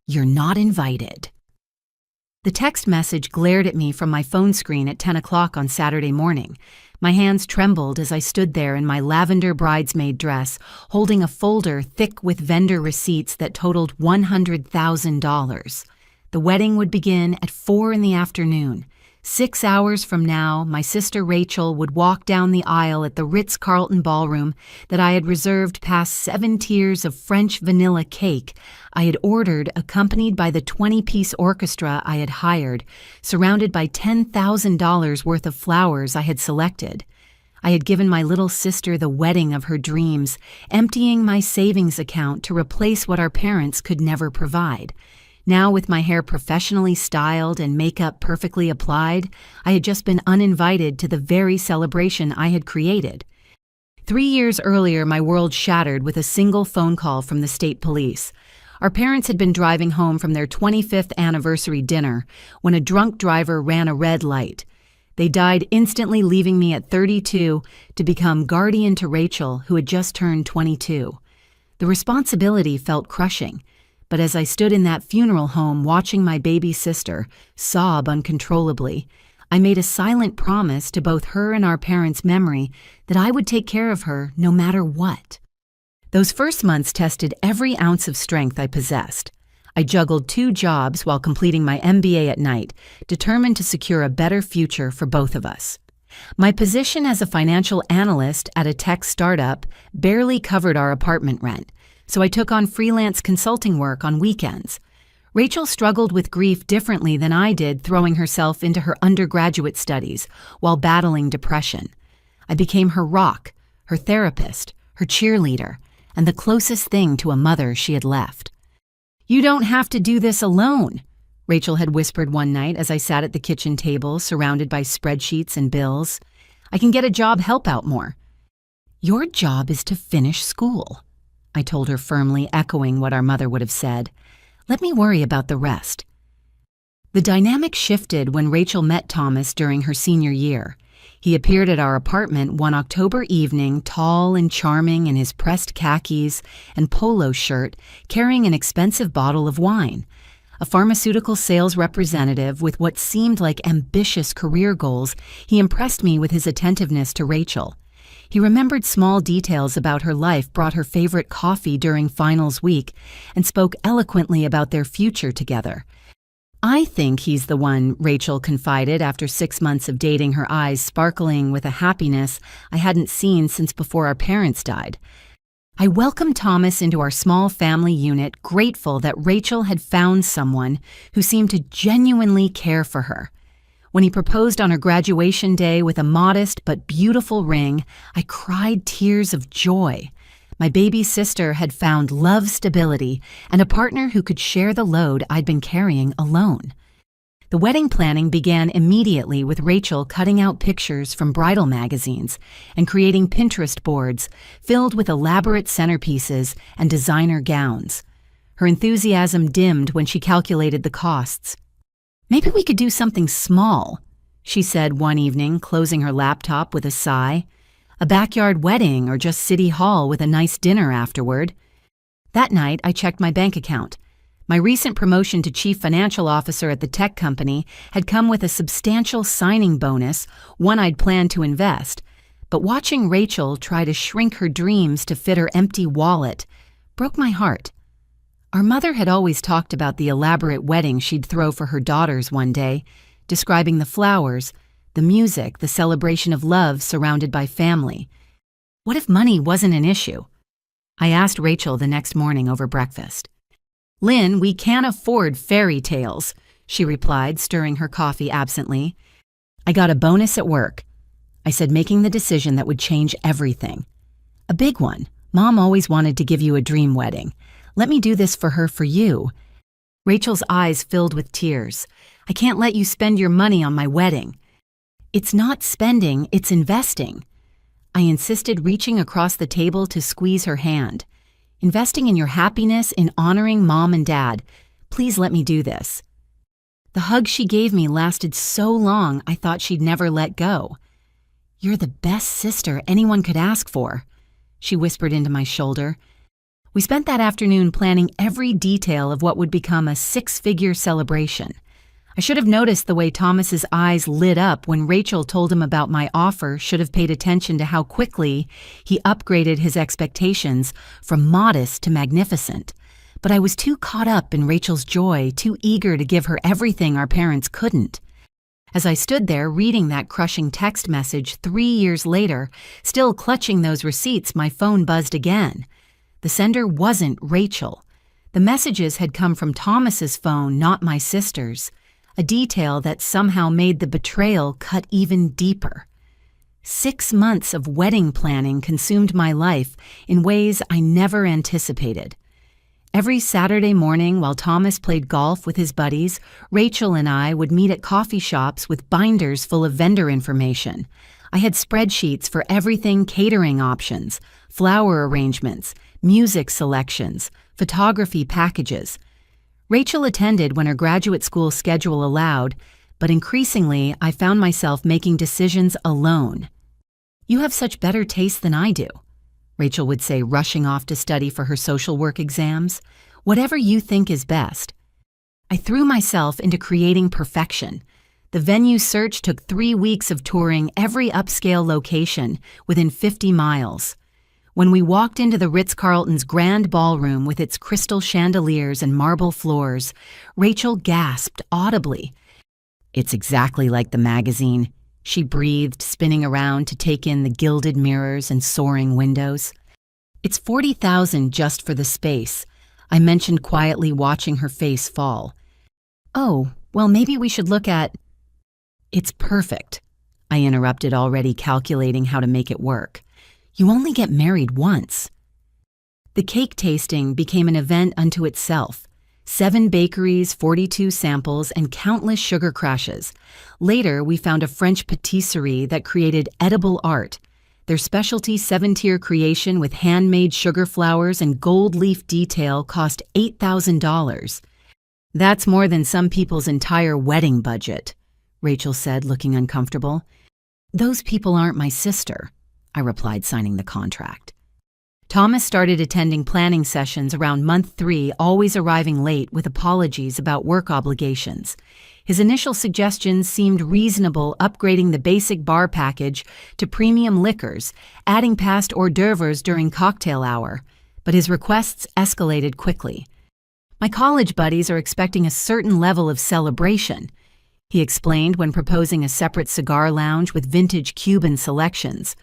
You're not invited. The text message glared at me from my phone screen at 10 o'clock on Saturday morning. My hands trembled as I stood there in my lavender bridesmaid dress, holding a folder thick with vendor receipts that totaled $100,000. The wedding would begin at 4 in the afternoon. 6 hours from now, my sister Rachel would walk down the aisle at the Ritz-Carlton ballroom that I had reserved past 7 tiers of French vanilla cake I had ordered, accompanied by the 20-piece orchestra I had hired, surrounded by $10,000 worth of flowers I had selected. I had given my little sister the wedding of her dreams, emptying my savings account to replace what our parents could never provide. Now, with my hair professionally styled and makeup perfectly applied, I had just been uninvited to the very celebration I had created. 3 years earlier, my world shattered with a single phone call from the state police. Our parents had been driving home from their 25th anniversary dinner when a drunk driver ran a red light. They died instantly, leaving me at 32 to become guardian to Rachel, who had just turned 22. The responsibility felt crushing. But as I stood in that funeral home watching my baby sister sob uncontrollably, I made a silent promise to both her and our parents' memory that I would take care of her no matter what. Those first months tested every ounce of strength I possessed. I juggled 2 jobs while completing my MBA at night, determined to secure a better future for both of us. My position as a financial analyst at a tech startup barely covered our apartment rent, so I took on freelance consulting work on weekends. Rachel struggled with grief differently than I did, throwing herself into her undergraduate studies while battling depression. I became her rock, her therapist, her cheerleader, and the closest thing to a mother she had left. "You don't have to do this alone," Rachel had whispered one night as I sat at the kitchen table surrounded by spreadsheets and bills. "I can get a job help out more." "Your job is to finish school," I told her firmly, echoing what our mother would have said. "Let me worry about the rest." The dynamic shifted when Rachel met Thomas during her senior year. He appeared at our apartment one October evening, tall and charming in his pressed khakis and polo shirt, carrying an expensive bottle of wine. A pharmaceutical sales representative with what seemed like ambitious career goals, he impressed me with his attentiveness to Rachel. He remembered small details about her life, brought her favorite coffee during finals week, and spoke eloquently about their future together. "I think he's the one," Rachel confided after 6 months of dating, her eyes sparkling with a happiness I hadn't seen since before our parents died. I welcomed Thomas into our small family unit, grateful that Rachel had found someone who seemed to genuinely care for her. When he proposed on her graduation day with a modest but beautiful ring, I cried tears of joy. My baby sister had found love, stability, and a partner who could share the load I'd been carrying alone. The wedding planning began immediately with Rachel cutting out pictures from bridal magazines and creating Pinterest boards filled with elaborate centerpieces and designer gowns. Her enthusiasm dimmed when she calculated the costs. "Maybe we could do something small," she said one evening, closing her laptop with a sigh. "A backyard wedding or just City Hall with a nice dinner afterward." That night, I checked my bank account. My recent promotion to chief financial officer at the tech company had come with a substantial signing bonus, one I'd planned to invest. But watching Rachel try to shrink her dreams to fit her empty wallet broke my heart. Our mother had always talked about the elaborate wedding she'd throw for her daughters one day, describing the flowers, the music, the celebration of love surrounded by family. What if money wasn't an issue? I asked Rachel the next morning over breakfast. "Lynn, we can't afford fairy tales," she replied, stirring her coffee absently. "I got a bonus at work," I said, making the decision that would change everything. "A big one. Mom always wanted to give you a dream wedding. Let me do this for her for you." Rachel's eyes filled with tears. "I can't let you spend your money on my wedding." "It's not spending, it's investing." I insisted, reaching across the table to squeeze her hand. "Investing in your happiness, in honoring Mom and Dad. Please let me do this." The hug she gave me lasted so long I thought she'd never let go. "You're the best sister anyone could ask for," she whispered into my shoulder. We spent that afternoon planning every detail of what would become a six-figure celebration. I should have noticed the way Thomas's eyes lit up when Rachel told him about my offer, should have paid attention to how quickly he upgraded his expectations from modest to magnificent. But I was too caught up in Rachel's joy, too eager to give her everything our parents couldn't. As I stood there reading that crushing text message 3 years later, still clutching those receipts, my phone buzzed again. The sender wasn't Rachel. The messages had come from Thomas's phone, not my sister's, a detail that somehow made the betrayal cut even deeper. 6 months of wedding planning consumed my life in ways I never anticipated. Every Saturday morning while Thomas played golf with his buddies, Rachel and I would meet at coffee shops with binders full of vendor information. I had spreadsheets for everything: catering options, flower arrangements, music selections, photography packages. Rachel attended when her graduate school schedule allowed, but increasingly I found myself making decisions alone. "You have such better taste than I do," Rachel would say, rushing off to study for her social work exams. "Whatever you think is best." I threw myself into creating perfection. The venue search took 3 weeks of touring every upscale location within 50 miles. When we walked into the Ritz-Carlton's grand ballroom with its crystal chandeliers and marble floors, Rachel gasped audibly. "It's exactly like the magazine," she breathed, spinning around to take in the gilded mirrors and soaring windows. "It's $40,000 just for the space," I mentioned quietly, watching her face fall. "Oh, well, maybe we should look at—" "It's perfect," I interrupted, already calculating how to make it work. "You only get married once." The cake tasting became an event unto itself. 7 bakeries, 42 samples, and countless sugar crashes. Later, we found a French patisserie that created edible art. Their specialty 7-tier creation with handmade sugar flowers and gold leaf detail cost $8,000. "That's more than some people's entire wedding budget," Rachel said, looking uncomfortable. "Those people aren't my sister," I replied, signing the contract. Thomas started attending planning sessions around month 3, always arriving late with apologies about work obligations. His initial suggestions seemed reasonable, upgrading the basic bar package to premium liquors, adding past hors d'oeuvres during cocktail hour, but his requests escalated quickly. "My college buddies are expecting a certain level of celebration," he explained when proposing a separate cigar lounge with vintage Cuban selections.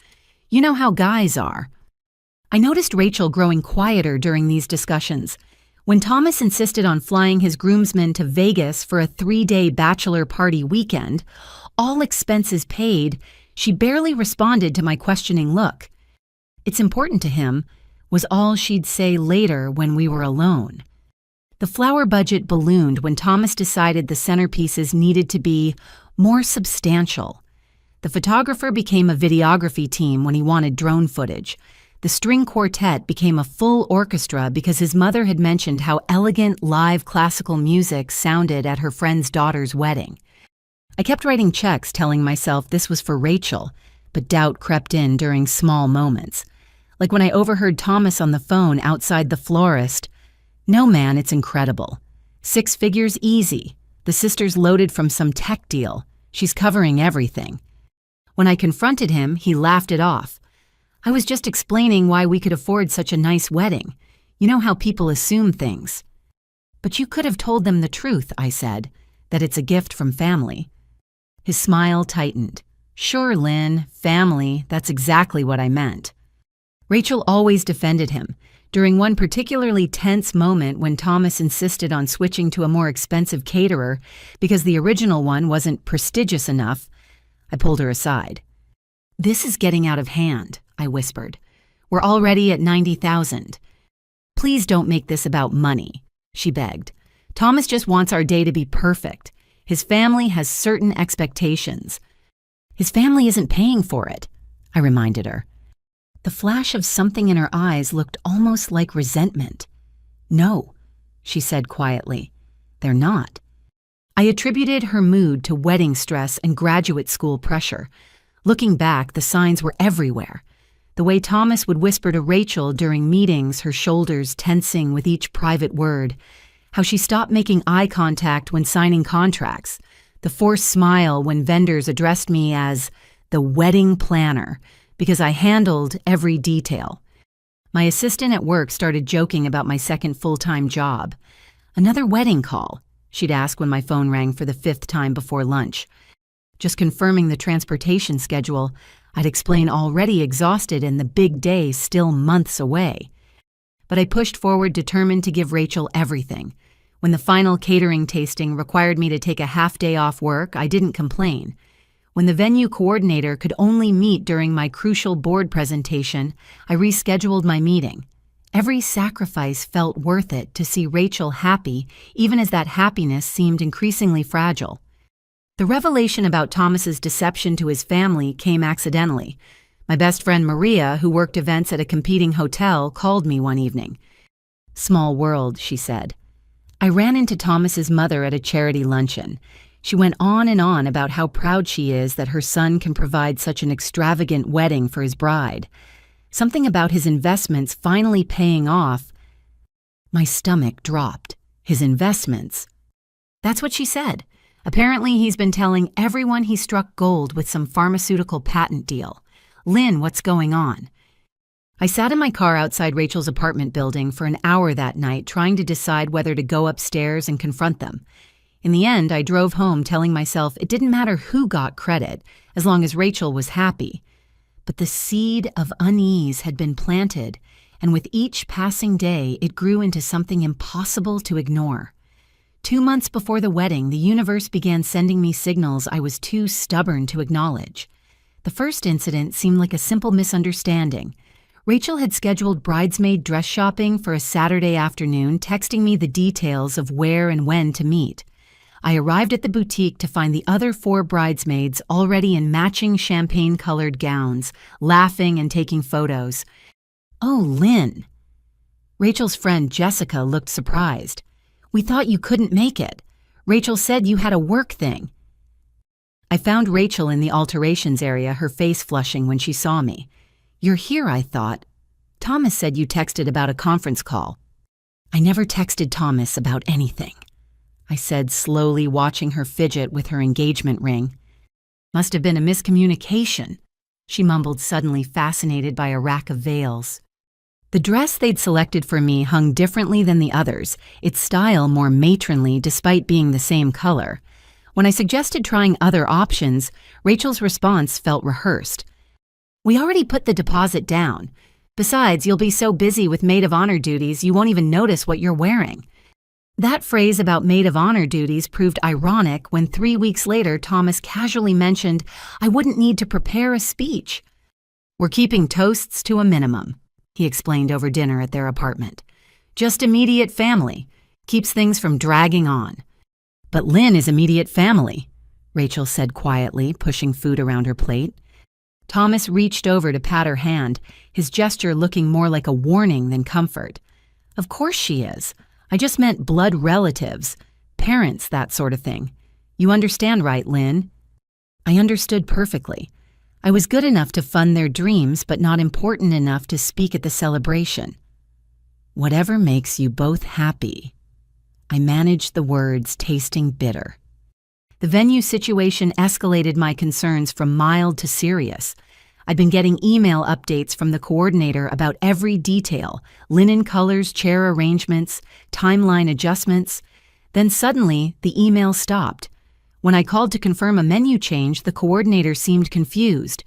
"You know how guys are." I noticed Rachel growing quieter during these discussions. When Thomas insisted on flying his groomsmen to Vegas for a 3-day bachelor party weekend, all expenses paid, she barely responded to my questioning look. "It's important to him," was all she'd say later when we were alone. The flower budget ballooned when Thomas decided the centerpieces needed to be more substantial. The photographer became a videography team when he wanted drone footage. The string quartet became a full orchestra because his mother had mentioned how elegant live classical music sounded at her friend's daughter's wedding. I kept writing checks telling myself this was for Rachel, but doubt crept in during small moments. Like when I overheard Thomas on the phone outside the florist. "No, man, it's incredible. 6 figures easy. The sister's loaded from some tech deal. She's covering everything." When I confronted him, he laughed it off. "I was just explaining why we could afford such a nice wedding. You know how people assume things." "But you could have told them the truth," I said, "that it's a gift from family." His smile tightened. "Sure, Lynn, family, that's exactly what I meant." Rachel always defended him. During one particularly tense moment when Thomas insisted on switching to a more expensive caterer because the original one wasn't prestigious enough, I pulled her aside. "This is getting out of hand," I whispered. "We're already at $90,000. Please don't make this about money," she begged. "Thomas just wants our day to be perfect. His family has certain expectations." "His family isn't paying for it," I reminded her. The flash of something in her eyes looked almost like resentment. "No," she said quietly. "They're not." I attributed her mood to wedding stress and graduate school pressure. Looking back, the signs were everywhere. The way Thomas would whisper to Rachel during meetings, her shoulders tensing with each private word. How she stopped making eye contact when signing contracts. The forced smile when vendors addressed me as the wedding planner because I handled every detail. My assistant at work started joking about my second full-time job. "Another wedding call," she'd ask when my phone rang for the 5th time before lunch. Just confirming the transportation schedule, I'd explain already exhausted and the big day still months away. But I pushed forward, determined to give Rachel everything. When the final catering tasting required me to take a half-day off work, I didn't complain. When the venue coordinator could only meet during my crucial board presentation, I rescheduled my meeting. Every sacrifice felt worth it to see Rachel happy, even as that happiness seemed increasingly fragile. The revelation about Thomas's deception to his family came accidentally. My best friend Maria, who worked events at a competing hotel, called me one evening. "Small world," she said. I ran into Thomas's mother at a charity luncheon. She went on and on about how proud she is that her son can provide such an extravagant wedding for his bride. Something about his investments finally paying off. My stomach dropped. His investments. That's what she said. Apparently, he's been telling everyone he struck gold with some pharmaceutical patent deal. "Lynn, what's going on?" I sat in my car outside Rachel's apartment building for an hour that night, trying to decide whether to go upstairs and confront them. In the end, I drove home telling myself it didn't matter who got credit, as long as Rachel was happy. But the seed of unease had been planted, and with each passing day, it grew into something impossible to ignore. 2 months before the wedding, the universe began sending me signals I was too stubborn to acknowledge. The first incident seemed like a simple misunderstanding. Rachel had scheduled bridesmaid dress shopping for a Saturday afternoon, texting me the details of where and when to meet. I arrived at the boutique to find the other 4 bridesmaids already in matching champagne-colored gowns, laughing and taking photos. "Oh, Lynn." Rachel's friend Jessica looked surprised. "We thought you couldn't make it. Rachel said you had a work thing." I found Rachel in the alterations area, her face flushing when she saw me. "You're here," I thought. "Thomas said you texted about a conference call." "I never texted Thomas about anything," I said, slowly watching her fidget with her engagement ring. "Must have been a miscommunication," she mumbled, suddenly fascinated by a rack of veils. The dress they'd selected for me hung differently than the others, its style more matronly despite being the same color. When I suggested trying other options, Rachel's response felt rehearsed. "We already put the deposit down. Besides, you'll be so busy with maid of honor duties you won't even notice what you're wearing." That phrase about maid of honor duties proved ironic when 3 weeks later Thomas casually mentioned I wouldn't need to prepare a speech. "We're keeping toasts to a minimum," he explained over dinner at their apartment. "Just immediate family. Keeps things from dragging on." "But Lynn is immediate family," Rachel said quietly, pushing food around her plate. Thomas reached over to pat her hand, his gesture looking more like a warning than comfort. "Of course she is. I just meant blood relatives, parents, that sort of thing. You understand, right, Lynn?" I understood perfectly. I was good enough to fund their dreams, but not important enough to speak at the celebration. "Whatever makes you both happy." I managed the words, tasting bitter. The venue situation escalated my concerns from mild to serious. I'd been getting email updates from the coordinator about every detail, linen colors, chair arrangements, timeline adjustments. Then suddenly, the email stopped. When I called to confirm a menu change, the coordinator seemed confused.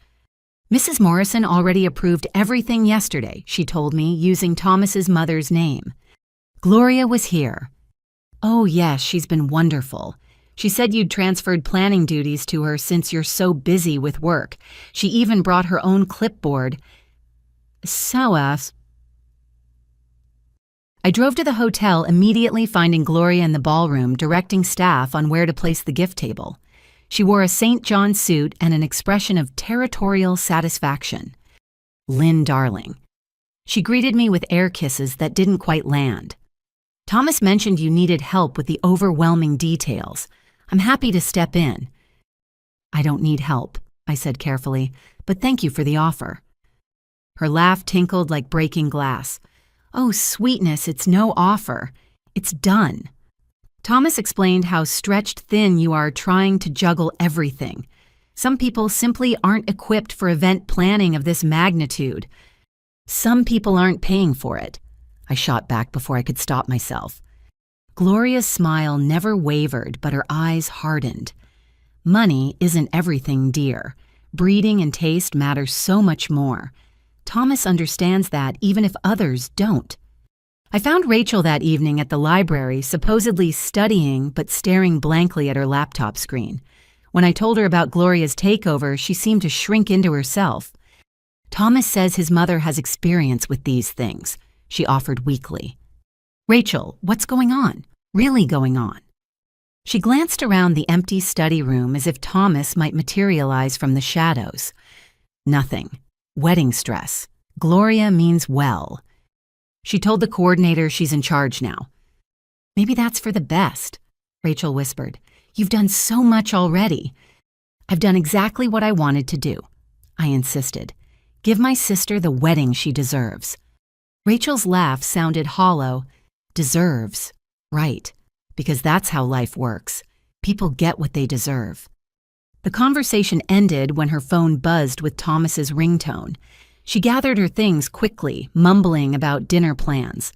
"Mrs. Morrison already approved everything yesterday," she told me, using Thomas's mother's name. "Gloria was here." "Oh yes, she's been wonderful. She said you'd transferred planning duties to her since you're so busy with work. She even brought her own clipboard." I drove to the hotel, immediately finding Gloria in the ballroom, directing staff on where to place the gift table. She wore a St. John suit and an expression of territorial satisfaction. "Lynn, darling." She greeted me with air kisses that didn't quite land. "Thomas mentioned you needed help with the overwhelming details. I'm happy to step in." "I don't need help," I said carefully, "but thank you for the offer." Her laugh tinkled like breaking glass. "Oh, sweetness, it's no offer. It's done." Thomas explained how stretched thin you are trying to juggle everything. Some people simply aren't equipped for event planning of this magnitude. Some people aren't paying for it. I shot back before I could stop myself. Gloria's smile never wavered, but her eyes hardened. Money isn't everything, dear. Breeding and taste matter so much more. Thomas understands that even if others don't. I found Rachel that evening at the library, supposedly studying but staring blankly at her laptop screen. When I told her about Gloria's takeover, she seemed to shrink into herself. "Thomas says his mother has experience with these things," she offered weakly. "Rachel, what's going on? Really going on?" She glanced around the empty study room as if Thomas might materialize from the shadows. "Nothing. Wedding stress. Gloria means well." She told the coordinator she's in charge now. "Maybe that's for the best," Rachel whispered. "You've done so much already." "I've done exactly what I wanted to do," I insisted. "Give my sister the wedding she deserves." Rachel's laugh sounded hollow. Deserves. Right. Because that's how life works. People get what they deserve. The conversation ended when her phone buzzed with Thomas's ringtone. She gathered her things quickly, mumbling about dinner plans.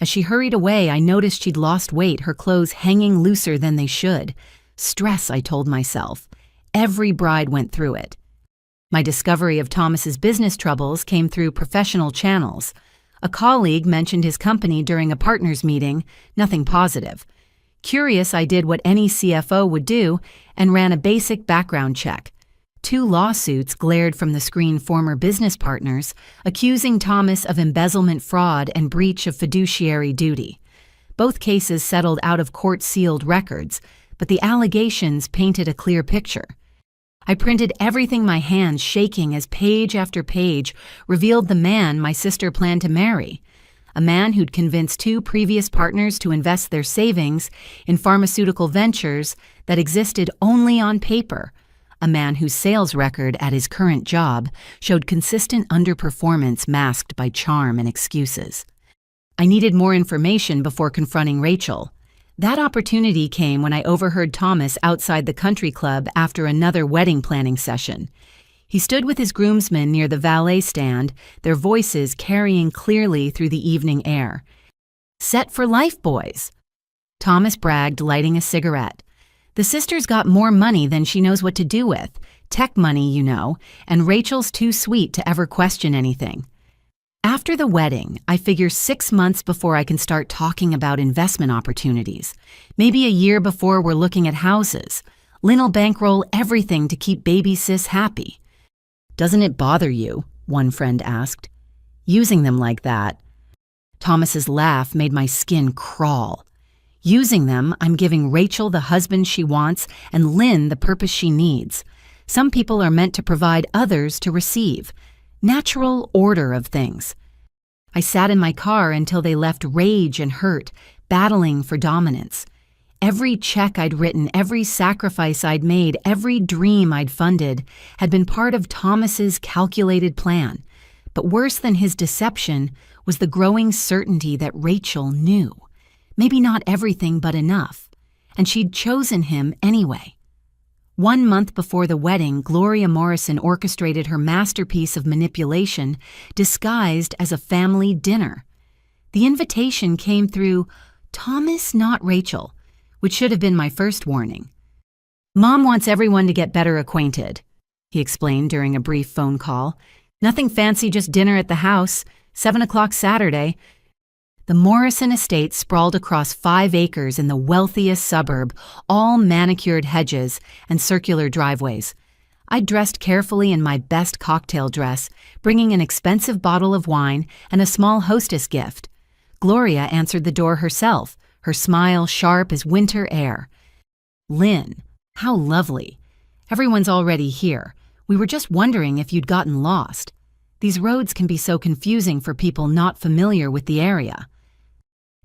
As she hurried away, I noticed she'd lost weight, her clothes hanging looser than they should. Stress, I told myself. Every bride went through it. My discovery of Thomas's business troubles came through professional channels. A colleague mentioned his company during a partners meeting, nothing positive. Curious, I did what any CFO would do and ran a basic background check. 2 lawsuits glared from the screen former business partners, accusing Thomas of embezzlement fraud and breach of fiduciary duty. Both cases settled out of court-sealed records, but the allegations painted a clear picture. I printed everything, my hands shaking as page after page revealed the man my sister planned to marry. A man who'd convinced 2 previous partners to invest their savings in pharmaceutical ventures that existed only on paper. A man whose sales record at his current job showed consistent underperformance masked by charm and excuses. I needed more information before confronting Rachel. That opportunity came when I overheard Thomas outside the country club after another wedding planning session. He stood with his groomsmen near the valet stand, their voices carrying clearly through the evening air. "Set for life, boys," Thomas bragged, lighting a cigarette. "The sister's got more money than she knows what to do with. Tech money, you know, and Rachel's too sweet to ever question anything. After the wedding, I figure 6 months before I can start talking about investment opportunities. Maybe a year before we're looking at houses. Lynn'll bankroll everything to keep baby sis happy." "Doesn't it bother you?" one friend asked. "Using them like that?" Thomas's laugh made my skin crawl. "Using them, I'm giving Rachel the husband she wants and Lynn the purpose she needs. Some people are meant to provide, others to receive. Natural order of things." I sat in my car until they left rage and hurt, battling for dominance. Every check I'd written, every sacrifice I'd made, every dream I'd funded had been part of Thomas's calculated plan. But worse than his deception was the growing certainty that Rachel knew. Maybe not everything, but enough. And she'd chosen him anyway. 1 month before the wedding, Gloria Morrison orchestrated her masterpiece of manipulation disguised as a family dinner. The invitation came through Thomas, not Rachel, which should have been my first warning. "Mom wants everyone to get better acquainted," he explained during a brief phone call. "Nothing fancy, just dinner at the house, 7 o'clock Saturday." The Morrison estate sprawled across 5 acres in the wealthiest suburb, all manicured hedges and circular driveways. I dressed carefully in my best cocktail dress, bringing an expensive bottle of wine and a small hostess gift. Gloria answered the door herself, her smile sharp as winter air. "Lynn, how lovely. Everyone's already here. We were just wondering if you'd gotten lost. These roads can be so confusing for people not familiar with the area."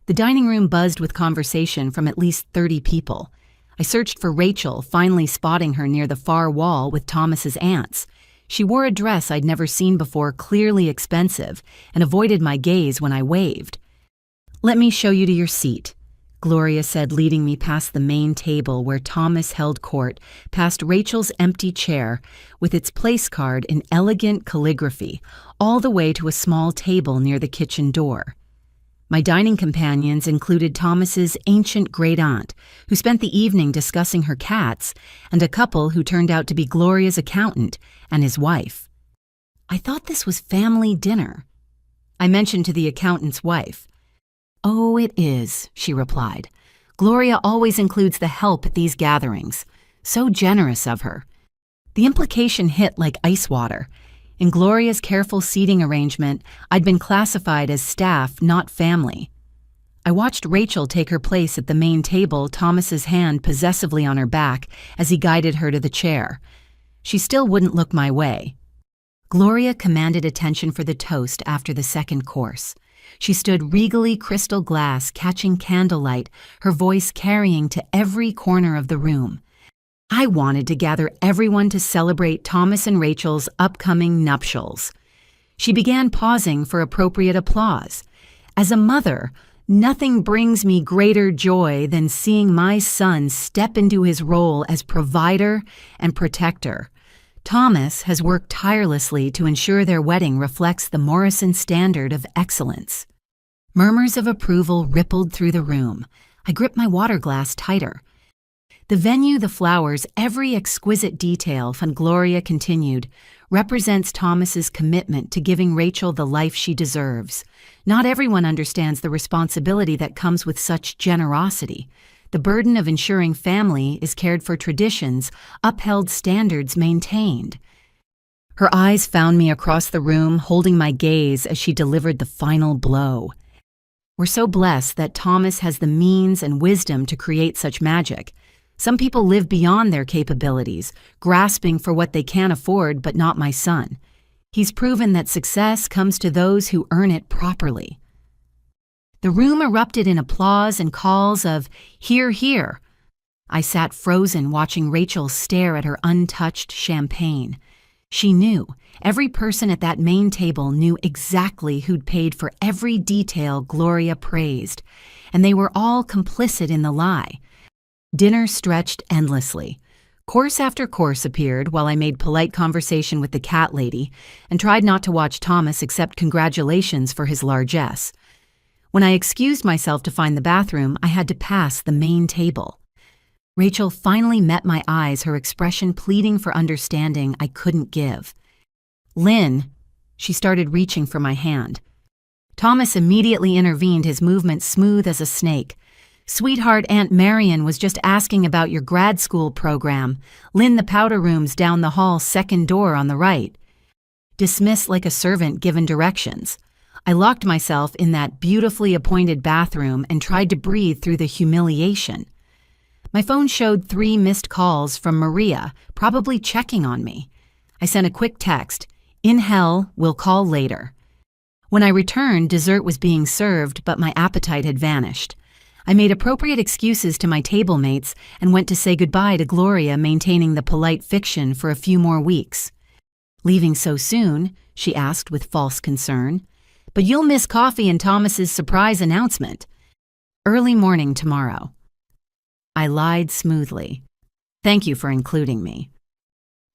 The dining room buzzed with conversation from at least 30 people. I searched for Rachel, finally spotting her near the far wall with Thomas's aunts. She wore a dress I'd never seen before, clearly expensive, and avoided my gaze when I waved. "Let me show you to your seat," Gloria said, leading me past the main table where Thomas held court, past Rachel's empty chair with its place card in elegant calligraphy, all the way to a small table near the kitchen door. My dining companions included Thomas's ancient great-aunt, who spent the evening discussing her cats, and a couple who turned out to be Gloria's accountant and his wife. "I thought this was family dinner," I mentioned to the accountant's wife. "Oh, it is," she replied. "Gloria always includes the help at these gatherings. So generous of her." The implication hit like ice water. In Gloria's careful seating arrangement, I'd been classified as staff, not family. I watched Rachel take her place at the main table, Thomas's hand possessively on her back as he guided her to the chair. She still wouldn't look my way. Gloria commanded attention for the toast after the second course. She stood regally crystal glass, catching candlelight, her voice carrying to every corner of the room. I wanted to gather everyone to celebrate Thomas and Rachel's upcoming nuptials. She began pausing for appropriate applause. As a mother, nothing brings me greater joy than seeing my son step into his role as provider and protector. Thomas has worked tirelessly to ensure their wedding reflects the Morrison standard of excellence. Murmurs of approval rippled through the room. I gripped my water glass tighter. "The venue, the flowers, every exquisite detail," Gloria continued, "represents Thomas's commitment to giving Rachel the life she deserves. Not everyone understands the responsibility that comes with such generosity. The burden of ensuring family is cared for, traditions, upheld, standards maintained." Her eyes found me across the room, holding my gaze as she delivered the final blow. "We're so blessed that Thomas has the means and wisdom to create such magic. Some people live beyond their capabilities, grasping for what they can't afford, but not my son. He's proven that success comes to those who earn it properly." The room erupted in applause and calls of "Hear, hear." I sat frozen, watching Rachel stare at her untouched champagne. She knew. Every person at that main table knew exactly who'd paid for every detail Gloria praised, and they were all complicit in the lie. Dinner stretched endlessly. Course after course appeared while I made polite conversation with the cat lady and tried not to watch Thomas accept congratulations for his largesse. When I excused myself to find the bathroom, I had to pass the main table. Rachel finally met my eyes, her expression pleading for understanding I couldn't give. "Lynn," she started reaching for my hand. Thomas immediately intervened, his movements smooth as a snake. "Sweetheart, Aunt Marion was just asking about your grad school program. Lynn, the powder room's down the hall, second door on the right." Dismissed like a servant given directions. I locked myself in that beautifully appointed bathroom and tried to breathe through the humiliation. My phone showed 3 missed calls from Maria, probably checking on me. I sent a quick text, "In hell, we'll call later." When I returned, dessert was being served, but my appetite had vanished. I made appropriate excuses to my table mates and went to say goodbye to Gloria, maintaining the polite fiction for a few more weeks. "Leaving so soon?" she asked with false concern. "But you'll miss coffee and Thomas's surprise announcement." "Early morning tomorrow." I lied smoothly. "Thank you for including me."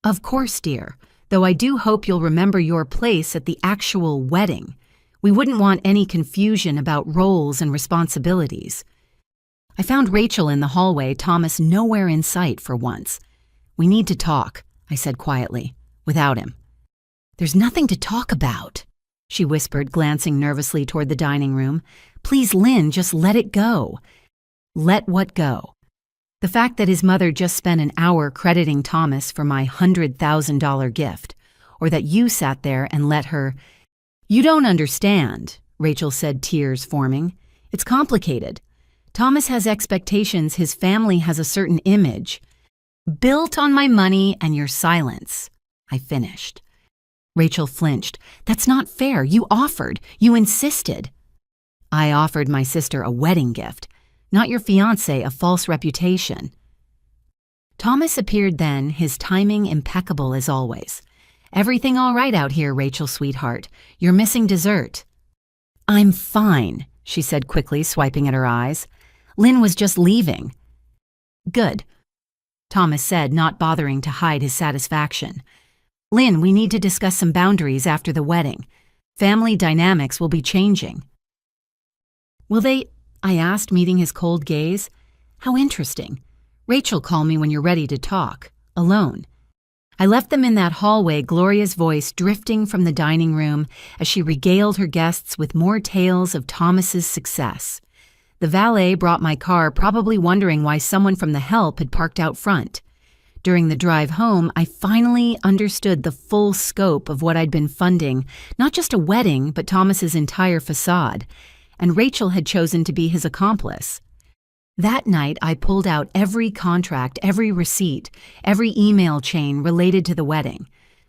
"Of course, dear, though I do hope you'll remember your place at the actual wedding. We wouldn't want any confusion about roles and responsibilities." I found Rachel in the hallway, Thomas nowhere in sight for once. "We need to talk," I said quietly, without him. "There's nothing to talk about," she whispered, glancing nervously toward the dining room. "Please, Lynn, just let it go." Let what go? The fact that his mother just spent an hour crediting Thomas for my $100,000 gift, or that you sat there and let her— "You don't understand," Rachel said, tears forming. "It's complicated. Thomas has expectations, his family has a certain image. Built on my money and your silence," I finished. Rachel flinched. "That's not fair. You offered. You insisted." "I offered my sister a wedding gift, not your fiancé a false reputation." Thomas appeared then, his timing impeccable as always. "Everything all right out here, Rachel, sweetheart? You're missing dessert." "I'm fine," she said quickly, swiping at her eyes. "Lynn was just leaving." "Good," Thomas said, not bothering to hide his satisfaction. "Lynn, we need to discuss some boundaries after the wedding. Family dynamics will be changing." "Will they?" I asked, meeting his cold gaze. "How interesting. Rachel, call me when you're ready to talk. Alone." I left them in that hallway, Gloria's voice drifting from the dining room as she regaled her guests with more tales of Thomas's success. The valet brought my car, probably wondering why someone from the help had parked out front. During the drive home, I finally understood the full scope of what I'd been funding, not just a wedding, but Thomas's entire facade, and Rachel had chosen to be his accomplice. That night, I pulled out every contract, every receipt, every email chain related to the wedding.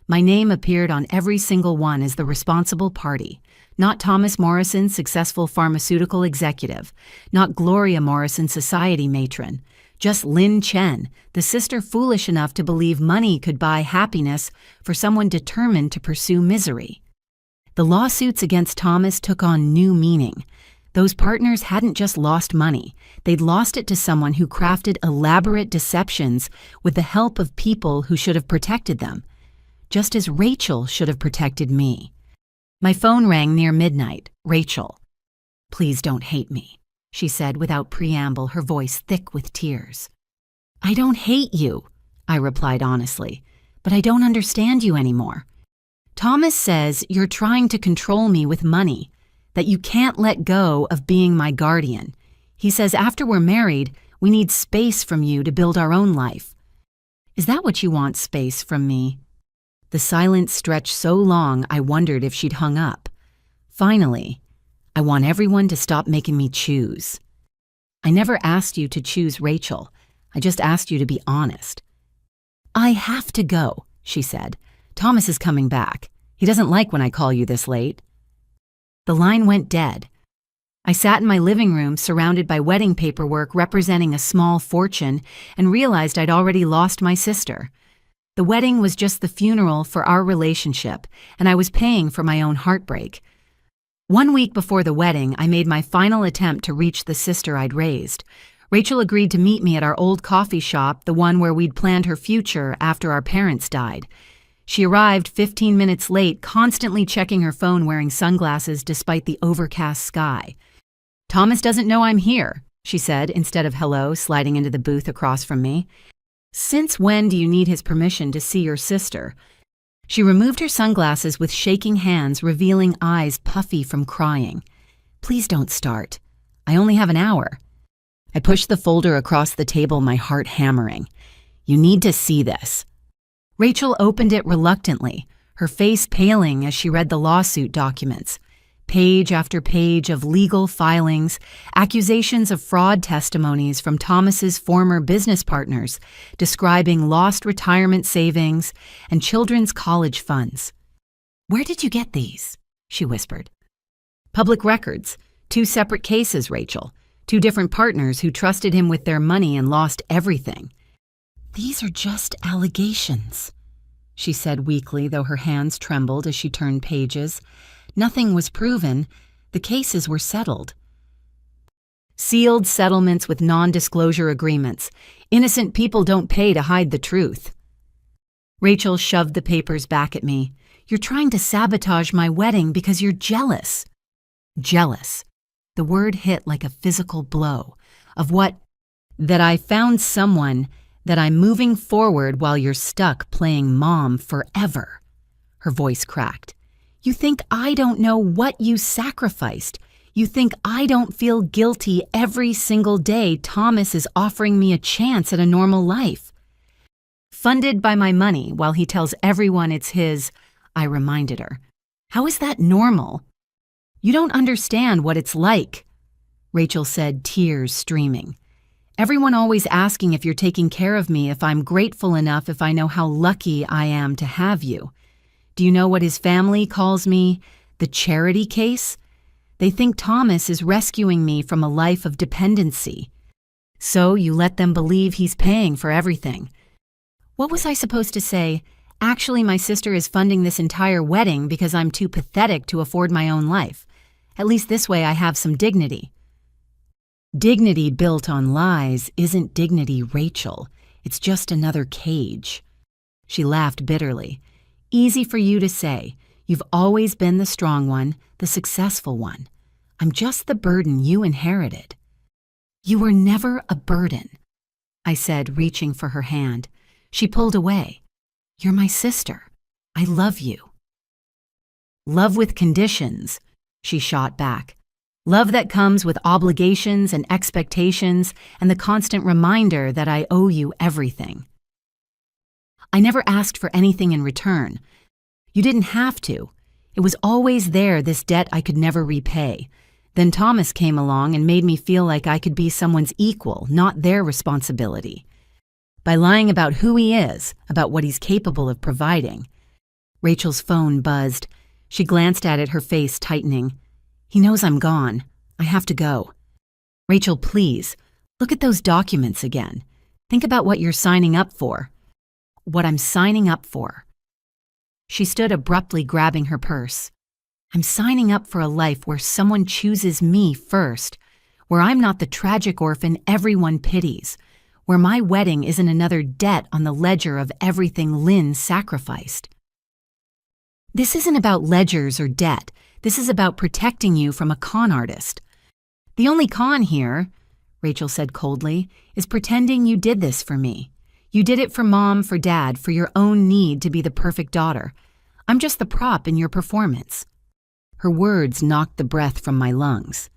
My name appeared on every single one as the responsible party. Not Thomas Morrison, successful pharmaceutical executive. Not Gloria Morrison, society matron. Just Lynn Chen, the sister foolish enough to believe money could buy happiness for someone determined to pursue misery. The lawsuits against Thomas took on new meaning. Those partners hadn't just lost money. They'd lost it to someone who crafted elaborate deceptions with the help of people who should have protected them, just as Rachel should have protected me. My phone rang near midnight. "Rachel." "Please don't hate me," she said without preamble, her voice thick with tears. "I don't hate you," I replied honestly, "but I don't understand you anymore. Thomas says you're trying to control me with money, that you can't let go of being my guardian. He says after we're married, we need space from you to build our own life. Is that what you want, space from me?" The silence stretched so long I wondered if she'd hung up. Finally, "I want everyone to stop making me choose." "I never asked you to choose Rachel. I just asked you to be honest." "I have to go," she said. "Thomas is coming back. He doesn't like when I call you this late." The line went dead. I sat in my living room surrounded by wedding paperwork representing a small fortune and realized I'd already lost my sister. The wedding was just the funeral for our relationship, and I was paying for my own heartbreak. 1 week before the wedding, I made my final attempt to reach the sister I'd raised. Rachel agreed to meet me at our old coffee shop, the one where we'd planned her future after our parents died. She arrived 15 minutes late, constantly checking her phone wearing sunglasses despite the overcast sky. "Thomas doesn't know I'm here," she said instead of hello, sliding into the booth across from me. "Since when do you need his permission to see your sister?" She removed her sunglasses with shaking hands, revealing eyes puffy from crying. "Please don't start. I only have an hour." I pushed the folder across the table, my heart hammering. "You need to see this." Rachel opened it reluctantly, her face paling as she read the lawsuit documents. Page after page of legal filings, accusations of fraud testimonies from Thomas's former business partners, describing lost retirement savings and children's college funds. "Where did you get these?" she whispered. "Public records. 2 separate cases, Rachel. 2 different partners who trusted him with their money and lost everything." "These are just allegations," she said weakly, though her hands trembled as she turned pages. Nothing was proven. The cases were settled. "Sealed settlements with non-disclosure agreements. Innocent people don't pay to hide the truth." Rachel shoved the papers back at me. "You're trying to sabotage my wedding because you're jealous." Jealous. The word hit like a physical blow. Of what? That I found someone, that I'm moving forward while you're stuck playing mom forever. Her voice cracked. "You think I don't know what you sacrificed. You think I don't feel guilty every single day Thomas is offering me a chance at a normal life. Funded by my money while he tells everyone it's his," I reminded her. "How is that normal?" "You don't understand what it's like," Rachel said, tears streaming. "Everyone always asking if you're taking care of me, if I'm grateful enough, if I know how lucky I am to have you. Do you know what his family calls me? The charity case? They think Thomas is rescuing me from a life of dependency. So you let them believe he's paying for everything." What was I supposed to say? Actually, my sister is funding this entire wedding because I'm too pathetic to afford my own life. At least this way I have some dignity." "Dignity built on lies isn't dignity, Rachel. It's just another cage." She laughed bitterly. "Easy for you to say. You've always been the strong one, the successful one. I'm just the burden you inherited." "You were never a burden," I said, reaching for her hand. She pulled away. "You're my sister. I love you." "Love with conditions," she shot back. "Love that comes with obligations and expectations and the constant reminder that I owe you everything." "I never asked for anything in return. You didn't have to. It was always there, this debt I could never repay. Then Thomas came along and made me feel like I could be someone's equal, not their responsibility. By lying about who he is, about what he's capable of providing." Rachel's phone buzzed. She glanced at it, her face tightening. "He knows I'm gone. I have to go." "Rachel, please, look at those documents again. Think about what you're signing up for." "What I'm signing up for." She stood abruptly, grabbing her purse. "I'm signing up for a life where someone chooses me first, where I'm not the tragic orphan everyone pities, where my wedding isn't another debt on the ledger of everything Lynn sacrificed." "This isn't about ledgers or debt. This is about protecting you from a con artist." "The only con here," Rachel said coldly, "is pretending you did this for me. You did it for Mom, for Dad, for your own need to be the perfect daughter. I'm just the prop in your performance." Her words knocked the breath from my lungs.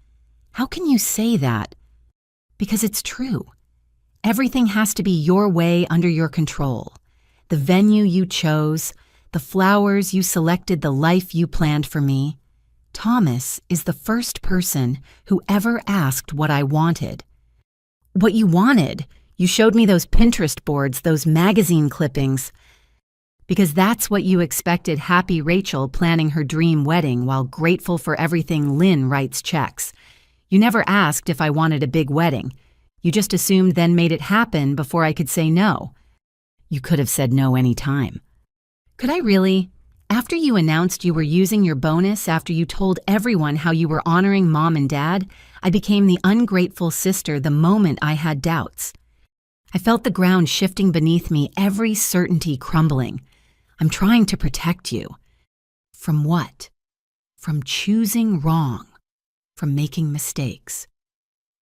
"How can you say that?" "Because it's true. Everything has to be your way, under your control. The venue you chose, the flowers you selected, the life you planned for me. Thomas is the first person who ever asked what I wanted." "What you wanted? You showed me those Pinterest boards, those magazine clippings." "Because that's what you expected happy Rachel planning her dream wedding while grateful for everything Lynn writes checks. You never asked if I wanted a big wedding. You just assumed, then made it happen before I could say no." "You could have said no any time." "Could I really? After you announced you were using your bonus, after you told everyone how you were honoring Mom and Dad, I became the ungrateful sister the moment I had doubts. I felt the ground shifting beneath me, every certainty crumbling. I'm trying to protect you." "From what?" "From choosing wrong, from making mistakes,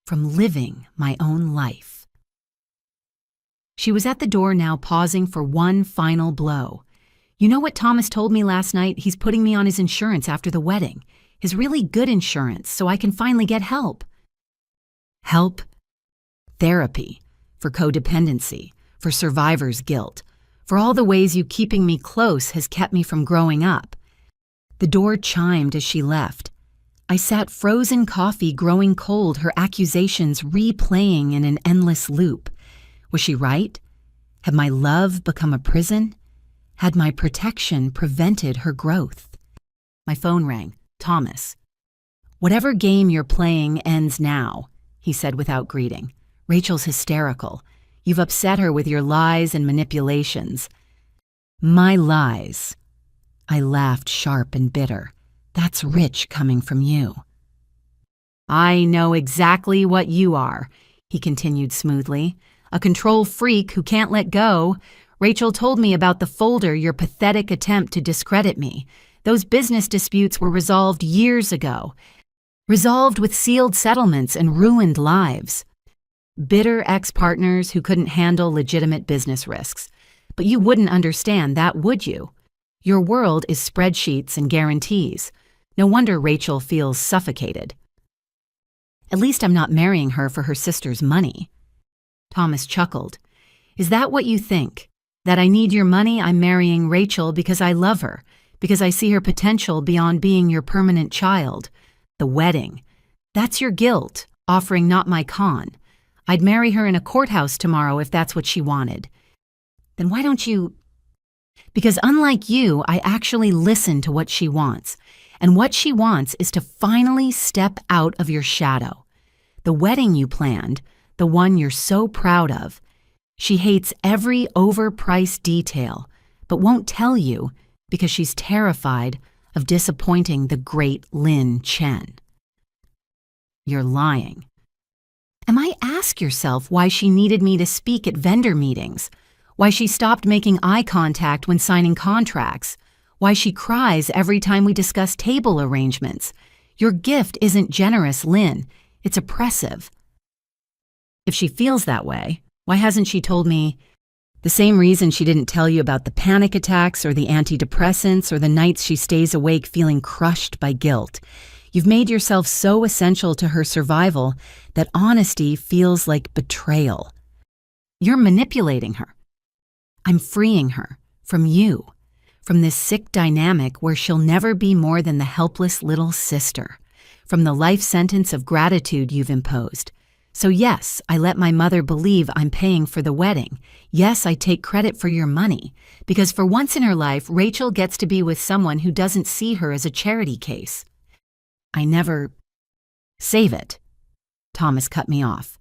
from living my own life." She was at the door now, pausing for one final blow. "You know what Thomas told me last night? He's putting me on his insurance after the wedding. His really good insurance, so I can finally get help." "Help?" "Therapy. For codependency. For survivor's guilt. For all the ways you keeping me close has kept me from growing up." The door chimed as she left. I sat frozen, coffee growing cold, her accusations replaying in an endless loop. Was she right? Had my love become a prison? Had my protection prevented her growth? My phone rang. Thomas. "Whatever game you're playing ends now," he said without greeting. "Rachel's hysterical. You've upset her with your lies and manipulations." "My lies?" I laughed, sharp and bitter. "That's rich coming from you." "I know exactly what you are," he continued smoothly. "A control freak who can't let go. Rachel told me about the folder, your pathetic attempt to discredit me. Those business disputes were resolved years ago. Resolved with sealed settlements and ruined lives. Bitter ex-partners who couldn't handle legitimate business risks. But you wouldn't understand that, would you? Your world is spreadsheets and guarantees. No wonder Rachel feels suffocated." "At least I'm not marrying her for her sister's money." Thomas chuckled. "Is that what you think? That I need your money? I'm marrying Rachel because I love her, because I see her potential beyond being your permanent child. The wedding. That's your guilt, offering not my con. I'd marry her in a courthouse tomorrow if that's what she wanted." "Then why don't you—" "Because unlike you, I actually listen to what she wants. And what she wants is to finally step out of your shadow. The wedding you planned, the one you're so proud of. She hates every overpriced detail. but won't tell you because she's terrified of disappointing the great Lin Chen. You're lying. Ask yourself why she needed me to speak at vendor meetings, why she stopped making eye contact when signing contracts, why she cries every time we discuss table arrangements. Your gift isn't generous, Lin. It's oppressive. If she feels that way, why hasn't she told me the same reason she didn't tell you about the panic attacks or the antidepressants or the nights she stays awake feeling crushed by guilt? You've made yourself so essential to her survival that honesty feels like betrayal. You're manipulating her. I'm freeing her from you, from this sick dynamic where she'll never be more than the helpless little sister, from the life sentence of gratitude you've imposed. So yes, I let my mother believe I'm paying for the wedding. Yes, I take credit for your money, because for once in her life, Rachel gets to be with someone who doesn't see her as a charity case. I never... Save it. Thomas cut me off.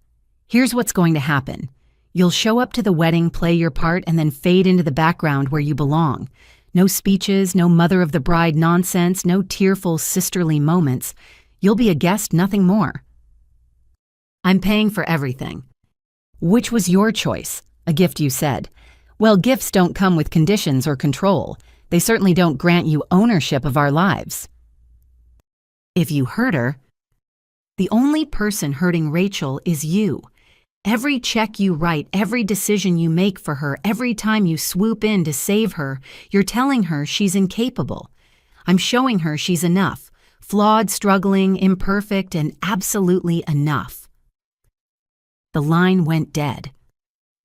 Here's what's going to happen. You'll show up to the wedding, play your part, and then fade into the background where you belong. No speeches, no mother of the bride nonsense, no tearful sisterly moments. You'll be a guest, nothing more. I'm paying for everything. Which was your choice? A gift, you said. Well, gifts don't come with conditions or control. They certainly don't grant you ownership of our lives. If you hurt her, the only person hurting Rachel is you. Every check you write, every decision you make for her, every time you swoop in to save her, you're telling her she's incapable. I'm showing her she's enough, flawed, struggling, imperfect, and absolutely enough. The line went dead.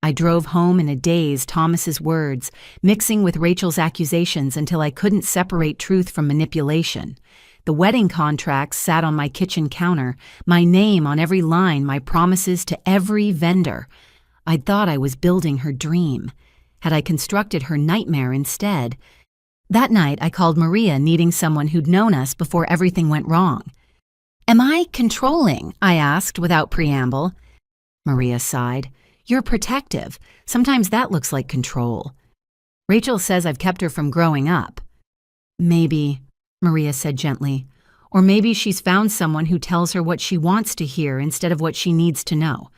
I drove home in a daze, Thomas's words, mixing with Rachel's accusations until I couldn't separate truth from manipulation. The wedding contracts sat on my kitchen counter, my name on every line, my promises to every vendor. I'd thought I was building her dream. Had I constructed her nightmare instead? That night, I called Maria, needing someone who'd known us before everything went wrong. Am I controlling? I asked without preamble. Maria sighed. You're protective. Sometimes that looks like control. Rachel says I've kept her from growing up. Maybe, Maria said gently. Or maybe she's found someone who tells her what she wants to hear instead of what she needs to know.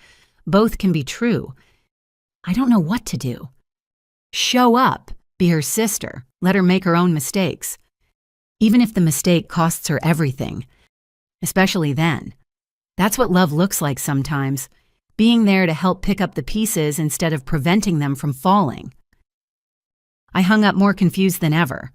Both can be true. I don't know what to do. Show up, be her sister, let her make her own mistakes. Even if the mistake costs her everything. Especially then. That's what love looks like sometimes. Being there to help pick up the pieces instead of preventing them from falling. I hung up more confused than ever.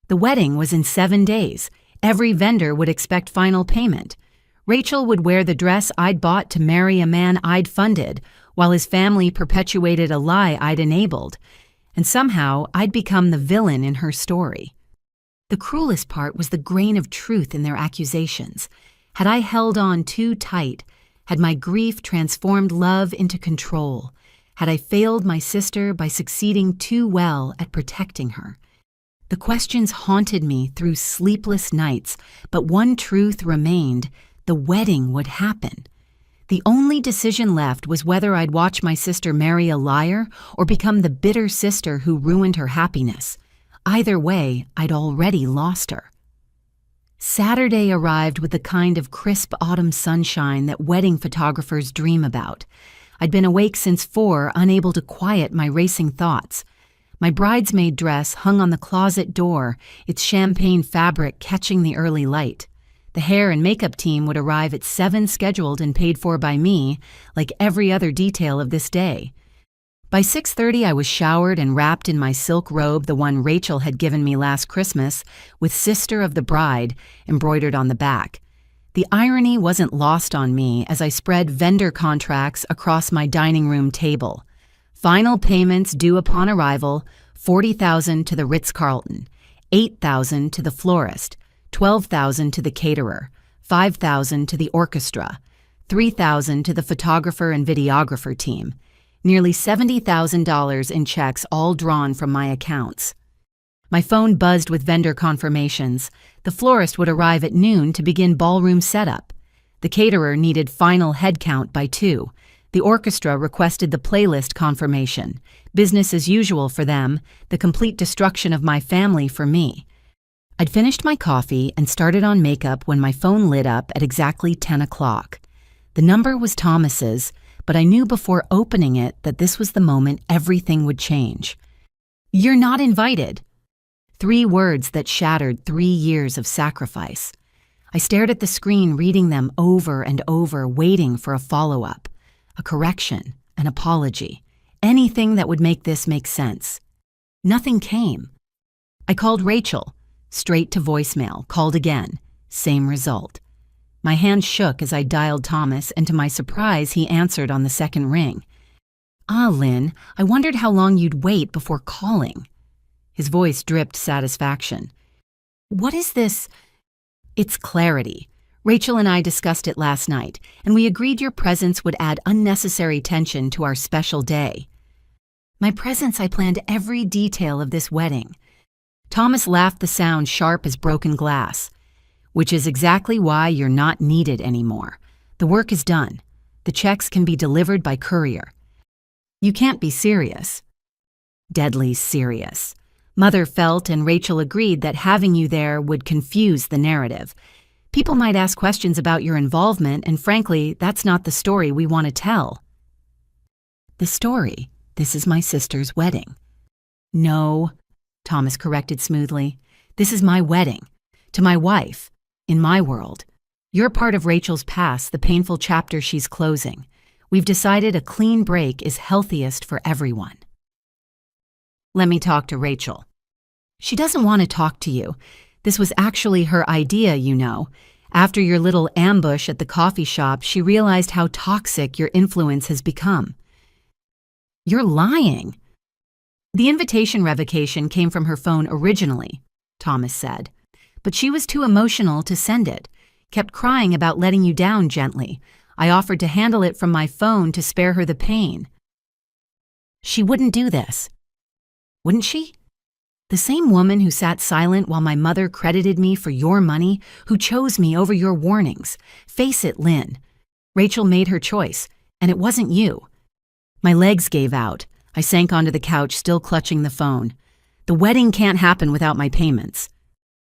The wedding was in 7 days. Every vendor would expect final payment. Rachel would wear the dress I'd bought to marry a man I'd funded, while his family perpetuated a lie I'd enabled. And somehow, I'd become the villain in her story. The cruelest part was the grain of truth in their accusations. Had I held on too tight, had my grief transformed love into control, had I failed my sister by succeeding too well at protecting her? The questions haunted me through sleepless nights, but one truth remained: the wedding would happen. The only decision left was whether I'd watch my sister marry a liar or become the bitter sister who ruined her happiness. Either way, I'd already lost her. Saturday arrived with the kind of crisp autumn sunshine that wedding photographers dream about. I'd been awake since 4, unable to quiet my racing thoughts. My bridesmaid dress hung on the closet door, its champagne fabric catching the early light. The hair and makeup team would arrive at 7, scheduled and paid for by me, like every other detail of this day. By 6:30, I was showered and wrapped in my silk robe, the one Rachel had given me last Christmas, with Sister of the Bride embroidered on the back. The irony wasn't lost on me as I spread vendor contracts across my dining room table. Final payments due upon arrival: $40,000 to the Ritz-Carlton, $8,000 to the florist, $12,000 to the caterer, $5,000 to the orchestra, $3,000 to the photographer and videographer team. Nearly $70,000 in checks, all drawn from my accounts. My phone buzzed with vendor confirmations. The florist would arrive at noon to begin ballroom setup. The caterer needed final head count by 2. The orchestra requested the playlist confirmation. Business as usual for them, the complete destruction of my family for me. I'd finished my coffee and started on makeup when my phone lit up at exactly 10 o'clock. The number was Thomas's, but I knew before opening it that this was the moment everything would change. "You're not invited." 3 words that shattered 3 years of sacrifice. I stared at the screen, reading them over and over, waiting for a follow-up, a correction, an apology, anything that would make this make sense. Nothing came. I called Rachel, straight to voicemail, called again, same result. My hand shook as I dialed Thomas, and to my surprise, he answered on the second ring. "Ah, Lynn, I wondered how long you'd wait before calling." His voice dripped satisfaction. "What is this?" "It's clarity. Rachel and I discussed it last night, and we agreed your presence would add unnecessary tension to our special day." My presence, I planned every detail of this wedding. Thomas laughed, the sound sharp as broken glass. "Which is exactly why you're not needed anymore. The work is done. The checks can be delivered by courier." "You can't be serious." Deadly serious. Mother felt and Rachel agreed that having you there would confuse the narrative. People might ask questions about your involvement, and frankly, that's not the story we want to tell. "The story? This is my sister's wedding." "No," Thomas corrected smoothly. "This is my wedding. To my wife. In my world. You're part of Rachel's past, the painful chapter she's closing. We've decided a clean break is healthiest for everyone." "Let me talk to Rachel." "She doesn't want to talk to you. This was actually her idea, you know. After your little ambush at the coffee shop, she realized how toxic your influence has become." "You're lying." "The invitation revocation came from her phone originally," Thomas said. "But she was too emotional to send it. Kept crying about letting you down gently. I offered to handle it from my phone to spare her the pain." "She wouldn't do this." "Wouldn't she?" "The same woman who sat silent while my mother credited me for your money, who chose me over your warnings. Face it, Lynn. Rachel made her choice, and it wasn't you." My legs gave out. I sank onto the couch, still clutching the phone. "The wedding can't happen without my payments."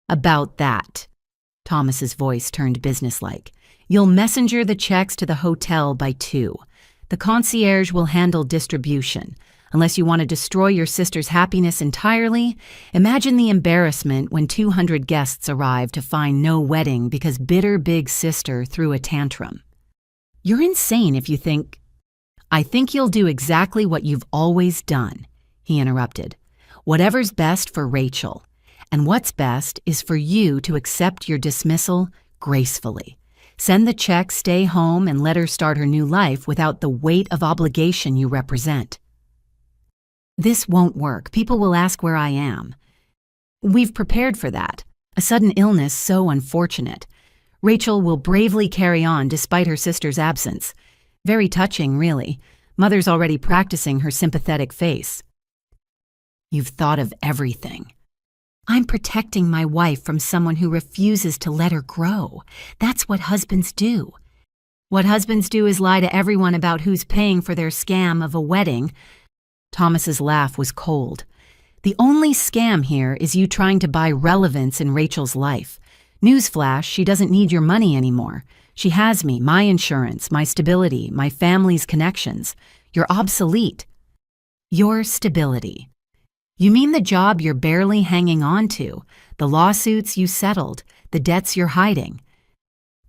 "About that." Thomas's voice turned businesslike. "You'll messenger the checks to the hotel by 2. The concierge will handle distribution. Unless you want to destroy your sister's happiness entirely, imagine the embarrassment when 200 guests arrive to find no wedding because bitter big sister threw a tantrum." "You're insane if you think—" "I think you'll do exactly what you've always done," he interrupted. "Whatever's best for Rachel. And what's best is for you to accept your dismissal gracefully. Send the check, stay home, and let her start her new life without the weight of obligation you represent." "This won't work. People will ask where I am." "We've prepared for that. A sudden illness so unfortunate. Rachel will bravely carry on despite her sister's absence. Very touching, really. Mother's already practicing her sympathetic face." "You've thought of everything." "I'm protecting my wife from someone who refuses to let her grow. That's what husbands do." "What husbands do is lie to everyone about who's paying for their scam of a wedding." Thomas's laugh was cold. "The only scam here is you trying to buy relevance in Rachel's life. Newsflash, she doesn't need your money anymore. She has me, my insurance, my stability, my family's connections. You're obsolete." "Your stability. You mean the job you're barely hanging on to, the lawsuits you settled, the debts you're hiding.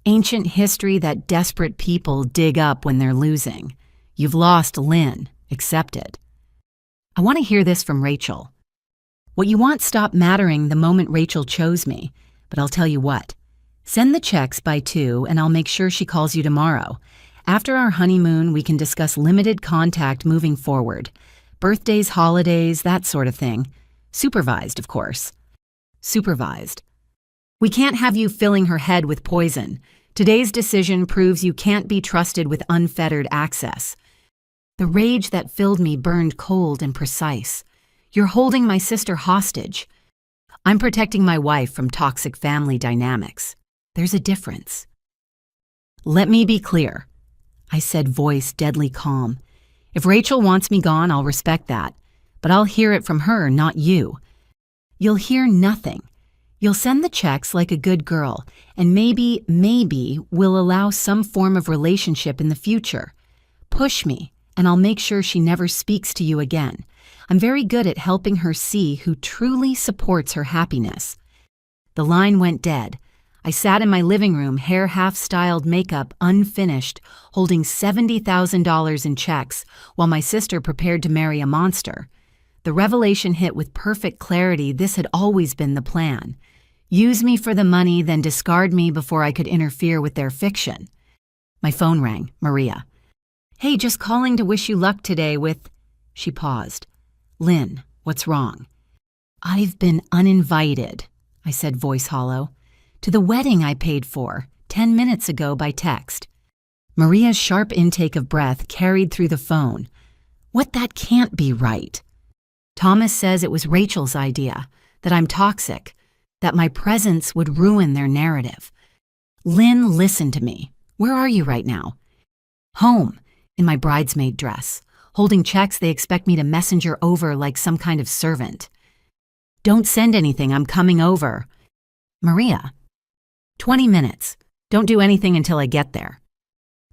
Ancient history that desperate people dig up when they're losing. You've lost Lynn. Accept it." "I want to hear this from Rachel." "What you want stopped mattering the moment Rachel chose me, but I'll tell you what. Send the checks by 2 and I'll make sure she calls you tomorrow. After our honeymoon, we can discuss limited contact moving forward. Birthdays, holidays, that sort of thing. Supervised, of course." "Supervised." "We can't have you filling her head with poison. Today's decision proves you can't be trusted with unfettered access." The rage that filled me burned cold and precise. "You're holding my sister hostage." "I'm protecting my wife from toxic family dynamics. There's a difference." "Let me be clear. I said, voice deadly calm. If Rachel wants me gone, I'll respect that. But I'll hear it from her, not you. You'll hear nothing. You'll send the checks like a good girl, and maybe we'll allow some form of relationship in the future. Push me, and I'll make sure she never speaks to you again. I'm very good at helping her see who truly supports her happiness. The line went dead. I sat in my living room, hair half-styled, makeup unfinished, holding $70,000 in checks, while my sister prepared to marry a monster. The revelation hit with perfect clarity. This had always been the plan. Use me for the money, then discard me before I could interfere with their fiction. My phone rang. Maria. Hey, just calling to wish you luck today with... She paused. Lynn, what's wrong? I've been uninvited, I said, voice hollow, to the wedding I paid for 10 minutes ago by text. Maria's sharp intake of breath carried through the phone. What? That can't be right. Thomas says it was Rachel's idea, that I'm toxic, that my presence would ruin their narrative. Lynn, listen to me. Where are you right now? Home, in my bridesmaid dress, holding checks they expect me to messenger over like some kind of servant. Don't send anything, I'm coming over. Maria. 20 minutes. Don't do anything until I get there.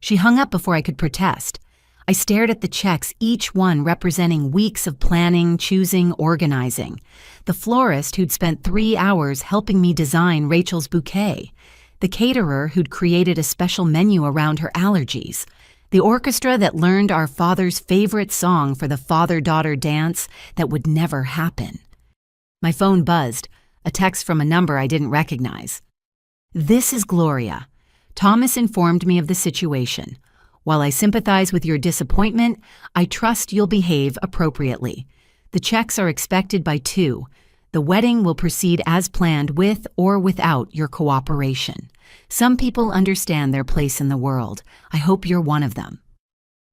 She hung up before I could protest. I stared at the checks, each one representing weeks of planning, choosing, organizing. The florist who'd spent 3 hours helping me design Rachel's bouquet. The caterer who'd created a special menu around her allergies. The orchestra that learned our father's favorite song for the father-daughter dance that would never happen. My phone buzzed, a text from a number I didn't recognize. This is Gloria. Thomas informed me of the situation. While I sympathize with your disappointment, I trust you'll behave appropriately. The checks are expected by 2. The wedding will proceed as planned with or without your cooperation. Some people understand their place in the world. I hope you're one of them.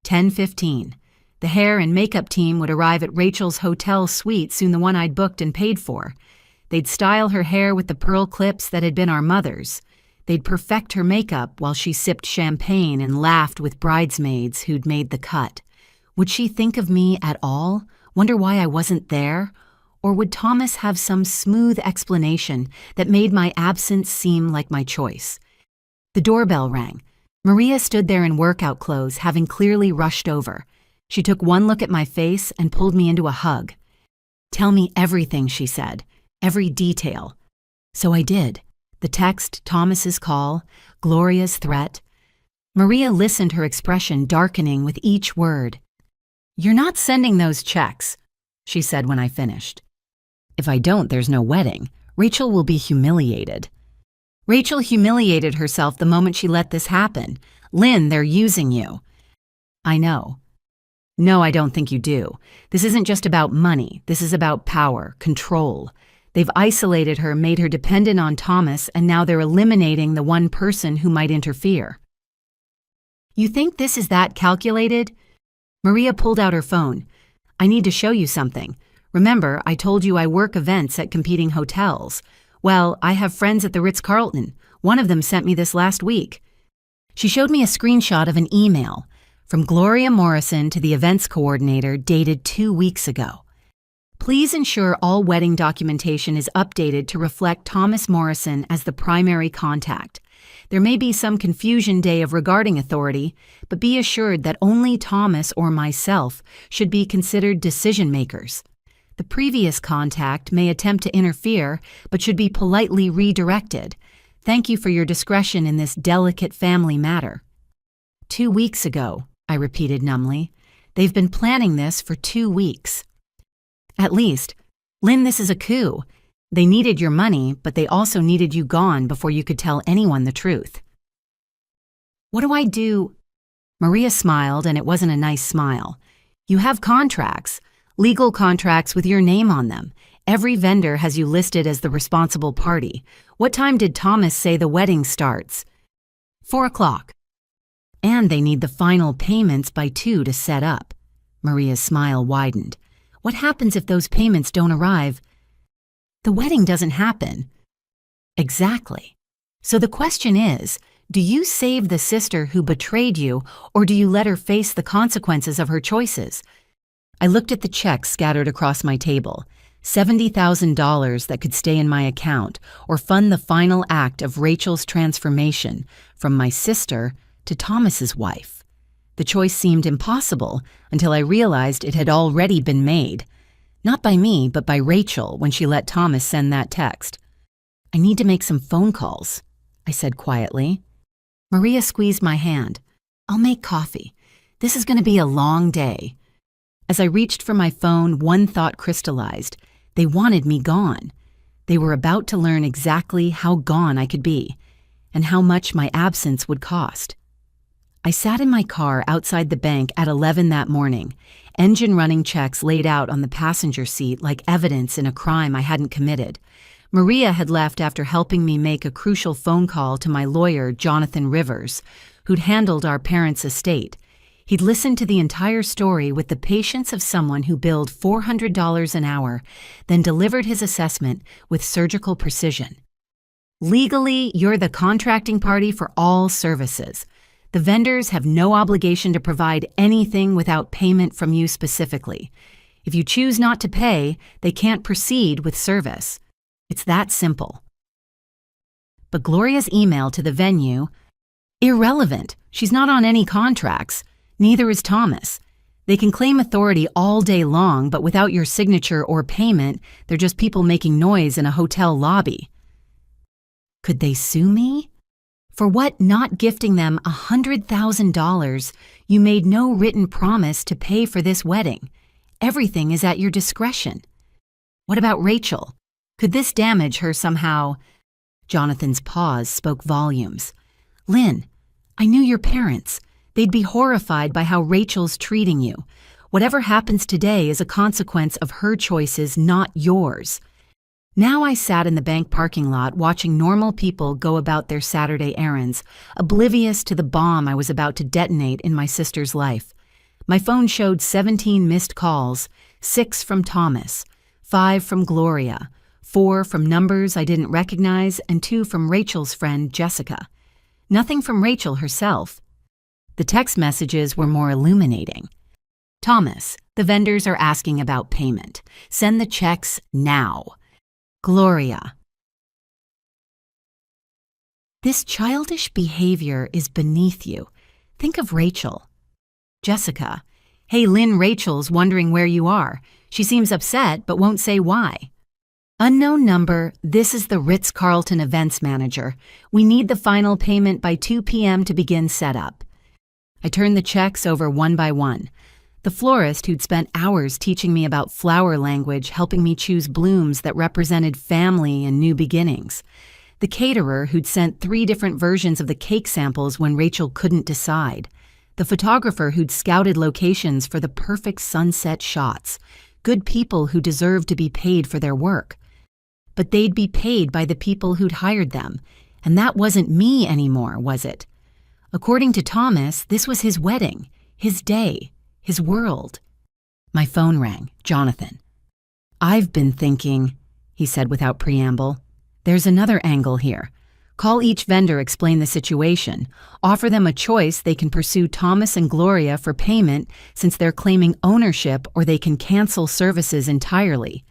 10:15. The hair and makeup team would arrive at Rachel's hotel suite, soon the one I'd booked and paid for. They'd style her hair with the pearl clips that had been our mother's. They'd perfect her makeup while she sipped champagne and laughed with bridesmaids who'd made the cut. Would she think of me at all? Wonder why I wasn't there? Or would Thomas have some smooth explanation that made my absence seem like my choice? The doorbell rang. Maria stood there in workout clothes, having clearly rushed over. She took one look at my face and pulled me into a hug. Tell me everything, she said. Every detail. So I did. The text, Thomas's call, Gloria's threat. Maria listened, her expression darkening with each word. You're not sending those checks, she said when I finished. If I don't, there's no wedding. Rachel will be humiliated. Rachel humiliated herself the moment she let this happen. Lynn, they're using you. I know. No, I don't think you do. This isn't just about money. This is about power, control. They've isolated her, made her dependent on Thomas, and now they're eliminating the one person who might interfere. You think this is that calculated? Maria pulled out her phone. I need to show you something. Remember, I told you I work events at competing hotels. Well, I have friends at the Ritz-Carlton. One of them sent me this last week. She showed me a screenshot of an email from Gloria Morrison to the events coordinator dated 2 weeks ago. Please ensure all wedding documentation is updated to reflect Thomas Morrison as the primary contact. There may be some confusion day of regarding authority, but be assured that only Thomas or myself should be considered decision makers. The previous contact may attempt to interfere, but should be politely redirected. Thank you for your discretion in this delicate family matter. 2 weeks ago, I repeated numbly. They've been planning this for 2 weeks. At least, Lynn, this is a coup. They needed your money, but they also needed you gone before you could tell anyone the truth. What do I do? Maria smiled, and it wasn't a nice smile. You have contracts, legal contracts with your name on them. Every vendor has you listed as the responsible party. What time did Thomas say the wedding starts? 4 o'clock. And they need the final payments by 2 to set up. Maria's smile widened. What happens if those payments don't arrive? The wedding doesn't happen. Exactly. So the question is, Do you save the sister who betrayed you, or do you let her face the consequences of her choices? I looked at the checks scattered across my table. $70,000 that could stay in my account or fund the final act of Rachel's transformation from my sister to Thomas's wife. The choice seemed impossible until I realized it had already been made. Not by me, but by Rachel when she let Thomas send that text. "I need to make some phone calls," I said quietly. Maria squeezed my hand. "I'll make coffee. This is going to be a long day." As I reached for my phone, one thought crystallized. They wanted me gone. They were about to learn exactly how gone I could be, and how much my absence would cost. I sat in my car outside the bank at 11 that morning, engine running checks laid out on the passenger seat like evidence in a crime I hadn't committed. Maria had left after helping me make a crucial phone call to my lawyer, Jonathan Rivers, who'd handled our parents' estate. He'd listened to the entire story with the patience of someone who billed $400 an hour, then delivered his assessment with surgical precision. "Legally, you're the contracting party for all services. The vendors have no obligation to provide anything without payment from you specifically. If you choose not to pay, they can't proceed with service. It's that simple." But Gloria's email to the venue, "Irrelevant. She's not on any contracts. Neither is Thomas. They can claim authority all day long, but without your signature or payment, they're just people making noise in a hotel lobby." Could they sue me? For what not gifting them $100,000? You made no written promise to pay for this wedding. Everything is at your discretion. What about Rachel? Could this damage her somehow? Jonathan's pause spoke volumes. "Lynn, I knew your parents. They'd be horrified by how Rachel's treating you. Whatever happens today is a consequence of her choices, not yours." Now I sat in the bank parking lot watching normal people go about their Saturday errands, oblivious to the bomb I was about to detonate in my sister's life. My phone showed 17 missed calls, 6 from Thomas, 5 from Gloria, 4 from numbers I didn't recognize, and 2 from Rachel's friend, Jessica. Nothing from Rachel herself. The text messages were more illuminating. "Thomas, the vendors are asking about payment. Send the checks now. Gloria." "This childish behavior is beneath you. Think of Rachel." Jessica, "Hey Lynn, Rachel's wondering where you are. She seems upset but won't say why." Unknown number, "This is the Ritz-Carlton events manager. We need the final payment by 2 p.m. to begin setup." I turned the checks over one by one. The florist who'd spent hours teaching me about flower language, helping me choose blooms that represented family and new beginnings. The caterer who'd sent 3 different versions of the cake samples when Rachel couldn't decide. The photographer who'd scouted locations for the perfect sunset shots. Good people who deserved to be paid for their work. But they'd be paid by the people who'd hired them, and that wasn't me anymore, was it? According to Thomas, this was his wedding, his day, his world. My phone rang. Jonathan. "I've been thinking," he said without preamble. "There's another angle here. Call each vendor, explain the situation. Offer them a choice. They can pursue Thomas and Gloria for payment since they're claiming ownership, or they can cancel services entirely.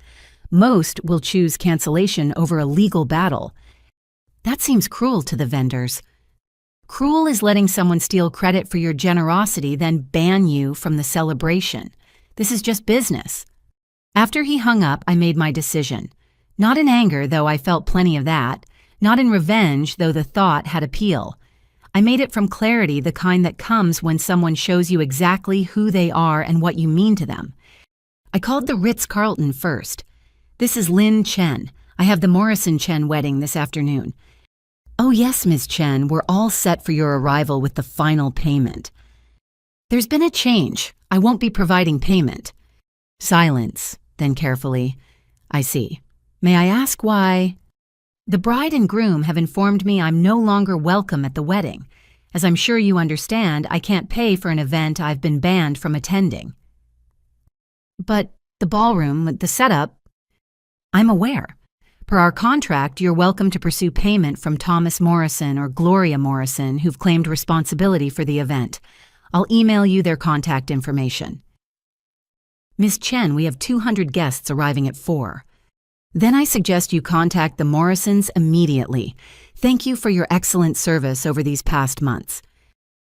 Most will choose cancellation over a legal battle. That seems cruel to the vendors. Cruel is letting someone steal credit for your generosity, then ban you from the celebration. This is just business." After he hung up, I made my decision. Not in anger, though I felt plenty of that. Not in revenge, though the thought had appeal. I made it from clarity, the kind that comes when someone shows you exactly who they are and what you mean to them. I called the Ritz-Carlton first. "This is Lynn Chen. I have the Morrison Chen wedding this afternoon." "Oh yes, Ms. Chen, we're all set for your arrival with the final payment." "There's been a change. I won't be providing payment." Silence, then carefully, "I see. May I ask why?" "The bride and groom have informed me I'm no longer welcome at the wedding. As I'm sure you understand, I can't pay for an event I've been banned from attending." "But the ballroom, the setup..." "I'm aware. Per our contract, you're welcome to pursue payment from Thomas Morrison or Gloria Morrison, who've claimed responsibility for the event. I'll email you their contact information. Miss Chen, we have 200 guests arriving at 4. Then I suggest you contact the Morrisons immediately. Thank you for your excellent service over these past months.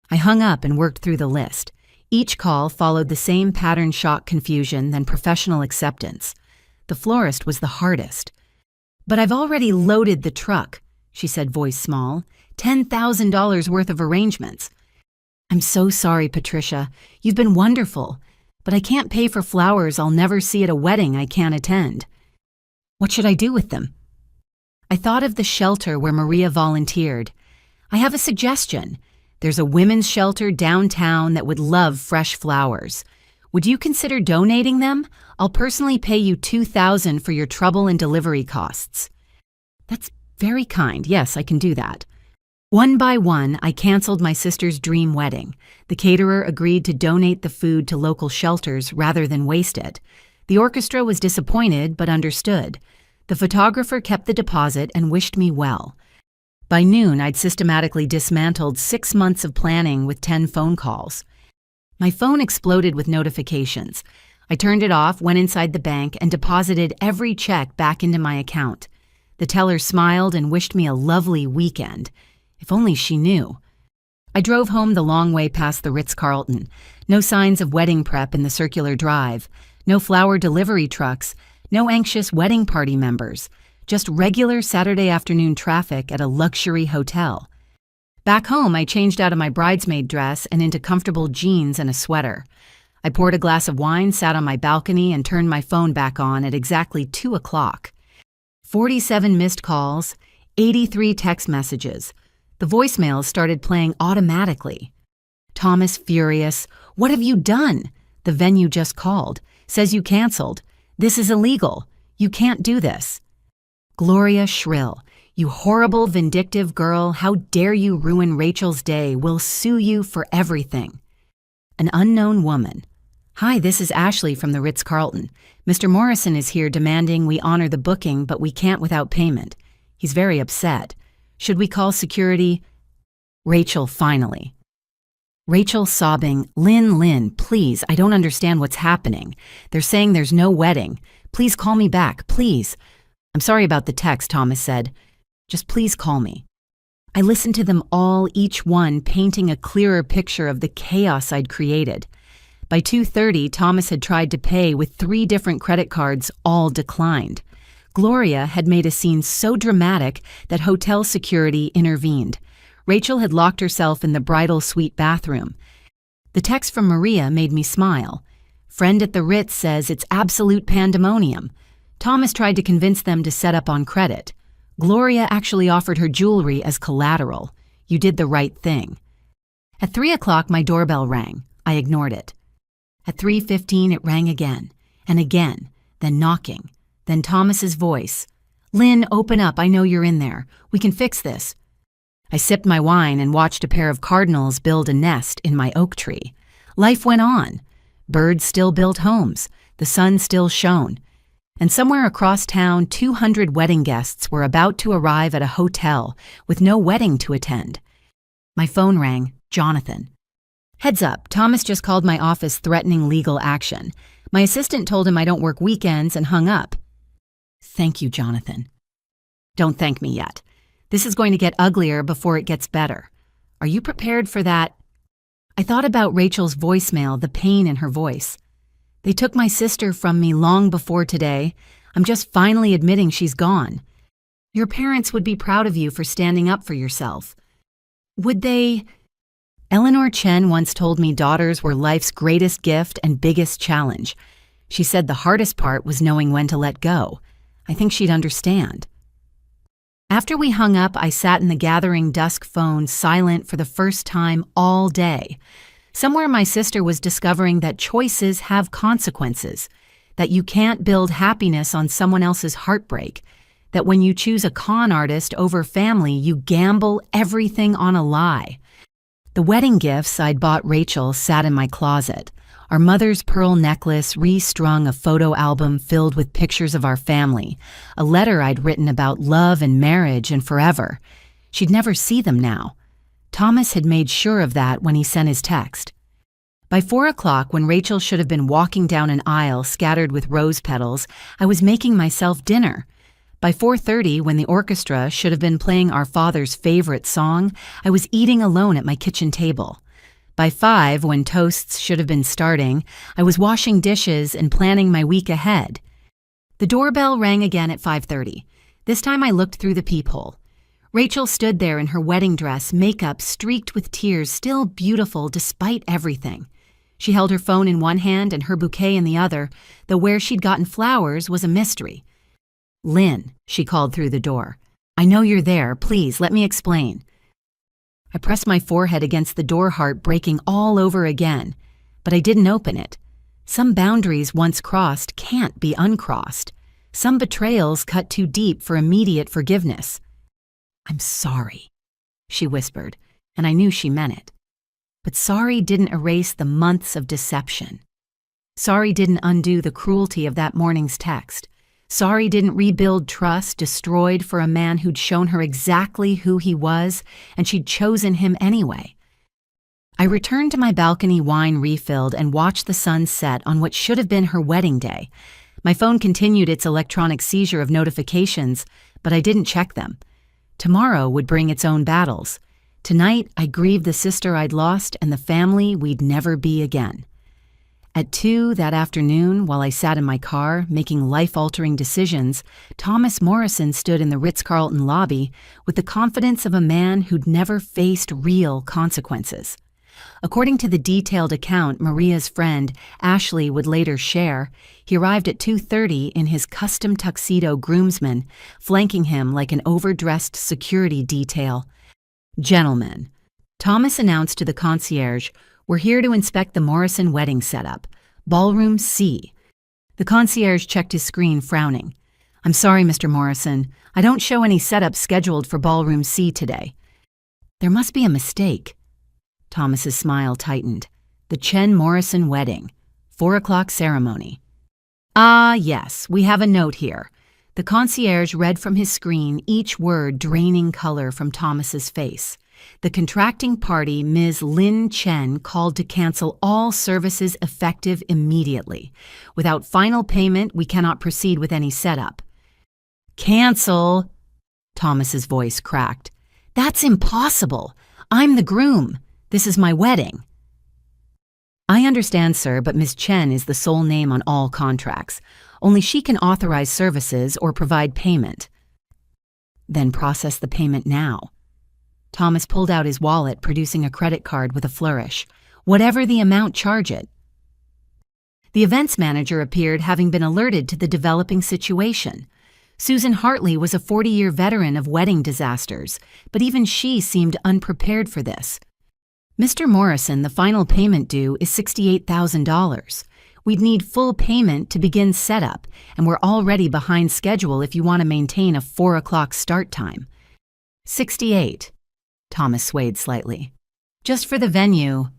I hung up and worked through the list. Each call followed the same pattern shock confusion than professional acceptance. The florist was the hardest. But I've already loaded the truck, she said, voice small. $10,000 worth of arrangements. I'm so sorry, Patricia. You've been wonderful. But I can't pay for flowers I'll never see at a wedding I can't attend. What should I do with them? I thought of the shelter where Maria volunteered. I have a suggestion. There's a women's shelter downtown that would love fresh flowers. Would you consider donating them? I'll personally pay you $2,000 for your trouble and delivery costs. That's very kind. Yes, I can do that. One by one, I canceled my sister's dream wedding. The caterer agreed to donate the food to local shelters rather than waste it. The orchestra was disappointed but understood. The photographer kept the deposit and wished me well. By noon, I'd systematically dismantled 6 months of planning with 10 phone calls. My phone exploded with notifications. I turned it off, went inside the bank, and deposited every check back into my account. The teller smiled and wished me a lovely weekend. If only she knew. I drove home the long way past the Ritz-Carlton. No signs of wedding prep in the circular drive. No flower delivery trucks. No anxious wedding party members. Just regular Saturday afternoon traffic at a luxury hotel. Back home, I changed out of my bridesmaid dress and into comfortable jeans and a sweater. I poured a glass of wine, sat on my balcony, and turned my phone back on at exactly 2 o'clock. 47 missed calls, 83 text messages. The voicemails started playing automatically. Thomas furious. What have you done? The venue just called. Says you canceled. This is illegal. You can't do this. Gloria shrill. You horrible, vindictive girl. How dare you ruin Rachel's day? We'll sue you for everything. An unknown woman. Hi, this is Ashley from the Ritz-Carlton. Mr. Morrison is here demanding we honor the booking, but we can't without payment. He's very upset. Should we call security? Rachel, finally. Rachel sobbing, Lynn, please, I don't understand what's happening. They're saying there's no wedding. Please call me back, please. I'm sorry about the text, Thomas said. Just please call me. I listened to them all, each one painting a clearer picture of the chaos I'd created. By 2:30, Thomas had tried to pay with 3 different credit cards, all declined. Gloria had made a scene so dramatic that hotel security intervened. Rachel had locked herself in the bridal suite bathroom. The text from Maria made me smile. Friend at the Ritz says it's absolute pandemonium. Thomas tried to convince them to set up on credit. Gloria actually offered her jewelry as collateral. You did the right thing. At 3 o'clock, my doorbell rang. I ignored it. At 3:15, it rang again, and again, then knocking. Then Thomas's voice. Lynn, open up. I know you're in there. We can fix this. I sipped my wine and watched a pair of cardinals build a nest in my oak tree. Life went on. Birds still built homes. The sun still shone. And somewhere across town, 200 wedding guests were about to arrive at a hotel with no wedding to attend. My phone rang. Jonathan. Heads up, Thomas just called my office threatening legal action. My assistant told him I don't work weekends and hung up. Thank you, Jonathan. Don't thank me yet. This is going to get uglier before it gets better. Are you prepared for that? I thought about Rachel's voicemail, the pain in her voice. They took my sister from me long before today. I'm just finally admitting she's gone. Your parents would be proud of you for standing up for yourself. Would they? Eleanor Chen once told me daughters were life's greatest gift and biggest challenge. She said the hardest part was knowing when to let go. I think she'd understand. After we hung up, I sat in the gathering dusk phone, silent for the first time all day. Somewhere my sister was discovering that choices have consequences, that you can't build happiness on someone else's heartbreak, that when you choose a con artist over family, you gamble everything on a lie. The wedding gifts I'd bought Rachel sat in my closet. Our mother's pearl necklace restrung a photo album filled with pictures of our family, a letter I'd written about love and marriage and forever. She'd never see them now. Thomas had made sure of that when he sent his text. By 4 o'clock, when Rachel should have been walking down an aisle scattered with rose petals, I was making myself dinner. By 4:30, when the orchestra should have been playing our father's favorite song, I was eating alone at my kitchen table. By 5, when toasts should have been starting, I was washing dishes and planning my week ahead. The doorbell rang again at 5:30. This time I looked through the peephole. Rachel stood there in her wedding dress, makeup streaked with tears, still beautiful despite everything. She held her phone in one hand and her bouquet in the other, though where she'd gotten flowers was a mystery. "Lynn," she called through the door. "I know you're there. Please, let me explain." I pressed my forehead against the door, heart breaking all over again, but I didn't open it. Some boundaries once crossed can't be uncrossed. Some betrayals cut too deep for immediate forgiveness. "I'm sorry," she whispered, and I knew she meant it. But sorry didn't erase the months of deception. Sorry didn't undo the cruelty of that morning's text. Sorry didn't rebuild trust destroyed for a man who'd shown her exactly who he was, and she'd chosen him anyway. I returned to my balcony, wine refilled, and watched the sun set on what should have been her wedding day. My phone continued its electronic seizure of notifications, but I didn't check them. Tomorrow would bring its own battles. Tonight, I grieved the sister I'd lost and the family we'd never be again. At 2 that afternoon, while I sat in my car, making life-altering decisions, Thomas Morrison stood in the Ritz-Carlton lobby with the confidence of a man who'd never faced real consequences. According to the detailed account Maria's friend, Ashley, would later share, he arrived at 2:30 in his custom tuxedo groomsman, flanking him like an overdressed security detail. "Gentlemen," Thomas announced to the concierge, "we're here to inspect the Morrison wedding setup. Ballroom C." The concierge checked his screen, frowning. "I'm sorry, Mr. Morrison. I don't show any setup scheduled for Ballroom C today." "There must be a mistake." Thomas's smile tightened. "The Chen Morrison wedding. 4 o'clock ceremony." "Ah, yes, we have a note here." The concierge read from his screen, each word draining color from Thomas's face. "The contracting party, Ms. Lin Chen, called to cancel all services effective immediately. Without final payment, we cannot proceed with any setup." "Cancel?" Thomas's voice cracked. "That's impossible. I'm the groom. This is my wedding." "I understand, sir, but Ms. Chen is the sole name on all contracts. Only she can authorize services or provide payment." "Then process the payment now." Thomas pulled out his wallet, producing a credit card with a flourish. "Whatever the amount, charge it." The events manager appeared, having been alerted to the developing situation. Susan Hartley was a 40-year veteran of wedding disasters, but even she seemed unprepared for this. "Mr. Morrison, the final payment due is $68,000. We'd need full payment to begin setup, and we're already behind schedule if you want to maintain a 4 o'clock start time." 68. Thomas swayed slightly. "Just for the venue.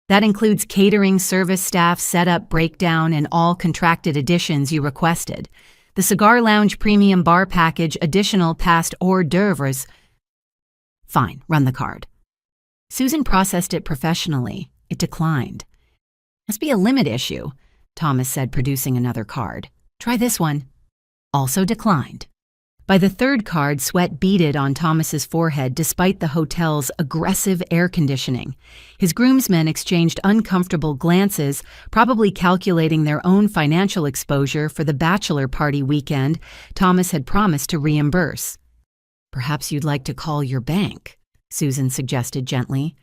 That includes catering, service staff, setup, breakdown, and all contracted additions you requested. The cigar lounge premium bar package, additional past hors d'oeuvres." "Fine, run the card." Susan processed it professionally. It declined. "Must be a limit issue," Thomas said, producing another card. "Try this one." Also declined. By the third card, sweat beaded on Thomas's forehead despite the hotel's aggressive air conditioning. His groomsmen exchanged uncomfortable glances, probably calculating their own financial exposure for the bachelor party weekend Thomas had promised to reimburse. "Perhaps you'd like to call your bank," Susan suggested gently.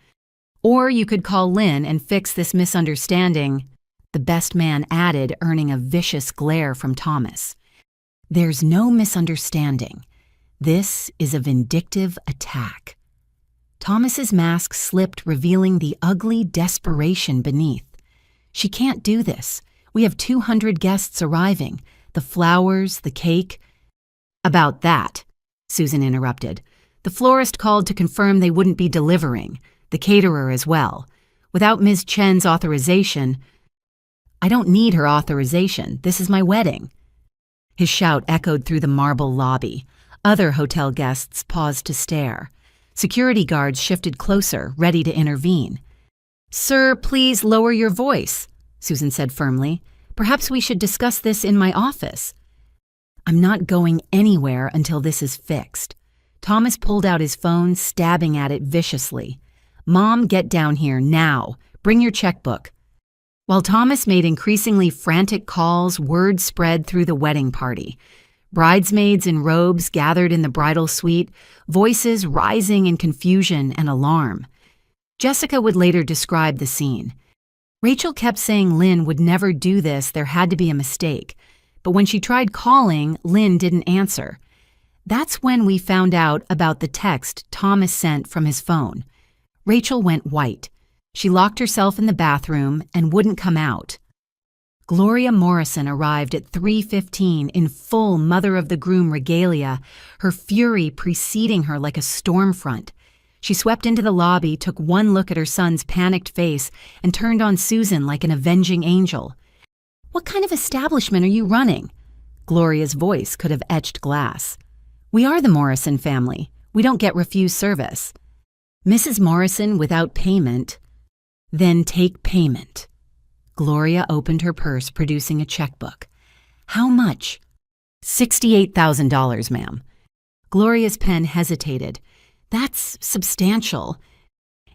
"Or you could call Lynn and fix this misunderstanding," the best man added, earning a vicious glare from Thomas. "There's no misunderstanding. This is a vindictive attack." Thomas's mask slipped, revealing the ugly desperation beneath. "She can't do this. We have 200 guests arriving. The flowers, the cake." "About that," Susan interrupted. "The florist called to confirm they wouldn't be delivering. The caterer as well. Without Ms. Chen's authorization." I don't need her authorization. This is my wedding." His shout echoed through the marble lobby. Other hotel guests paused to stare. Security guards shifted closer, ready to intervene. "Sir, please lower your voice," Susan said firmly. "Perhaps we should discuss this in my office." "I'm not going anywhere until this is fixed." Thomas pulled out his phone, stabbing at it viciously. "Mom, get down here now. Bring your checkbook." While Thomas made increasingly frantic calls, word spread through the wedding party. Bridesmaids in robes gathered in the bridal suite, voices rising in confusion and alarm. Jessica would later describe the scene. "Rachel kept saying Lynn would never do this, there had to be a mistake. But when she tried calling, Lynn didn't answer. That's when we found out about the text Thomas sent from his phone. Rachel went white. She locked herself in the bathroom and wouldn't come out." Gloria Morrison arrived at 3:15 in full mother-of-the-groom regalia, her fury preceding her like a storm front. She swept into the lobby, took one look at her son's panicked face, and turned on Susan like an avenging angel. "What kind of establishment are you running?" Gloria's voice could have etched glass. "We are the Morrison family. We don't get refused service." "Mrs. Morrison without payment." "Then take payment." Gloria opened her purse, producing a checkbook. "How much?" $68,000, ma'am." Gloria's pen hesitated. "That's substantial."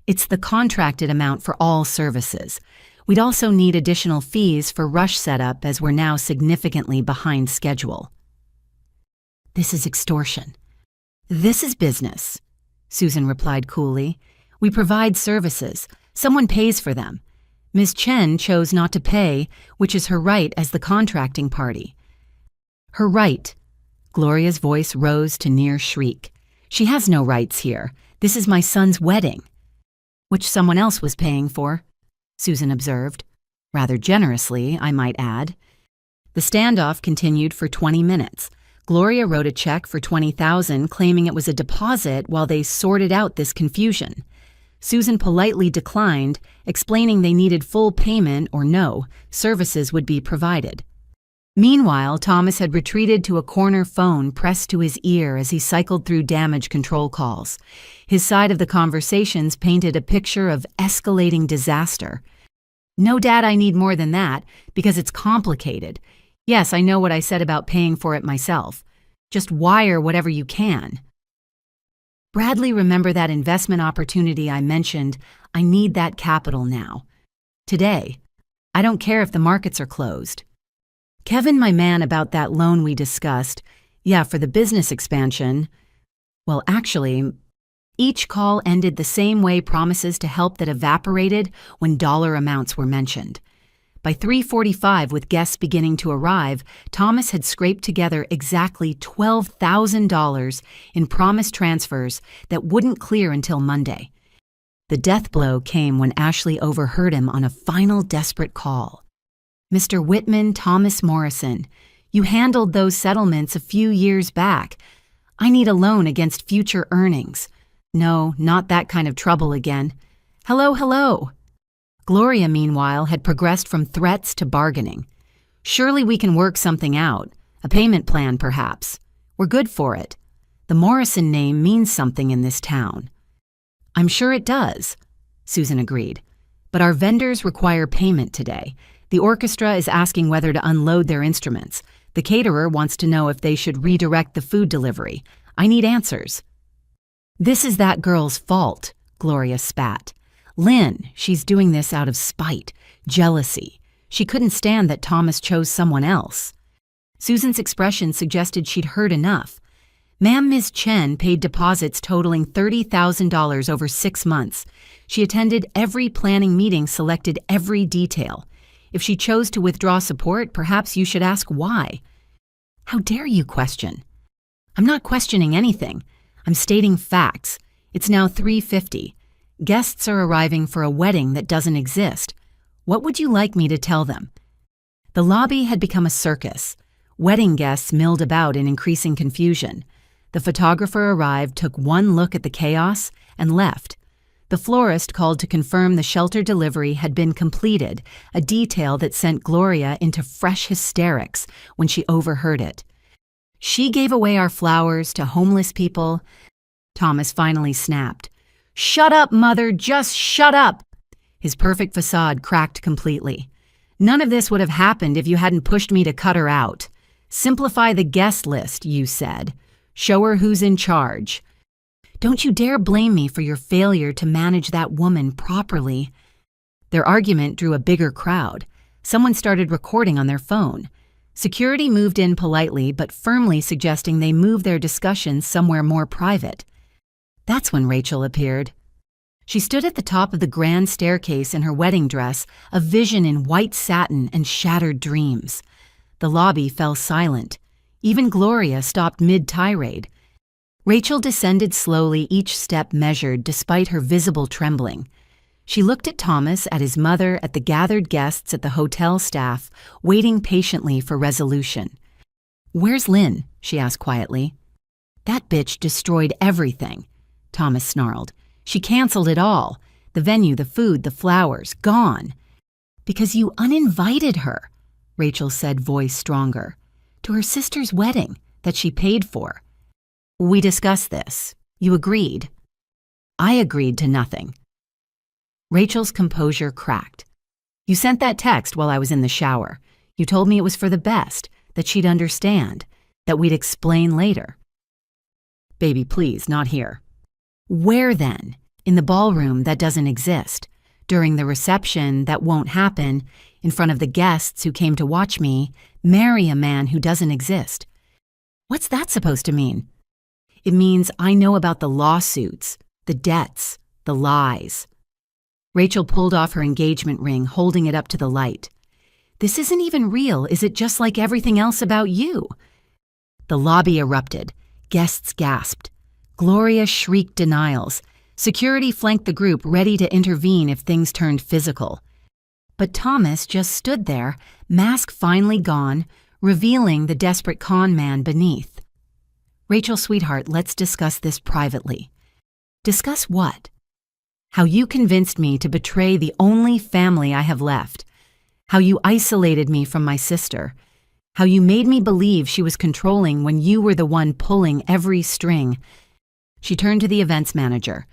"It's the contracted amount for all services. We'd also need additional fees for rush setup as we're now significantly behind schedule." "This is extortion." "This is business," Susan replied coolly. "We provide services. Someone pays for them. Ms. Chen chose not to pay, which is her right as the contracting party." "Her right." Gloria's voice rose to near shriek. "She has no rights here. This is my son's wedding." "Which someone else was paying for," Susan observed. Rather generously, I might add. The standoff continued for 20 minutes. Gloria wrote a check for $20,000, claiming it was a deposit while they sorted out this confusion. Susan politely declined, explaining they needed full payment or no, services would be provided. Meanwhile, Thomas had retreated to a corner phone pressed to his ear as he cycled through damage control calls. His side of the conversations painted a picture of escalating disaster. "No, Dad, I need more than that, because it's complicated. Yes, I know what I said about paying for it myself. Just wire whatever you can." "Bradley, remember that investment opportunity I mentioned? I need that capital now. Today. I don't care if the markets are closed." "Kevin, my man, about that loan we discussed. Yeah, for the business expansion." Well, actually, each call ended the same way promises to help that evaporated when dollar amounts were mentioned. By 3:45, with guests beginning to arrive, Thomas had scraped together exactly $12,000 in promised transfers that wouldn't clear until Monday. The death blow came when Ashley overheard him on a final desperate call. "Mr. Whitman, Thomas Morrison, you handled those settlements a few years back. I need a loan against future earnings. No, not that kind of trouble again. Hello, hello." Gloria, meanwhile, had progressed from threats to bargaining. "Surely we can work something out. A payment plan, perhaps. We're good for it. The Morrison name means something in this town." "I'm sure it does," Susan agreed. "But our vendors require payment today. The orchestra is asking whether to unload their instruments. The caterer wants to know if they should redirect the food delivery. I need answers." "This is that girl's fault," Gloria spat. "Lynn, she's doing this out of spite, jealousy. She couldn't stand that Thomas chose someone else." Susan's expression suggested she'd heard enough. "Ma'am, Ms. Chen paid deposits totaling $30,000 over 6 months. She attended every planning meeting, selected every detail. If she chose to withdraw support, perhaps you should ask why." "How dare you question?" "I'm not questioning anything. I'm stating facts. It's now 3:50. Guests are arriving for a wedding that doesn't exist. What would you like me to tell them?" The lobby had become a circus. Wedding guests milled about in increasing confusion. The photographer arrived, took one look at the chaos, and left. The florist called to confirm the shelter delivery had been completed, a detail that sent Gloria into fresh hysterics when she overheard it. "She gave away our flowers to homeless people." Thomas finally snapped. "Shut up, Mother, just shut up!" His perfect facade cracked completely. "None of this would have happened if you hadn't pushed me to cut her out. Simplify the guest list, you said. Show her who's in charge. Don't you dare blame me for your failure to manage that woman properly." Their argument drew a bigger crowd. Someone started recording on their phone. Security moved in politely but firmly suggesting they move their discussions somewhere more private. That's when Rachel appeared. She stood at the top of the grand staircase in her wedding dress, a vision in white satin and shattered dreams. The lobby fell silent. Even Gloria stopped mid-tirade. Rachel descended slowly, each step measured despite her visible trembling. She looked at Thomas, at his mother, at the gathered guests, at the hotel staff, waiting patiently for resolution. "Where's Lynn?" she asked quietly. "That bitch destroyed everything," Thomas snarled. "She canceled it all. The venue, the food, the flowers, gone." "Because you uninvited her," Rachel said, voice stronger. "To her sister's wedding that she paid for." "We discussed this. You agreed." "I agreed to nothing." Rachel's composure cracked. "You sent that text while I was in the shower. You told me it was for the best, that she'd understand, that we'd explain later." "Baby, please, not here." "Where then? In the ballroom that doesn't exist. During the reception that won't happen. In front of the guests who came to watch me marry a man who doesn't exist." "What's that supposed to mean?" "It means I know about the lawsuits, the debts, the lies." Rachel pulled off her engagement ring, holding it up to the light. "This isn't even real. Is it just like everything else about you?" The lobby erupted. Guests gasped. Gloria shrieked denials. Security flanked the group, ready to intervene if things turned physical. But Thomas just stood there, mask finally gone, revealing the desperate con man beneath. "Rachel, sweetheart, let's discuss this privately." "Discuss what?" "How you convinced me to betray the only family I have left. How you isolated me from my sister. How you made me believe she was controlling when you were the one pulling every string." She turned to the events manager.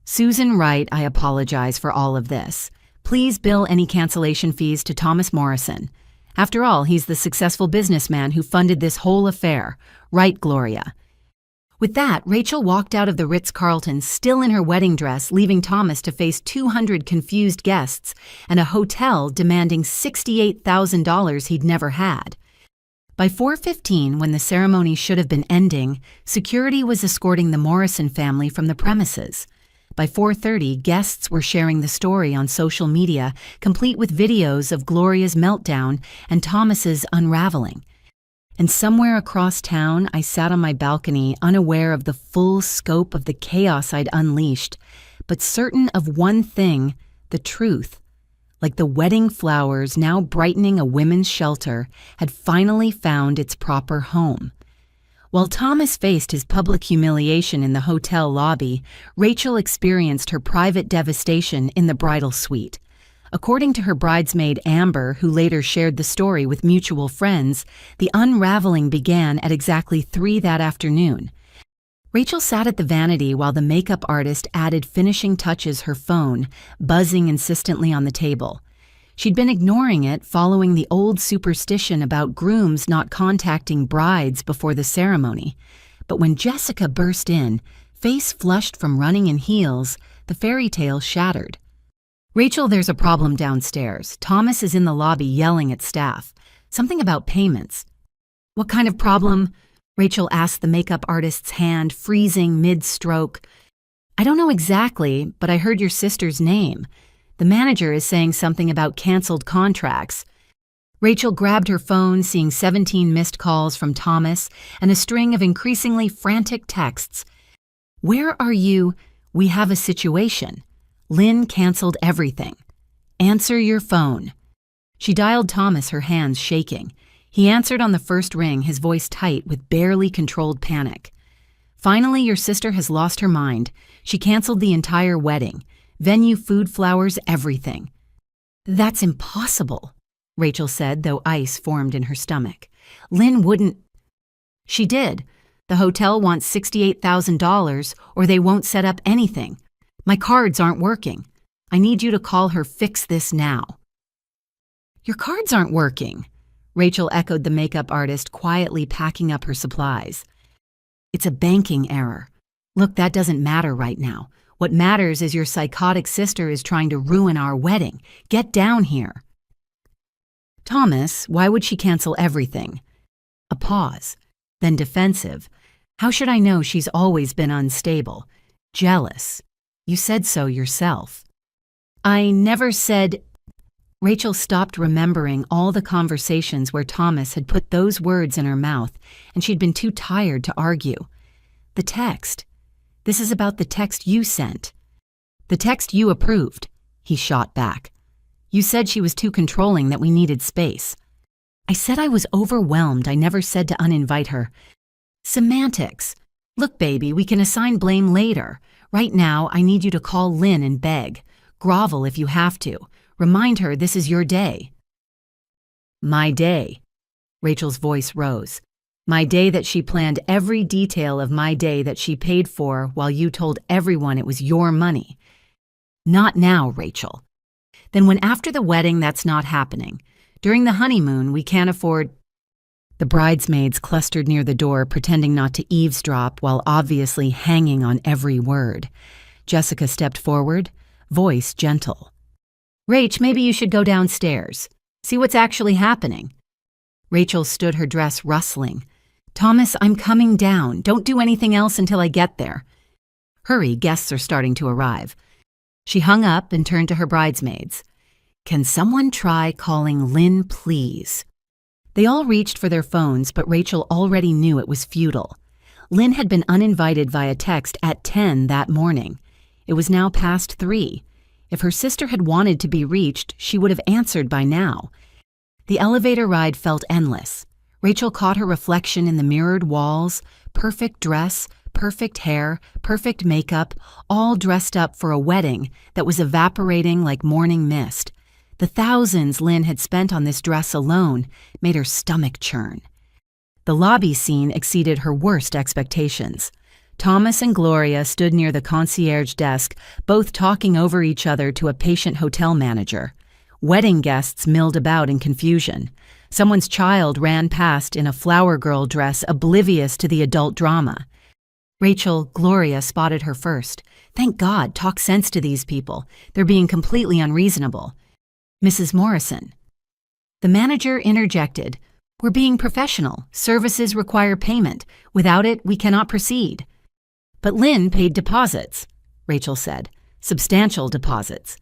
"Susan Wright, I apologize for all of this. Please bill any cancellation fees to Thomas Morrison. After all, he's the successful businessman who funded this whole affair. Right, Gloria?" With that, Rachel walked out of the Ritz-Carlton, still in her wedding dress, leaving Thomas to face 200 confused guests and a hotel demanding $68,000 he'd never had. By 4:15, when the ceremony should have been ending, security was escorting the Morrison family from the premises. By 4:30, guests were sharing the story on social media, complete with videos of Gloria's meltdown and Thomas's unraveling. And somewhere across town, I sat on my balcony, unaware of the full scope of the chaos I'd unleashed, but certain of one thing, the truth. Like the wedding flowers now brightening a women's shelter had finally found its proper home. While Thomas faced his public humiliation in the hotel lobby, Rachel experienced her private devastation in the bridal suite. According to her bridesmaid Amber, who later shared the story with mutual friends, the unraveling began at exactly 3 that afternoon. Rachel sat at the vanity while the makeup artist added finishing touches, her phone buzzing insistently on the table. She'd been ignoring it, following the old superstition about grooms not contacting brides before the ceremony. But when Jessica burst in, face flushed from running in heels, the fairy tale shattered. "Rachel, there's a problem downstairs. Thomas is in the lobby yelling at staff. Something about payments." "What kind of problem?" Rachel asked the makeup artist's hand, freezing mid-stroke. "I don't know exactly, but I heard your sister's name. The manager is saying something about canceled contracts." Rachel grabbed her phone, seeing 17 missed calls from Thomas and a string of increasingly frantic texts. "Where are you? We have a situation. Lynn canceled everything. Answer your phone." She dialed Thomas, her hands shaking. He answered on the first ring, his voice tight with barely controlled panic. "Finally, your sister has lost her mind. She canceled the entire wedding. Venue, food, flowers, everything. That's impossible, Rachel said, though ice formed in her stomach. Lynn wouldn't. She did. The hotel wants $68,000 or they won't set up anything. My cards aren't working. I need you to call her. Fix this now. Your cards aren't working, Rachel echoed the makeup artist, quietly packing up her supplies. It's a banking error. Look, that doesn't matter right now. What matters is your psychotic sister is trying to ruin our wedding. Get down here. Thomas, why would she cancel everything? A pause, then defensive. How should I know? She's always been unstable. Jealous. You said so yourself. I never said. Rachel stopped remembering all the conversations where Thomas had put those words in her mouth, and she'd been too tired to argue. The text. This is about the text you sent. The text you approved, he shot back. You said she was too controlling, that we needed space. I said I was overwhelmed. I never said to uninvite her. Semantics. Look, baby, we can assign blame later. Right now, I need you to call Lynn and beg. Grovel if you have to. Remind her this is your day. My day. Rachel's voice rose. My day that she planned every detail of my day that she paid for while you told everyone it was your money. Not now, Rachel. Then when after the wedding that's not happening. During the honeymoon, we can't afford. The bridesmaids clustered near the door, pretending not to eavesdrop while obviously hanging on every word. Jessica stepped forward, voice gentle. Rach, maybe you should go downstairs. See what's actually happening. Rachel stood, her dress rustling. Thomas, I'm coming down. Don't do anything else until I get there. Hurry, guests are starting to arrive. She hung up and turned to her bridesmaids. Can someone try calling Lynn, please? They all reached for their phones, but Rachel already knew it was futile. Lynn had been uninvited via text at 10 that morning. It was now past 3. If her sister had wanted to be reached, she would have answered by now. The elevator ride felt endless. Rachel caught her reflection in the mirrored walls, perfect dress, perfect hair, perfect makeup, all dressed up for a wedding that was evaporating like morning mist. The thousands Lynn had spent on this dress alone made her stomach churn. The lobby scene exceeded her worst expectations. Thomas and Gloria stood near the concierge desk, both talking over each other to a patient hotel manager. Wedding guests milled about in confusion. Someone's child ran past in a flower girl dress, oblivious to the adult drama. Gloria spotted her first. Thank God, talk sense to these people. They're being completely unreasonable. Mrs. Morrison. The manager interjected. We're being professional. Services require payment. Without it, we cannot proceed. But Lynn paid deposits, Rachel said. Substantial deposits.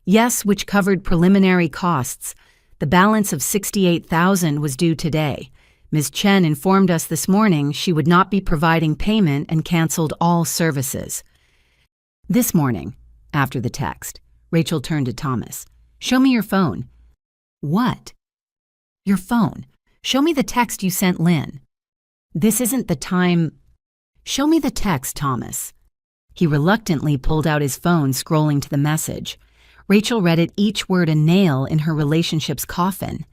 Yes, which covered preliminary costs. The balance of $68,000 was due today. Ms. Chen informed us this morning she would not be providing payment and canceled all services. This morning, after the text, Rachel turned to Thomas. Show me your phone. What? Your phone. Show me the text you sent Lynn. This isn't the time. Show me the text, Thomas. He reluctantly pulled out his phone, scrolling to the message. Rachel read it, each word a nail in her relationship's coffin.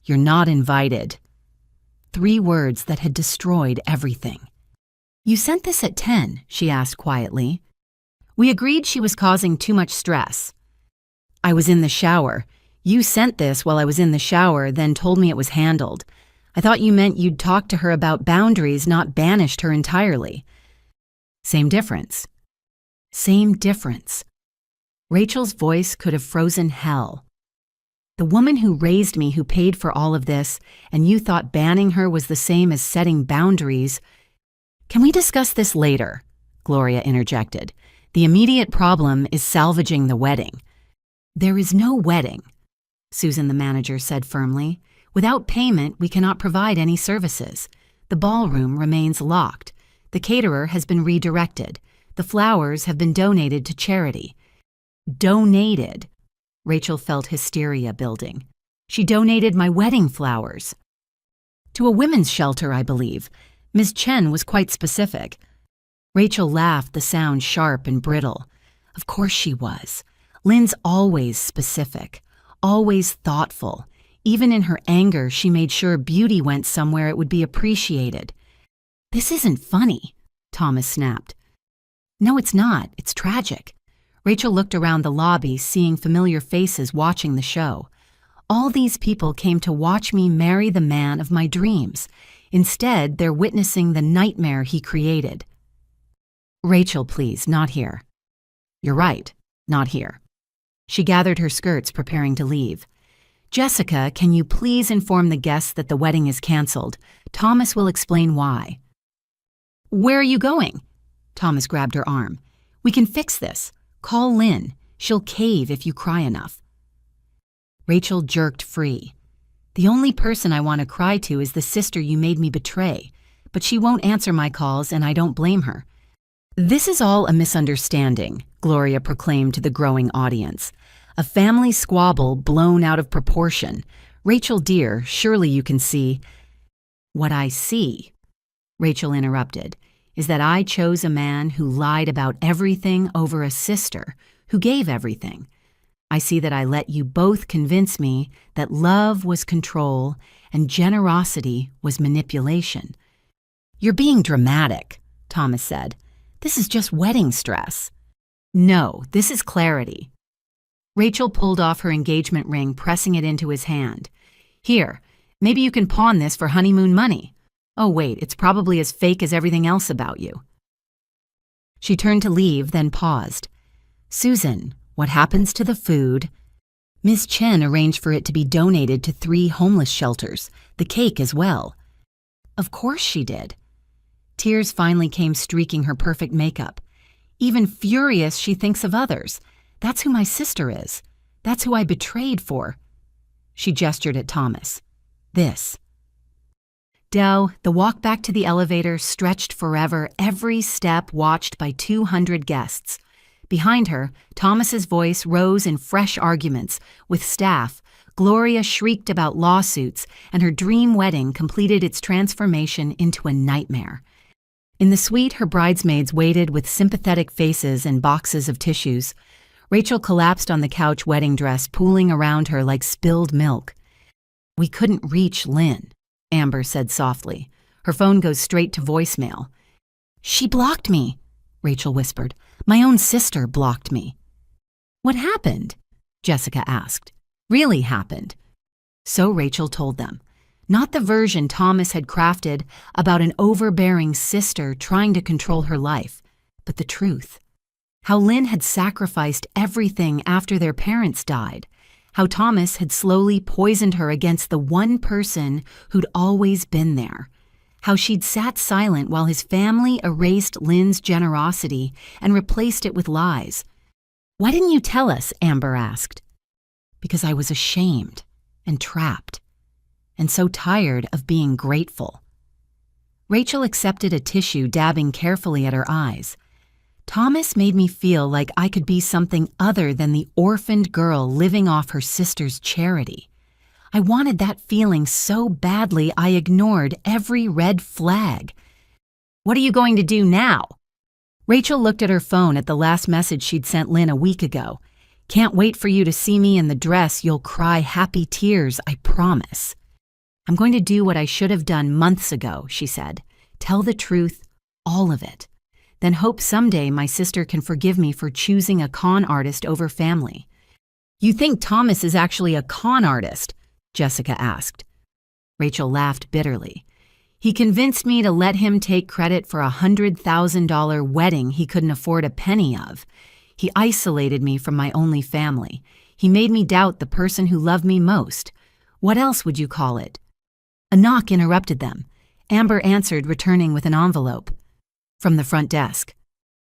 You're not invited. 3 words that had destroyed everything. You sent this at 10, she asked quietly. We agreed she was causing too much stress. I was in the shower. You sent this while I was in the shower, then told me it was handled. I thought you meant you'd talked to her about boundaries, not banished her entirely. Same difference. Same difference. Rachel's voice could have frozen hell. The woman who raised me, who paid for all of this, and you thought banning her was the same as setting boundaries. Can we discuss this later? Gloria interjected. The immediate problem is salvaging the wedding. There is no wedding, Susan the manager said firmly. Without payment, we cannot provide any services. The ballroom remains locked. The caterer has been redirected. The flowers have been donated to charity. Donated. Rachel felt hysteria building. She donated my wedding flowers. To a women's shelter, I believe. Ms. Chen was quite specific. Rachel laughed, the sound sharp and brittle. Of course she was. Lynn's always specific, always thoughtful. Even in her anger, she made sure beauty went somewhere it would be appreciated. "This isn't funny," Thomas snapped. "No, it's not. It's tragic." Rachel looked around the lobby, seeing familiar faces watching the show. All these people came to watch me marry the man of my dreams. Instead, they're witnessing the nightmare he created. "Rachel, please, not here." "You're right, not here." She gathered her skirts, preparing to leave. "Jessica, can you please inform the guests that the wedding is canceled? Thomas will explain why." "Where are you going?" Thomas grabbed her arm. "We can fix this. Call Lynn. She'll cave if you cry enough." Rachel jerked free. "The only person I want to cry to is the sister you made me betray, but she won't answer my calls and I don't blame her." "This is all a misunderstanding," Gloria proclaimed to the growing audience. "A family squabble blown out of proportion. Rachel dear, surely you can see—" "What I see," Rachel interrupted, "is that I chose a man who lied about everything over a sister, who gave everything. I see that I let you both convince me that love was control and generosity was manipulation." "You're being dramatic," Thomas said. "This is just wedding stress." "No, this is clarity." Rachel pulled off her engagement ring, pressing it into his hand. "Here, maybe you can pawn this for honeymoon money. Oh wait, it's probably as fake as everything else about you." She turned to leave, then paused. "Susan, what happens to the food?" "Miss Chen arranged for it to be donated to 3 homeless shelters, the cake as well." "Of course she did." Tears finally came streaking her perfect makeup. "Even furious, she thinks of others. That's who my sister is. That's who I betrayed for." She gestured at Thomas. "This." Dow, the walk back to the elevator stretched forever, every step watched by 200 guests. Behind her, Thomas's voice rose in fresh arguments. With staff, Gloria shrieked about lawsuits, and her dream wedding completed its transformation into a nightmare. In the suite, her bridesmaids waited with sympathetic faces and boxes of tissues. Rachel collapsed on the couch, wedding dress pooling around her like spilled milk. "We couldn't reach Lynn," Amber said softly. Her phone goes straight to voicemail. "She blocked me," Rachel whispered. "My own sister blocked me." "What happened?" Jessica asked. "Really happened." So Rachel told them. Not the version Thomas had crafted about an overbearing sister trying to control her life, but the truth. How Lynn had sacrificed everything after their parents died. How Thomas had slowly poisoned her against the one person who'd always been there. How she'd sat silent while his family erased Lynn's generosity and replaced it with lies. "Why didn't you tell us?" Amber asked. "Because I was ashamed and trapped, and so tired of being grateful." Rachel accepted a tissue, dabbing carefully at her eyes. "Thomas made me feel like I could be something other than the orphaned girl living off her sister's charity. I wanted that feeling so badly I ignored every red flag." "What are you going to do now?" Rachel looked at her phone at the last message she'd sent Lynn a week ago. "Can't wait for you to see me in the dress. You'll cry happy tears, I promise." "I'm going to do what I should have done months ago," she said. "Tell the truth, all of it. Then hope someday my sister can forgive me for choosing a con artist over family." "You think Thomas is actually a con artist?" Jessica asked. Rachel laughed bitterly. "He convinced me to let him take credit for a $100,000 wedding he couldn't afford a penny of. He isolated me from my only family. He made me doubt the person who loved me most. What else would you call it?" A knock interrupted them. Amber answered, returning with an envelope. From the front desk.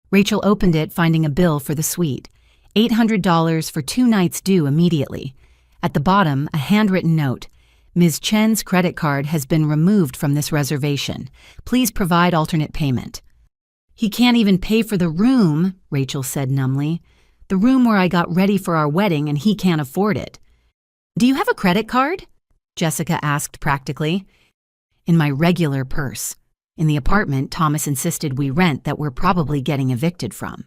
Rachel opened it, finding a bill for the suite. $800 for 2 nights due immediately. At the bottom, a handwritten note. "Ms. Chen's credit card has been removed from this reservation. Please provide alternate payment." "He can't even pay for the room," Rachel said numbly. "The room where I got ready for our wedding, and he can't afford it." "Do you have a credit card?" Jessica asked practically. "In my regular purse. In the apartment Thomas insisted we rent that we're probably getting evicted from."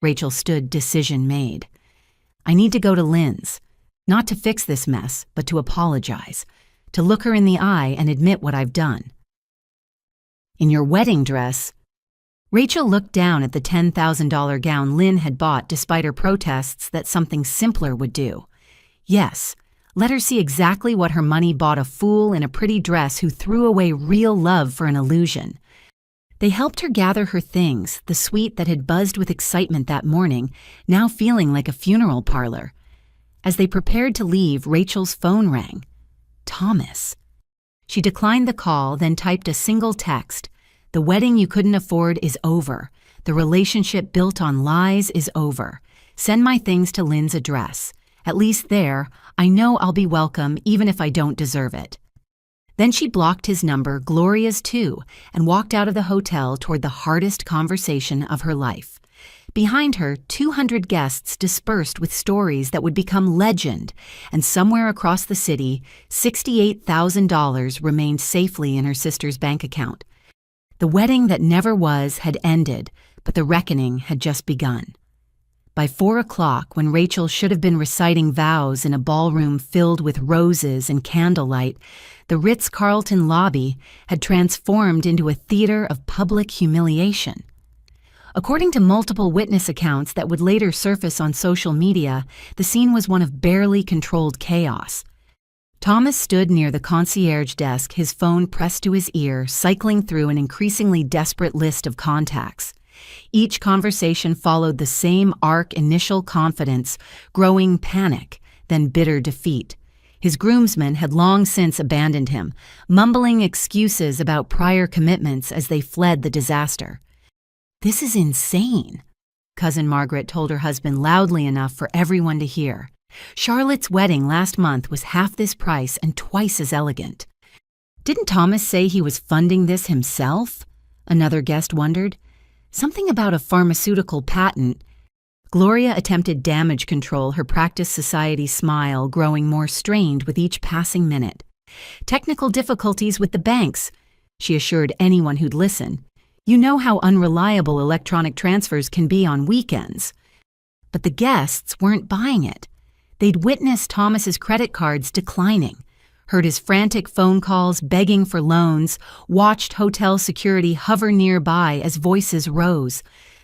Rachel stood, decision made. I need to go to Lynn's, not to fix this mess, but to apologize, to look her in the eye and admit what I've done. In your wedding dress, Rachel looked down at the $10,000 gown Lynn had bought despite her protests that something simpler would do. Yes, let her see exactly what her money bought a fool in a pretty dress who threw away real love for an illusion. They helped her gather her things, the suite that had buzzed with excitement that morning, now feeling like a funeral parlor. As they prepared to leave, Rachel's phone rang. Thomas. She declined the call, then typed a single text. The wedding you couldn't afford is over. The relationship built on lies is over. Send my things to Lynn's address. At least there, I know I'll be welcome even if I don't deserve it. Then she blocked his number, Gloria's too, and walked out of the hotel toward the hardest conversation of her life. Behind her, 200 guests dispersed with stories that would become legend, and somewhere across the city, $68,000 remained safely in her sister's bank account. The wedding that never was had ended, but the reckoning had just begun. By 4 o'clock, when Rachel should have been reciting vows in a ballroom filled with roses and candlelight, the Ritz-Carlton lobby had transformed into a theater of public humiliation. According to multiple witness accounts that would later surface on social media, the scene was one of barely controlled chaos. Thomas stood near the concierge desk, his phone pressed to his ear, cycling through an increasingly desperate list of contacts. Each conversation followed the same arc: initial confidence, growing panic, then bitter defeat. His groomsmen had long since abandoned him, mumbling excuses about prior commitments as they fled the disaster. "This is insane," Cousin Margaret told her husband loudly enough for everyone to hear. Charlotte's wedding last month was half this price and twice as elegant. "Didn't Thomas say he was funding this himself?" another guest wondered. "Something about a pharmaceutical patent." Gloria attempted damage control, her practice society smile growing more strained with each passing minute. "Technical difficulties with the banks," she assured anyone who'd listen. "You know how unreliable electronic transfers can be on weekends." But the guests weren't buying it. They'd witnessed Thomas's credit cards declining, heard his frantic phone calls begging for loans, watched hotel security hover nearby as voices rose.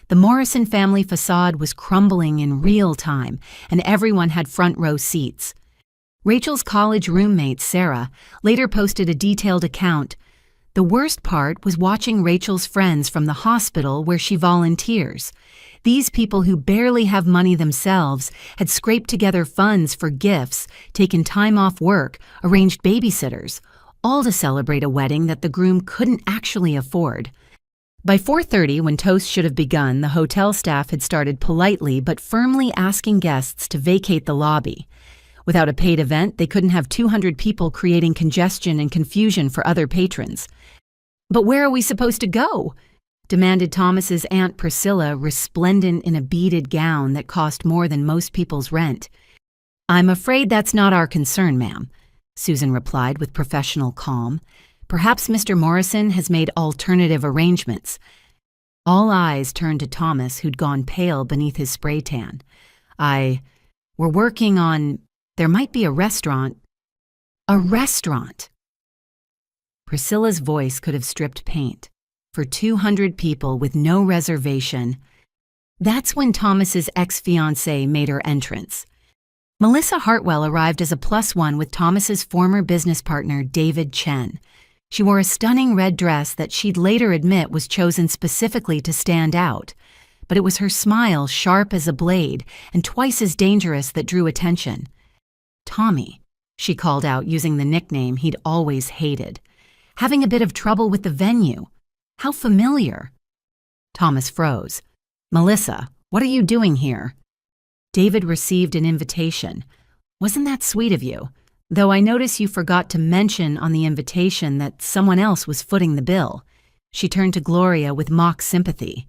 The Morrison family facade was crumbling in real time, and everyone had front row seats. Rachel's college roommate, Sarah, later posted a detailed account. The worst part was watching Rachel's friends from the hospital where she volunteers. These people who barely have money themselves had scraped together funds for gifts, taken time off work, arranged babysitters, all to celebrate a wedding that the groom couldn't actually afford. By 4:30, when toast should have begun, the hotel staff had started politely but firmly asking guests to vacate the lobby. Without a paid event, they couldn't have 200 people creating congestion and confusion for other patrons. "But where are we supposed to go?" demanded Thomas's Aunt Priscilla, resplendent in a beaded gown that cost more than most people's rent. "I'm afraid that's not our concern, ma'am," Susan replied with professional calm. "Perhaps Mr. Morrison has made alternative arrangements." All eyes turned to Thomas, who'd gone pale beneath his spray tan. We're working on... There might be a restaurant." "A restaurant!" Priscilla's voice could have stripped paint. For 200 people with no reservation. That's when Thomas's ex-fiancée made her entrance. Melissa Hartwell arrived as a +1 with Thomas's former business partner, David Chen. She wore a stunning red dress that she'd later admit was chosen specifically to stand out. But it was her smile, sharp as a blade, and twice as dangerous, that drew attention. "Tommy," she called out using the nickname he'd always hated. "Having a bit of trouble with the venue. How familiar." Thomas froze. "Melissa, what are you doing here?" "David received an invitation. Wasn't that sweet of you? Though I notice you forgot to mention on the invitation that someone else was footing the bill." She turned to Gloria with mock sympathy.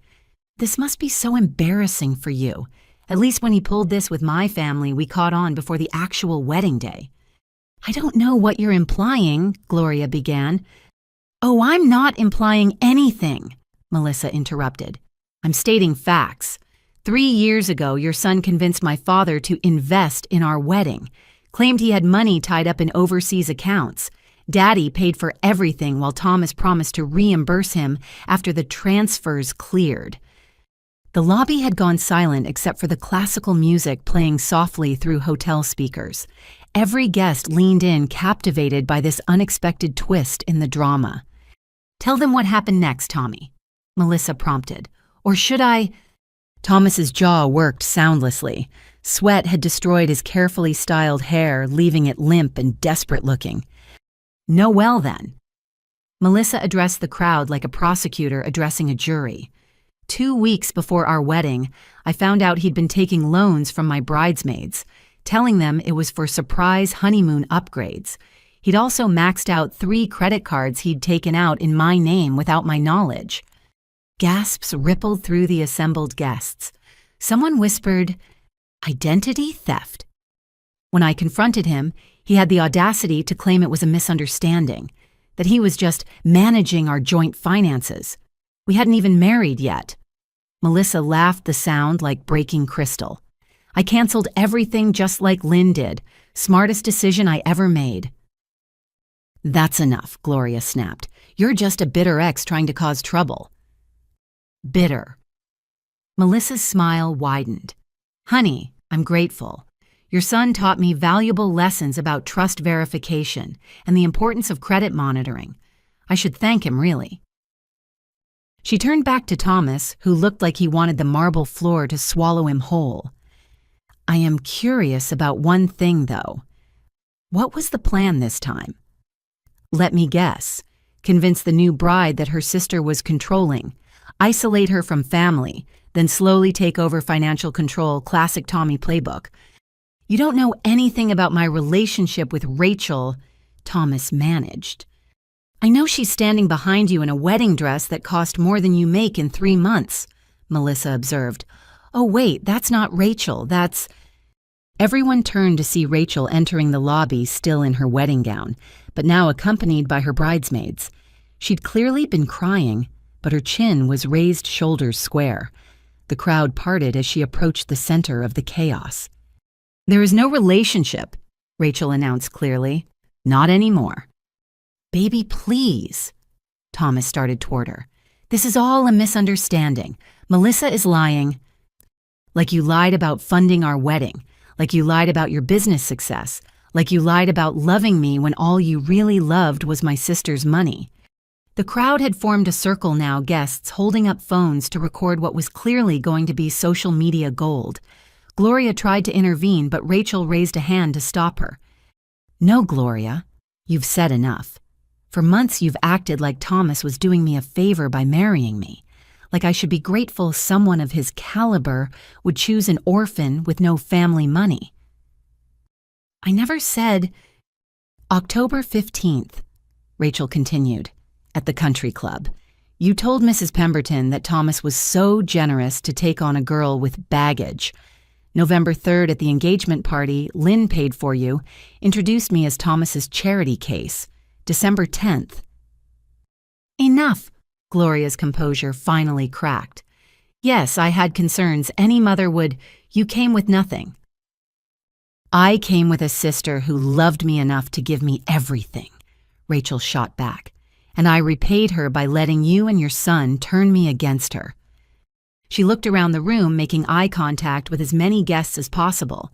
"This must be so embarrassing for you. At least when he pulled this with my family, we caught on before the actual wedding day." "I don't know what you're implying," Gloria began. "Oh, I'm not implying anything," Melissa interrupted. "I'm stating facts. 3 years ago, your son convinced my father to invest in our wedding, claimed he had money tied up in overseas accounts. Daddy paid for everything while Thomas promised to reimburse him after the transfers cleared. The lobby had gone silent except for the classical music playing softly through hotel speakers. Every guest leaned in, captivated by this unexpected twist in the drama. "Tell them what happened next, Tommy," Melissa prompted. "Or should I—" Thomas's jaw worked soundlessly. Sweat had destroyed his carefully styled hair, leaving it limp and desperate-looking. "No, well then." Melissa addressed the crowd like a prosecutor addressing a jury. 2 weeks before our wedding, I found out he'd been taking loans from my bridesmaids, telling them it was for surprise honeymoon upgrades. He'd also maxed out 3 credit cards he'd taken out in my name without my knowledge. Gasps rippled through the assembled guests. Someone whispered, "Identity theft." When I confronted him, he had the audacity to claim it was a misunderstanding, that he was just managing our joint finances. We hadn't even married yet. Melissa laughed, the sound like breaking crystal. "I canceled everything just like Lynn did. Smartest decision I ever made." "That's enough," Gloria snapped. "You're just a bitter ex trying to cause trouble." Bitter. Melissa's smile widened. "Honey, I'm grateful. Your son taught me valuable lessons about trust verification and the importance of credit monitoring. I should thank him, really." She turned back to Thomas, who looked like he wanted the marble floor to swallow him whole. "I am curious about one thing, though. What was the plan this time?" "Let me guess. Convince the new bride that her sister was controlling, isolate her from family, then slowly take over financial control, classic Tommy playbook. You don't know anything about my relationship with Rachel," Thomas managed. "I know she's standing behind you in a wedding dress that cost more than you make in 3 months, Melissa observed. "Oh wait, that's not Rachel, that's—" Everyone turned to see Rachel entering the lobby still in her wedding gown, but now accompanied by her bridesmaids. She'd clearly been crying, but her chin was raised, shoulders square. The crowd parted as she approached the center of the chaos. "There is no relationship," Rachel announced clearly. "Not anymore." "Baby, please." Thomas started toward her. "This is all a misunderstanding. Melissa is lying." "Like you lied about funding our wedding. Like you lied about your business success. Like you lied about loving me when all you really loved was my sister's money." The crowd had formed a circle now, guests holding up phones to record what was clearly going to be social media gold. Gloria tried to intervene, but Rachel raised a hand to stop her. "No, Gloria, you've said enough. For months you've acted like Thomas was doing me a favor by marrying me, like I should be grateful someone of his caliber would choose an orphan with no family money." "I never said—" "October 15th, Rachel continued, "at the country club. You told Mrs. Pemberton that Thomas was so generous to take on a girl with baggage. November 3rd at the engagement party, Lynn paid for you, introduced me as Thomas's charity case. December 10th. "Enough," Gloria's composure finally cracked. "Yes, I had concerns any mother would. You came with nothing." "I came with a sister who loved me enough to give me everything," Rachel shot back, "and I repaid her by letting you and your son turn me against her." She looked around the room, making eye contact with as many guests as possible.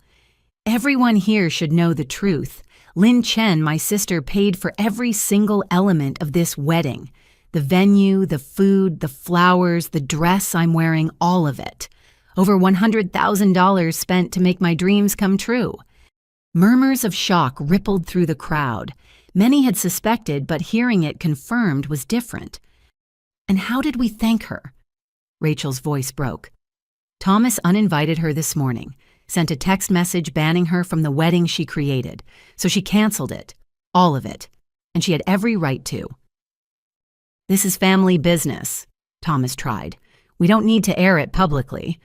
"Everyone here should know the truth. Lin Chen, my sister, paid for every single element of this wedding. The venue, the food, the flowers, the dress I'm wearing, all of it. Over $100,000 spent to make my dreams come true." Murmurs of shock rippled through the crowd. Many had suspected, but hearing it confirmed was different. "And how did we thank her?" Rachel's voice broke. "Thomas uninvited her this morning, sent a text message banning her from the wedding she created, so she canceled it, all of it, and she had every right to." "This is family business," Thomas tried. "We don't need to air it publicly."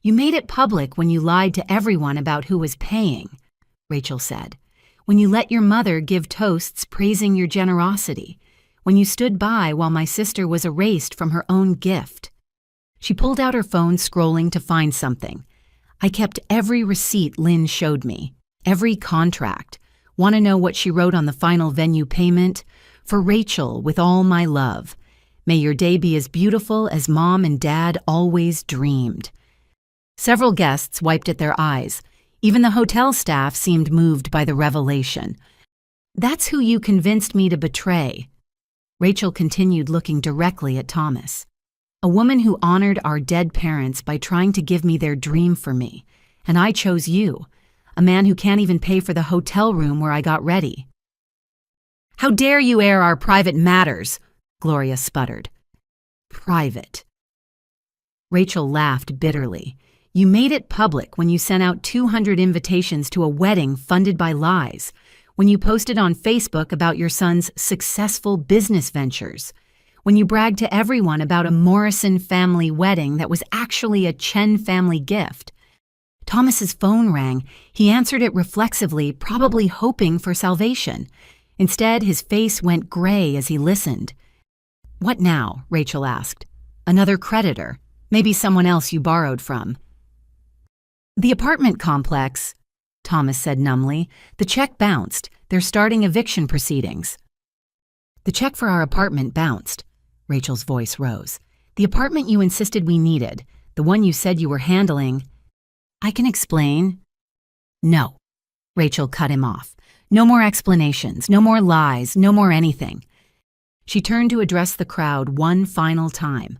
"You made it public when you lied to everyone about who was paying," Rachel said. "When you let your mother give toasts praising your generosity. When you stood by while my sister was erased from her own gift." She pulled out her phone, scrolling to find something. I kept every receipt Lynn showed me, every contract. Want to know what she wrote on the final venue payment? For Rachel, with all my love. May your day be as beautiful as Mom and Dad always dreamed. Several guests wiped at their eyes. Even the hotel staff seemed moved by the revelation. That's who you convinced me to betray. Rachel continued, looking directly at Thomas. A woman who honored our dead parents by trying to give me their dream for me. And I chose you, a man who can't even pay for the hotel room where I got ready. How dare you air our private matters? Gloria sputtered. Private. Rachel laughed bitterly. You made it public when you sent out 200 invitations to a wedding funded by lies, when you posted on Facebook about your son's successful business ventures, when you bragged to everyone about a Morrison family wedding that was actually a Chen family gift. Thomas's phone rang. He answered it reflexively, probably hoping for salvation. Instead, his face went gray as he listened. What now? Rachel asked. Another creditor. Maybe someone else you borrowed from. The apartment complex, Thomas said numbly. The check bounced. They're starting eviction proceedings. The check for our apartment bounced. Rachel's voice rose. The apartment you insisted we needed, the one you said you were handling. I can explain. No. Rachel cut him off. No more explanations, no more lies, no more anything. She turned to address the crowd one final time.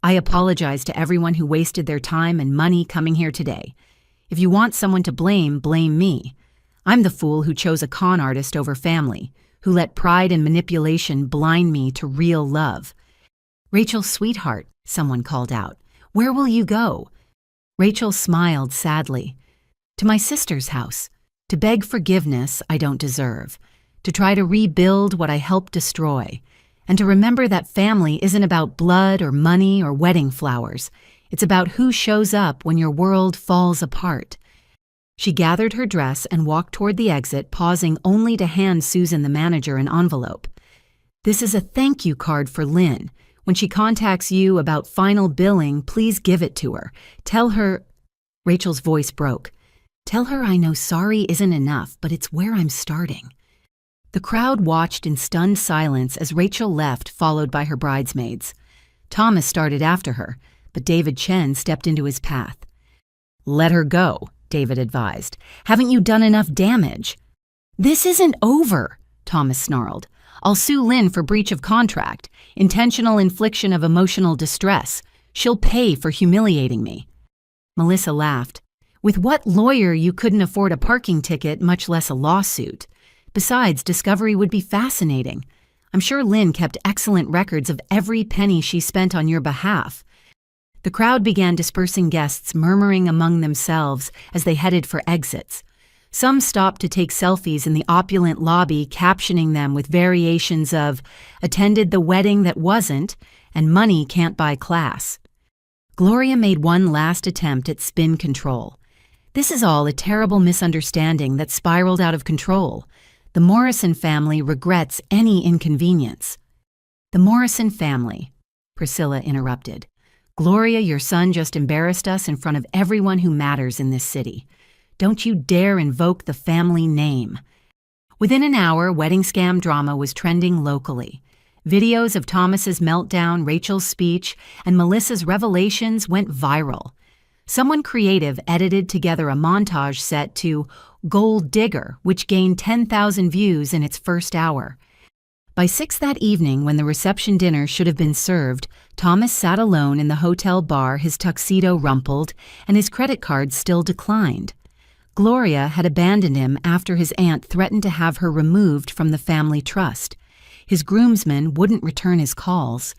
I apologize to everyone who wasted their time and money coming here today. If you want someone to blame, blame me. I'm the fool who chose a con artist over family, who let pride and manipulation blind me to real love. Rachel, sweetheart, someone called out. Where will you go? Rachel smiled sadly. To my sister's house, to beg forgiveness I don't deserve, to try to rebuild what I helped destroy, and to remember that family isn't about blood or money or wedding flowers. It's about who shows up when your world falls apart. She gathered her dress and walked toward the exit, pausing only to hand Susan, the manager, an envelope. This is a thank you card for Lynn. When she contacts you about final billing, please give it to her. Tell her... Rachel's voice broke. Tell her I know sorry isn't enough, but it's where I'm starting. The crowd watched in stunned silence as Rachel left, followed by her bridesmaids. Thomas started after her, but David Chen stepped into his path. Let her go, David advised. Haven't you done enough damage? This isn't over, Thomas snarled. I'll sue Lynn for breach of contract, intentional infliction of emotional distress. She'll pay for humiliating me. Melissa laughed. With what lawyer you couldn't afford a parking ticket, much less a lawsuit. Besides, discovery would be fascinating. I'm sure Lynn kept excellent records of every penny she spent on your behalf. The crowd began dispersing, guests murmuring among themselves as they headed for exits. Some stopped to take selfies in the opulent lobby, captioning them with variations of, attended the wedding that wasn't, and money can't buy class. Gloria made one last attempt at spin control. This is all a terrible misunderstanding that spiraled out of control. The Morrison family regrets any inconvenience. The Morrison family, Priscilla interrupted. Gloria, your son just embarrassed us in front of everyone who matters in this city. Don't you dare invoke the family name. Within an hour, wedding scam drama was trending locally. Videos of Thomas's meltdown, Rachel's speech, and Melissa's revelations went viral. Someone creative edited together a montage set to Gold Digger, which gained 10,000 views in its first hour. By 6 that evening, when the reception dinner should have been served, Thomas sat alone in the hotel bar, his tuxedo rumpled, and his credit card still declined. Gloria had abandoned him after his aunt threatened to have her removed from the family trust. His groomsmen wouldn't return his calls.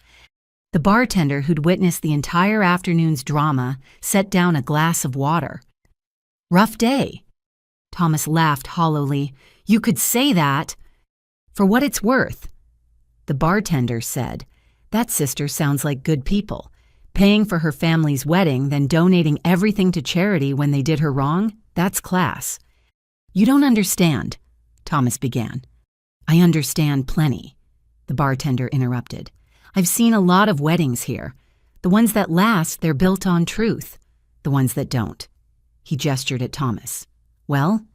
The bartender who'd witnessed the entire afternoon's drama set down a glass of water. Rough day. Thomas laughed hollowly. You could say that. For what it's worth. The bartender said, that sister sounds like good people. Paying for her family's wedding, then donating everything to charity when they did her wrong, that's class. You don't understand, Thomas began. I understand plenty, the bartender interrupted. I've seen a lot of weddings here. The ones that last, they're built on truth. The ones that don't." He gestured at Thomas. "Well?"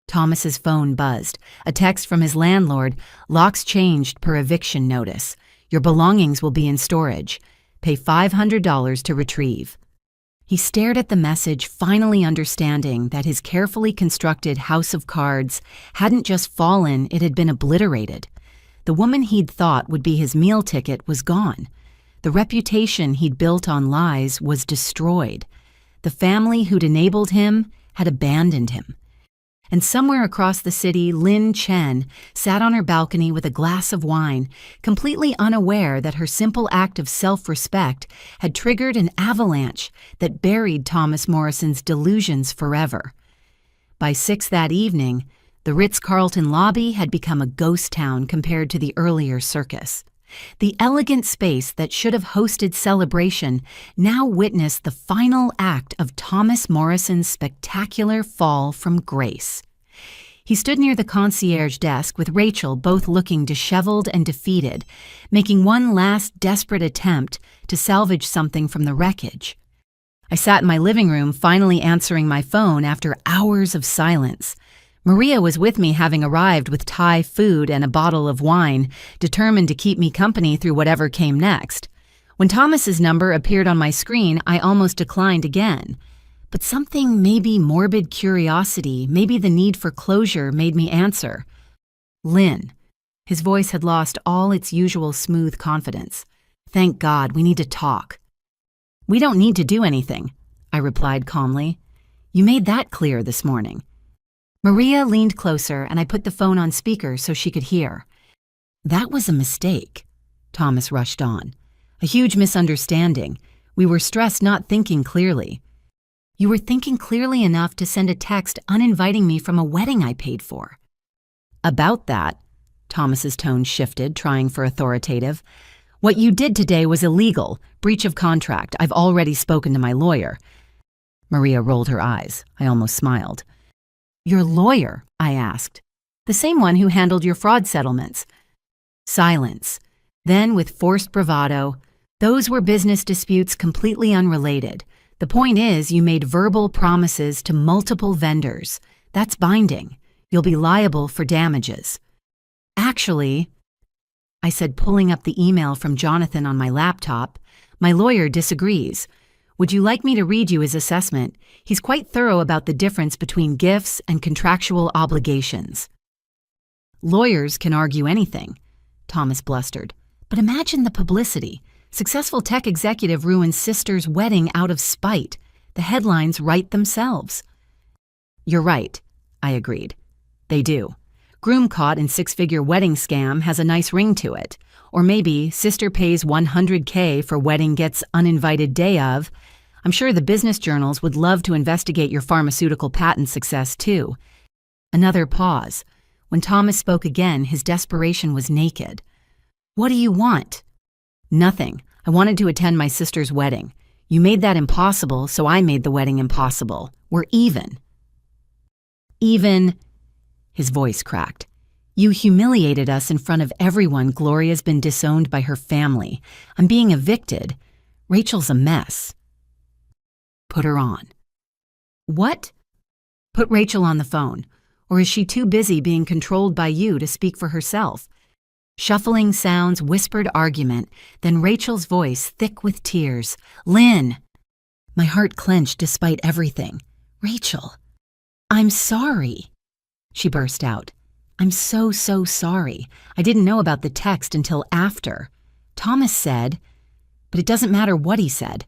Thomas's phone buzzed. A text from his landlord. "Locks changed per eviction notice. Your belongings will be in storage. Pay $500 to retrieve." He stared at the message, finally understanding that his carefully constructed house of cards hadn't just fallen, it had been obliterated. The woman he'd thought would be his meal ticket was gone. The reputation he'd built on lies was destroyed. The family who'd enabled him had abandoned him. And somewhere across the city, Lin Chen sat on her balcony with a glass of wine, completely unaware that her simple act of self-respect had triggered an avalanche that buried Thomas Morrison's delusions forever. By 6 that evening, the Ritz-Carlton lobby had become a ghost town compared to the earlier circus. The elegant space that should have hosted celebration now witnessed the final act of Thomas Morrison's spectacular fall from grace. He stood near the concierge desk with Rachel, both looking disheveled and defeated, making one last desperate attempt to salvage something from the wreckage. I sat in my living room, finally answering my phone after hours of silence. Maria was with me, having arrived with Thai food and a bottle of wine, determined to keep me company through whatever came next. When Thomas's number appeared on my screen, I almost declined again. But something, maybe morbid curiosity, maybe the need for closure, made me answer. "Lynn." His voice had lost all its usual smooth confidence. "Thank God, we need to talk." "We don't need to do anything," I replied calmly. "You made that clear this morning." Maria leaned closer, and I put the phone on speaker so she could hear. "That was a mistake," Thomas rushed on. "A huge misunderstanding. We were stressed, not thinking clearly." "You were thinking clearly enough to send a text uninviting me from a wedding I paid for." "About that," Thomas's tone shifted, trying for authoritative. "What you did today was illegal, breach of contract. I've already spoken to my lawyer." Maria rolled her eyes. I almost smiled. "Your lawyer?" I asked. "The same one who handled your fraud settlements." Silence. Then, with forced bravado, "Those were business disputes completely unrelated. The point is, you made verbal promises to multiple vendors. That's binding. You'll be liable for damages." "Actually," I said, pulling up the email from Jonathan on my laptop, "my lawyer disagrees. Would you like me to read you his assessment? He's quite thorough about the difference between gifts and contractual obligations." "Lawyers can argue anything," Thomas blustered. "But imagine the publicity. Successful tech executive ruins sister's wedding out of spite. The headlines write themselves." "You're right," I agreed. "They do. Groom caught in six-figure wedding scam has a nice ring to it. Or maybe sister pays $100K for wedding gets uninvited day of. I'm sure the business journals would love to investigate your pharmaceutical patent success too." Another pause. When Thomas spoke again, his desperation was naked. "What do you want?" "Nothing. I wanted to attend my sister's wedding. You made that impossible, so I made the wedding impossible. We're even." "Even?" His voice cracked. "You humiliated us in front of everyone. Gloria's been disowned by her family. I'm being evicted. Rachel's a mess." "Put her on." "What?" "Put Rachel on the phone. Or is she too busy being controlled by you to speak for herself?" Shuffling sounds, whispered argument, then Rachel's voice, thick with tears. "Lynn!" My heart clenched despite everything. "Rachel, I'm sorry," she burst out. "I'm so sorry. I didn't know about the text until after. Thomas said, but it doesn't matter what he said.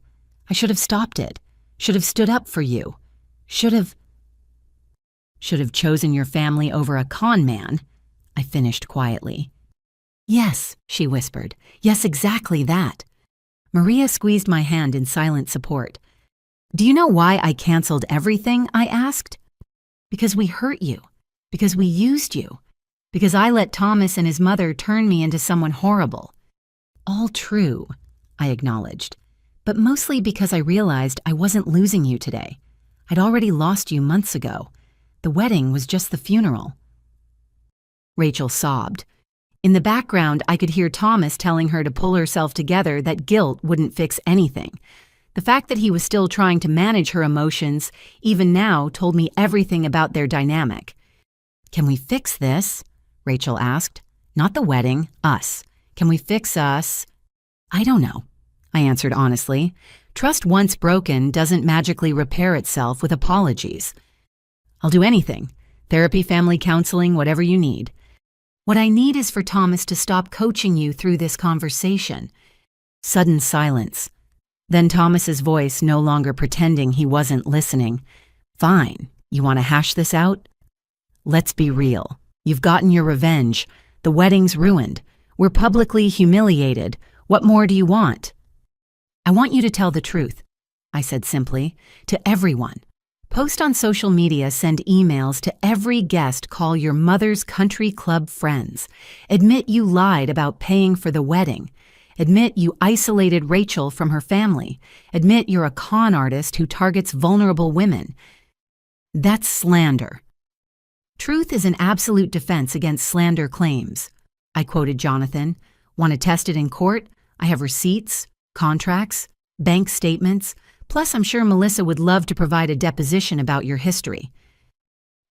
I should have stopped it. Should have stood up for you. Should have chosen your family over a con man," I finished quietly. "Yes," she whispered. "Yes, exactly that." Maria squeezed my hand in silent support. "Do you know why I canceled everything?" I asked. "Because we hurt you. Because we used you. Because I let Thomas and his mother turn me into someone horrible." "All true," I acknowledged. "But mostly because I realized I wasn't losing you today. I'd already lost you months ago. The wedding was just the funeral." Rachel sobbed. In the background, I could hear Thomas telling her to pull herself together, that guilt wouldn't fix anything. The fact that he was still trying to manage her emotions, even now, told me everything about their dynamic. "Can we fix this?" Rachel asked. "Not the wedding, us. Can we fix us?" "I don't know," I answered honestly. Trust once broken doesn't magically repair itself with apologies. "I'll do anything. Therapy, family counseling, whatever you need. What I need is for Thomas to stop coaching you through this conversation." Sudden silence. Then Thomas's voice, no longer pretending he wasn't listening. "Fine. You want to hash this out? Let's be real. You've gotten your revenge. The wedding's ruined. We're publicly humiliated. What more do you want?" "I want you to tell the truth," I said simply, "to everyone. Post on social media, send emails to every guest, call your mother's country club friends. Admit you lied about paying for the wedding. Admit you isolated Rachel from her family. Admit you're a con artist who targets vulnerable women. That's slander. Truth is an absolute defense against slander claims." I quoted Jonathan. "Want to test it in court? I have receipts, contracts, bank statements. Plus, I'm sure Melissa would love to provide a deposition about your history."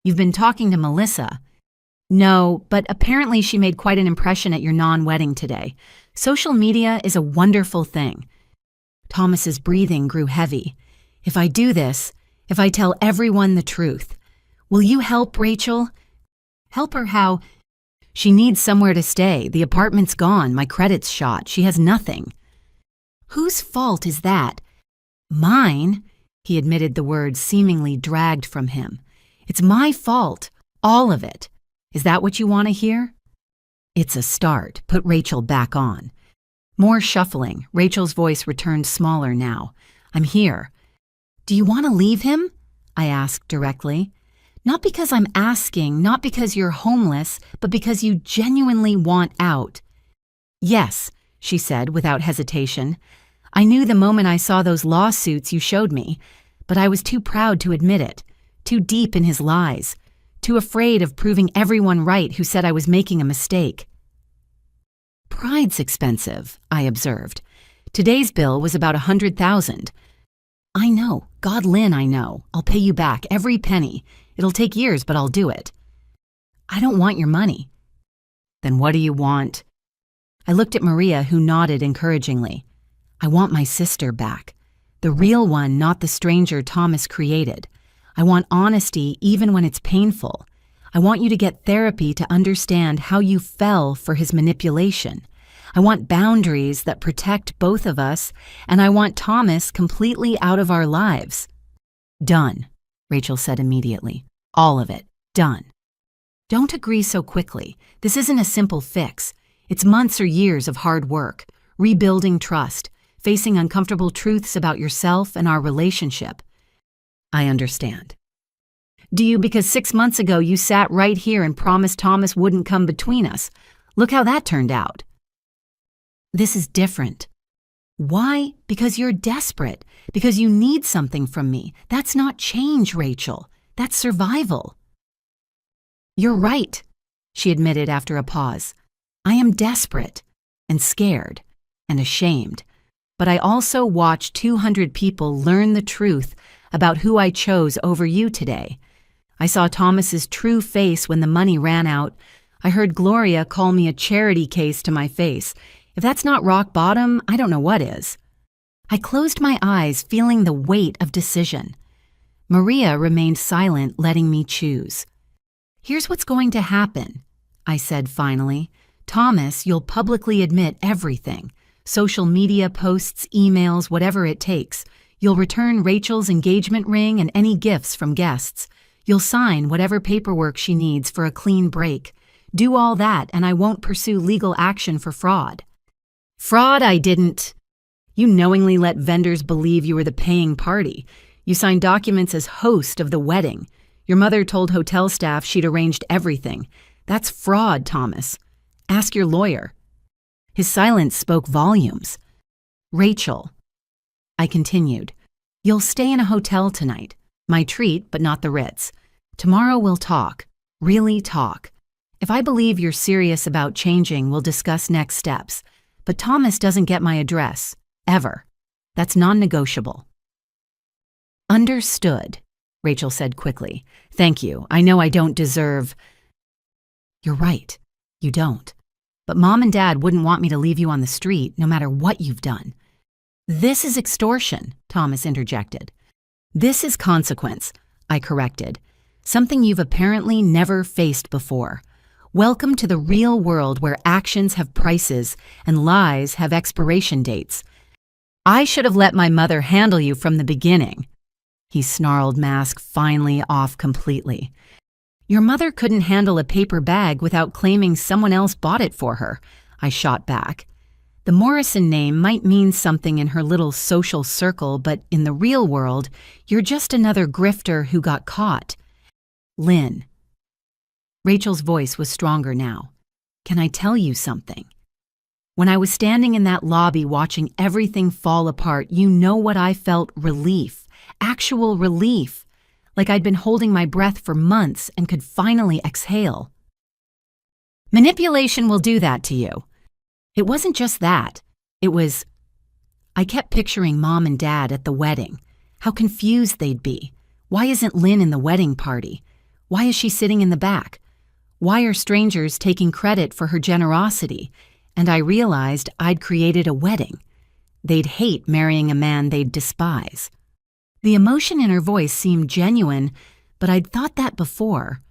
"You've been talking to Melissa?" "No, but apparently she made quite an impression at your non-wedding today. Social media is a wonderful thing." Thomas's breathing grew heavy. "If I do this, if I tell everyone the truth, will you help Rachel?" "Help her how?" "She needs somewhere to stay. The apartment's gone. My credit's shot. She has nothing." "Whose fault is that?" "Mine," he admitted, the words seemingly dragged from him. "It's my fault. All of it. Is that what you want to hear?" "It's a start. Put Rachel back on." More shuffling. Rachel's voice returned smaller now. "I'm here." "Do you want to leave him?" I asked directly. "Not because I'm asking, not because you're homeless, but because you genuinely want out." "Yes," she said without hesitation. "I knew the moment I saw those lawsuits you showed me, but I was too proud to admit it, too deep in his lies, too afraid of proving everyone right who said I was making a mistake." "Pride's expensive," I observed. "Today's bill was about $100,000. "I know. God, Lynn, I know. I'll pay you back, every penny. It'll take years, but I'll do it." "I don't want your money." "Then what do you want?" I looked at Maria, who nodded encouragingly. "I want my sister back. The real one, not the stranger Thomas created. I want honesty even when it's painful. I want you to get therapy to understand how you fell for his manipulation. I want boundaries that protect both of us, and I want Thomas completely out of our lives." "Done," Rachel said immediately. "All of it. Done." "Don't agree so quickly. This isn't a simple fix. It's months or years of hard work, rebuilding trust, facing uncomfortable truths about yourself and our relationship." "I understand." "Do you, because 6 months ago you sat right here and promised Thomas wouldn't come between us. Look how that turned out." "This is different." "Why? Because you're desperate. Because you need something from me. That's not change, Rachel. That's survival." "You're right," she admitted after a pause. "I am desperate and scared and ashamed. But I also watched 200 people learn the truth about who I chose over you today. I saw Thomas's true face when the money ran out. I heard Gloria call me a charity case to my face. If that's not rock bottom, I don't know what is." I closed my eyes, feeling the weight of decision. Maria remained silent, letting me choose. "Here's what's going to happen," I said finally. "Thomas, you'll publicly admit everything. Social media posts, emails, whatever it takes. You'll return Rachel's engagement ring and any gifts from guests. You'll sign whatever paperwork she needs for a clean break. Do all that, and I won't pursue legal action for fraud." "Fraud, I didn't." "You knowingly let vendors believe you were the paying party. You signed documents as host of the wedding. Your mother told hotel staff she'd arranged everything. That's fraud, Thomas. Ask your lawyer." His silence spoke volumes. "Rachel," I continued, "you'll stay in a hotel tonight. My treat, but not the Ritz. Tomorrow we'll talk. Really talk. If I believe you're serious about changing, we'll discuss next steps. But Thomas doesn't get my address. Ever. That's non-negotiable." "Understood," Rachel said quickly. "Thank you. I know I don't deserve—" "You're right. You don't. But Mom and Dad wouldn't want me to leave you on the street, no matter what you've done." "This is extortion," Thomas interjected. "This is consequence," I corrected. "Something you've apparently never faced before. Welcome to the real world where actions have prices and lies have expiration dates. I should have let my mother handle you from the beginning." His snarled mask finally off completely. "Your mother couldn't handle a paper bag without claiming someone else bought it for her," I shot back. "The Morrison name might mean something in her little social circle, but in the real world, you're just another grifter who got caught." "Lynn." Rachel's voice was stronger now. "Can I tell you something? When I was standing in that lobby watching everything fall apart, you know what I felt? Relief. Actual relief. Like I'd been holding my breath for months and could finally exhale." "Manipulation will do that to you." "It wasn't just that. It was—" I kept picturing Mom and Dad at the wedding. How confused they'd be. Why isn't Lynn in the wedding party? Why is she sitting in the back? Why are strangers taking credit for her generosity? And I realized I'd created a wedding. They'd hate marrying a man they'd despise. The emotion in her voice seemed genuine, but I'd thought that before.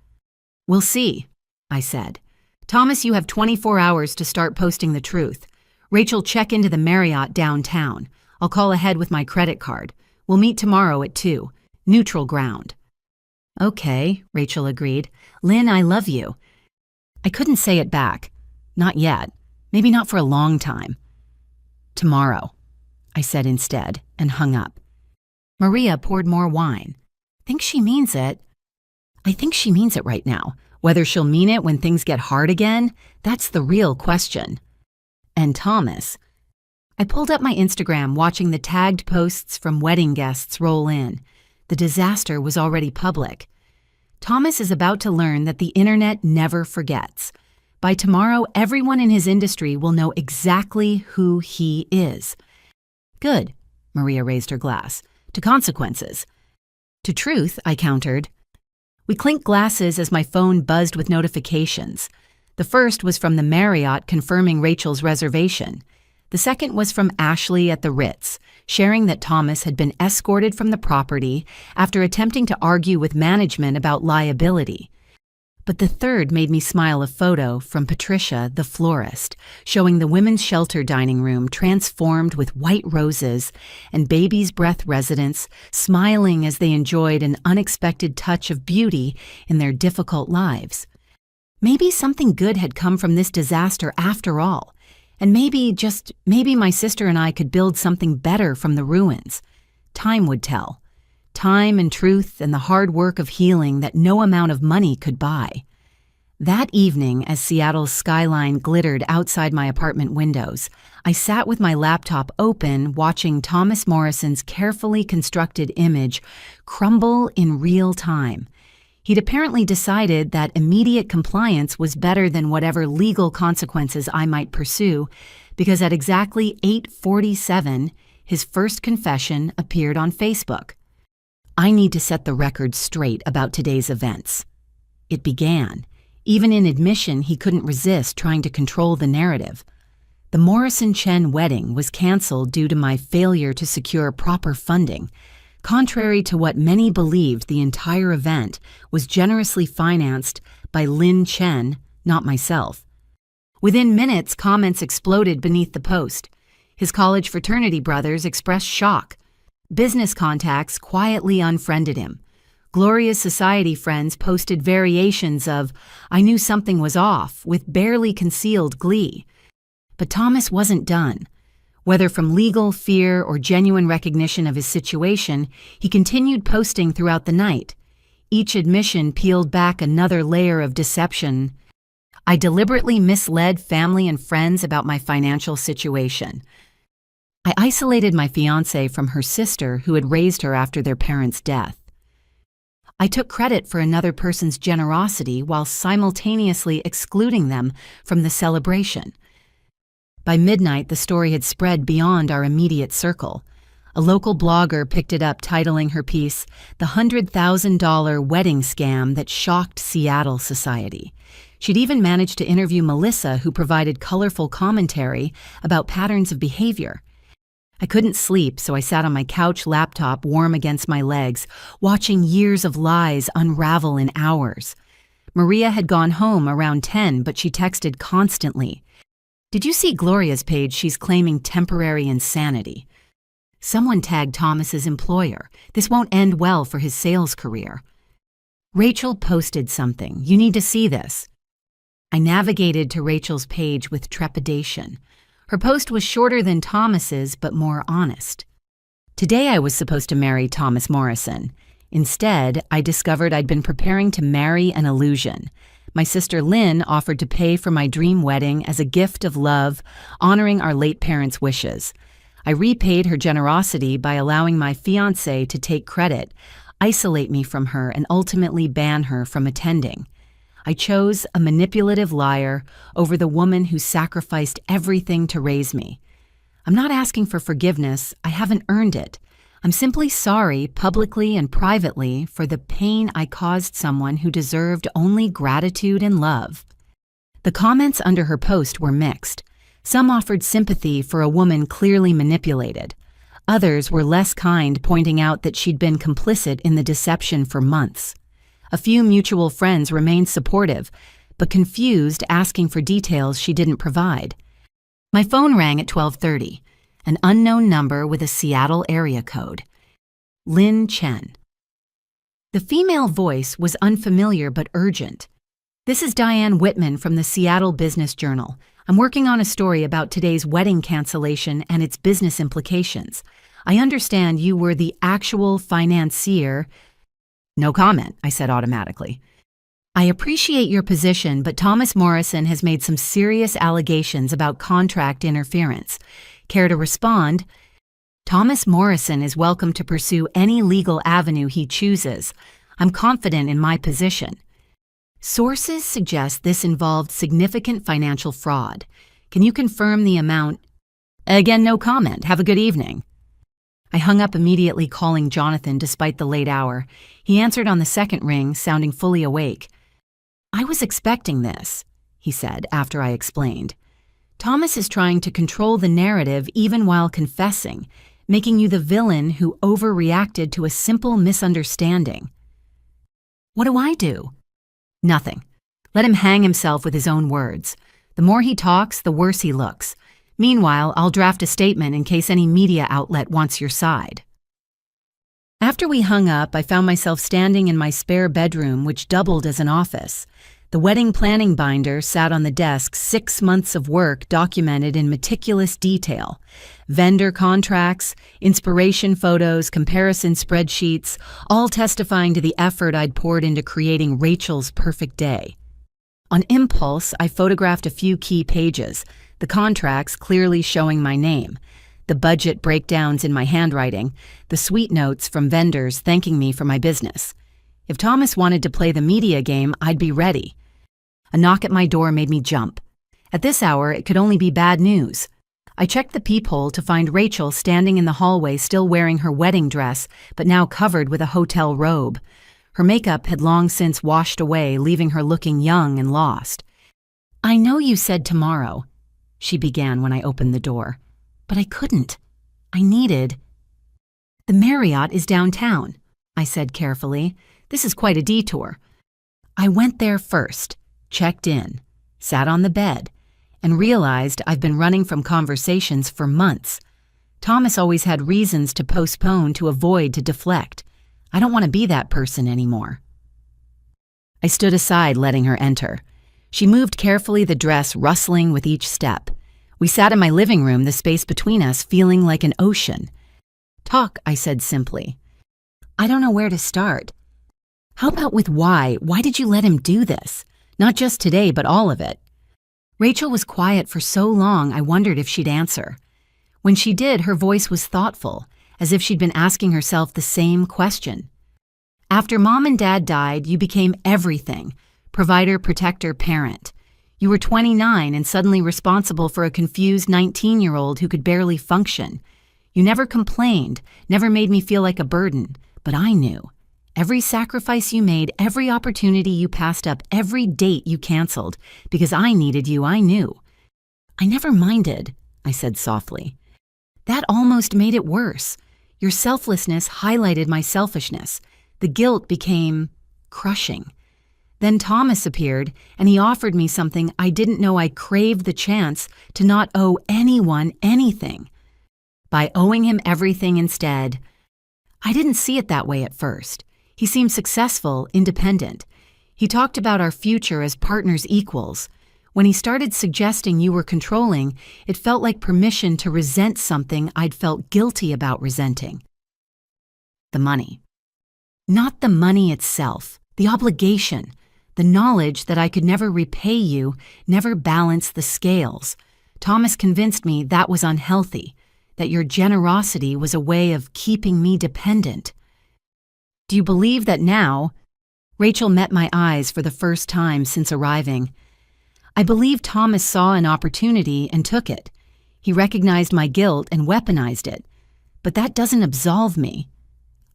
"We'll see," I said. "Thomas, you have 24 hours to start posting the truth. Rachel, check into the Marriott downtown. I'll call ahead with my credit card. We'll meet tomorrow at 2. Neutral ground." "Okay," Rachel agreed. "Lynn, I love you." I couldn't say it back. Not yet. Maybe not for a long time. "Tomorrow," I said instead, and hung up. Maria poured more wine. "Think she means it?" "I think she means it right now. Whether she'll mean it when things get hard again, that's the real question." And Thomas. I pulled up my Instagram, watching the tagged posts from wedding guests roll in. The disaster was already public. Thomas is about to learn that the internet never forgets. By tomorrow, everyone in his industry will know exactly who he is. "Good," Maria raised her glass. "To consequences." "To truth," I countered. We clinked glasses as my phone buzzed with notifications. The first was from the Marriott confirming Rachel's reservation. The second was from Ashley at the Ritz, sharing that Thomas had been escorted from the property after attempting to argue with management about liability. But the third made me smile, a photo from Patricia, the florist, showing the women's shelter dining room transformed with white roses and baby's breath residents smiling as they enjoyed an unexpected touch of beauty in their difficult lives. Maybe something good had come from this disaster after all, and maybe my sister and I could build something better from the ruins. Time would tell. Time and truth and the hard work of healing that no amount of money could buy. That evening, as Seattle's skyline glittered outside my apartment windows, I sat with my laptop open, watching Thomas Morrison's carefully constructed image crumble in real time. He'd apparently decided that immediate compliance was better than whatever legal consequences I might pursue, because at exactly 8:47, his first confession appeared on Facebook. I need to set the record straight about today's events. It began. Even in admission, he couldn't resist trying to control the narrative. The Morrison-Chen wedding was canceled due to my failure to secure proper funding. Contrary to what many believed, the entire event was generously financed by Lynn Chen, not myself. Within minutes, comments exploded beneath the post. His college fraternity brothers expressed shock. Business contacts quietly unfriended him. Gloria's society friends posted variations of "I knew something was off" with barely concealed glee. But Thomas wasn't done. Whether from legal fear or genuine recognition of his situation, he continued posting throughout the night. Each admission peeled back another layer of deception. I deliberately misled family and friends about my financial situation. I isolated my fiancée from her sister, who had raised her after their parents' death. I took credit for another person's generosity while simultaneously excluding them from the celebration. By midnight, the story had spread beyond our immediate circle. A local blogger picked it up, titling her piece, "The $100,000 Wedding Scam That Shocked Seattle Society." She'd even managed to interview Melissa, who provided colorful commentary about patterns of behavior. I couldn't sleep, so I sat on my couch laptop warm against my legs, watching years of lies unravel in hours. Maria had gone home around 10, but she texted constantly. "Did you see Gloria's page? She's claiming temporary insanity." Someone tagged Thomas's employer. "This won't end well for his sales career." Rachel posted something. "You need to see this." I navigated to Rachel's page with trepidation. Her post was shorter than Thomas's, but more honest. Today I was supposed to marry Thomas Morrison. Instead, I discovered I'd been preparing to marry an illusion. My sister Lynn offered to pay for my dream wedding as a gift of love, honoring our late parents' wishes. I repaid her generosity by allowing my fiancé to take credit, isolate me from her, and ultimately ban her from attending. I chose a manipulative liar over the woman who sacrificed everything to raise me. I'm not asking for forgiveness. I haven't earned it. I'm simply sorry, publicly and privately, for the pain I caused someone who deserved only gratitude and love. The comments under her post were mixed. Some offered sympathy for a woman clearly manipulated. Others were less kind, pointing out that she'd been complicit in the deception for months. A few mutual friends remained supportive, but confused, asking for details she didn't provide. My phone rang at 12:30, an unknown number with a Seattle area code. Lynn Chen. The female voice was unfamiliar but urgent. "This is Diane Whitman from the Seattle Business Journal. I'm working on a story about today's wedding cancellation and its business implications. I understand you were the actual financier." "No comment," I said automatically. "I appreciate your position, but Thomas Morrison has made some serious allegations about contract interference. Care to respond?" "Thomas Morrison is welcome to pursue any legal avenue he chooses. I'm confident in my position. Sources suggest this involved significant financial fraud. Can you confirm the amount?" "Again, no comment. Have a good evening." I hung up immediately, calling Jonathan despite the late hour. He answered on the second ring, sounding fully awake. "I was expecting this," he said after I explained. "Thomas is trying to control the narrative even while confessing, making you the villain who overreacted to a simple misunderstanding." "What do I do?" "Nothing. Let him hang himself with his own words. The more he talks, the worse he looks. Meanwhile, I'll draft a statement in case any media outlet wants your side." After we hung up, I found myself standing in my spare bedroom, which doubled as an office. The wedding planning binder sat on the desk, 6 months of work documented in meticulous detail. Vendor contracts, inspiration photos, comparison spreadsheets, all testifying to the effort I'd poured into creating Rachel's perfect day. On impulse, I photographed a few key pages, the contracts clearly showing my name, the budget breakdowns in my handwriting, the sweet notes from vendors thanking me for my business. If Thomas wanted to play the media game, I'd be ready. A knock at my door made me jump. At this hour, it could only be bad news. I checked the peephole to find Rachel standing in the hallway, still wearing her wedding dress, but now covered with a hotel robe. Her makeup had long since washed away, leaving her looking young and lost. "I know you said tomorrow," she began when I opened the door, "but I couldn't. I needed—" "The Marriott is downtown," I said carefully. "This is quite a detour." I went there first, checked in, sat on the bed, and realized I've been running from conversations for months. Thomas always had reasons to postpone, to avoid, to deflect. I don't want to be that person anymore. I stood aside, letting her enter. She moved carefully, the dress rustling with each step. We sat in my living room, the space between us feeling like an ocean. "Talk," I said simply. "I don't know where to start." "How about with why? Why did you let him do this? Not just today, but all of it." Rachel was quiet for so long, I wondered if she'd answer. When she did, her voice was thoughtful, as if she'd been asking herself the same question. After Mom and Dad died, you became everything: provider, protector, parent. You were 29 and suddenly responsible for a confused 19-year-old who could barely function. You never complained, never made me feel like a burden, but I knew. Every sacrifice you made, every opportunity you passed up, every date you canceled, because I needed you, I knew. I never minded, I said softly. That almost made it worse. Your selflessness highlighted my selfishness. The guilt became crushing. Then Thomas appeared, and he offered me something I didn't know I craved: the chance to not owe anyone anything. By owing him everything instead, I didn't see it that way at first. He seemed successful, independent. He talked about our future as partners equals. When he started suggesting you were controlling, it felt like permission to resent something I'd felt guilty about resenting. The money. Not the money itself, the obligation. The knowledge that I could never repay you, never balance the scales. Thomas convinced me that was unhealthy, that your generosity was a way of keeping me dependent. Do you believe that now? Rachel met my eyes for the first time since arriving. I believe Thomas saw an opportunity and took it. He recognized my guilt and weaponized it. But that doesn't absolve me.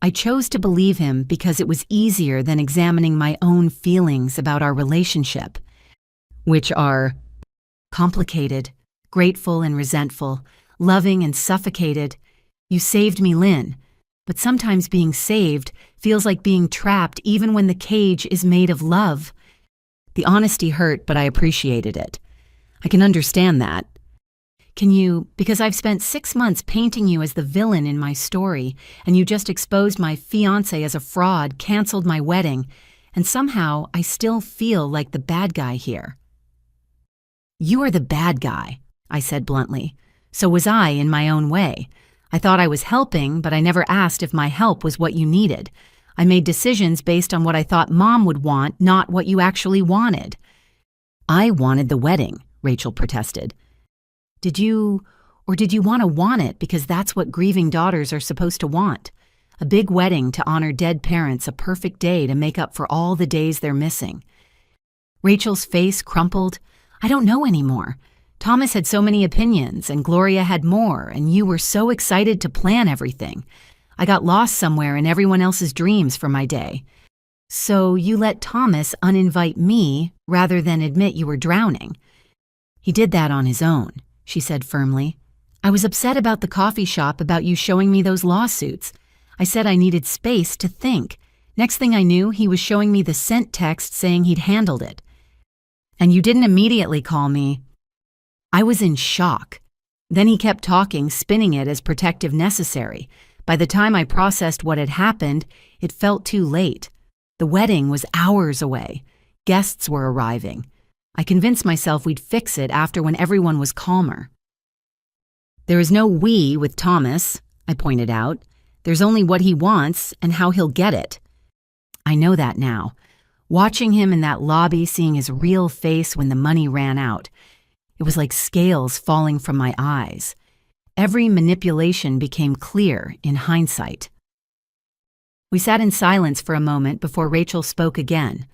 I chose to believe him because it was easier than examining my own feelings about our relationship, which are complicated, grateful and resentful, loving and suffocated. You saved me, Lynn, but sometimes being saved feels like being trapped even when the cage is made of love. The honesty hurt, but I appreciated it. I can understand that. Can you, because I've spent 6 months painting you as the villain in my story, and you just exposed my fiancé as a fraud, canceled my wedding, and somehow I still feel like the bad guy here. You are the bad guy, I said bluntly. So was I in my own way. I thought I was helping, but I never asked if my help was what you needed. I made decisions based on what I thought Mom would want, not what you actually wanted. I wanted the wedding, Rachel protested. Did you want it because that's what grieving daughters are supposed to want? A big wedding to honor dead parents, a perfect day to make up for all the days they're missing. Rachel's face crumpled. I don't know anymore. Thomas had so many opinions, and Gloria had more, and you were so excited to plan everything. I got lost somewhere in everyone else's dreams for my day. So you let Thomas uninvite me rather than admit you were drowning. He did that on his own, she said firmly. I was upset about the coffee shop, about you showing me those lawsuits. I said I needed space to think. Next thing I knew, he was showing me the sent text saying he'd handled it. And you didn't immediately call me. I was in shock. Then he kept talking, spinning it as protective necessary. By the time I processed what had happened, it felt too late. The wedding was hours away. Guests were arriving. I convinced myself we'd fix it after when everyone was calmer. There is no we with Thomas, I pointed out. There's only what he wants and how he'll get it. I know that now. Watching him in that lobby, seeing his real face when the money ran out, it was like scales falling from my eyes. Every manipulation became clear in hindsight. We sat in silence for a moment before Rachel spoke again.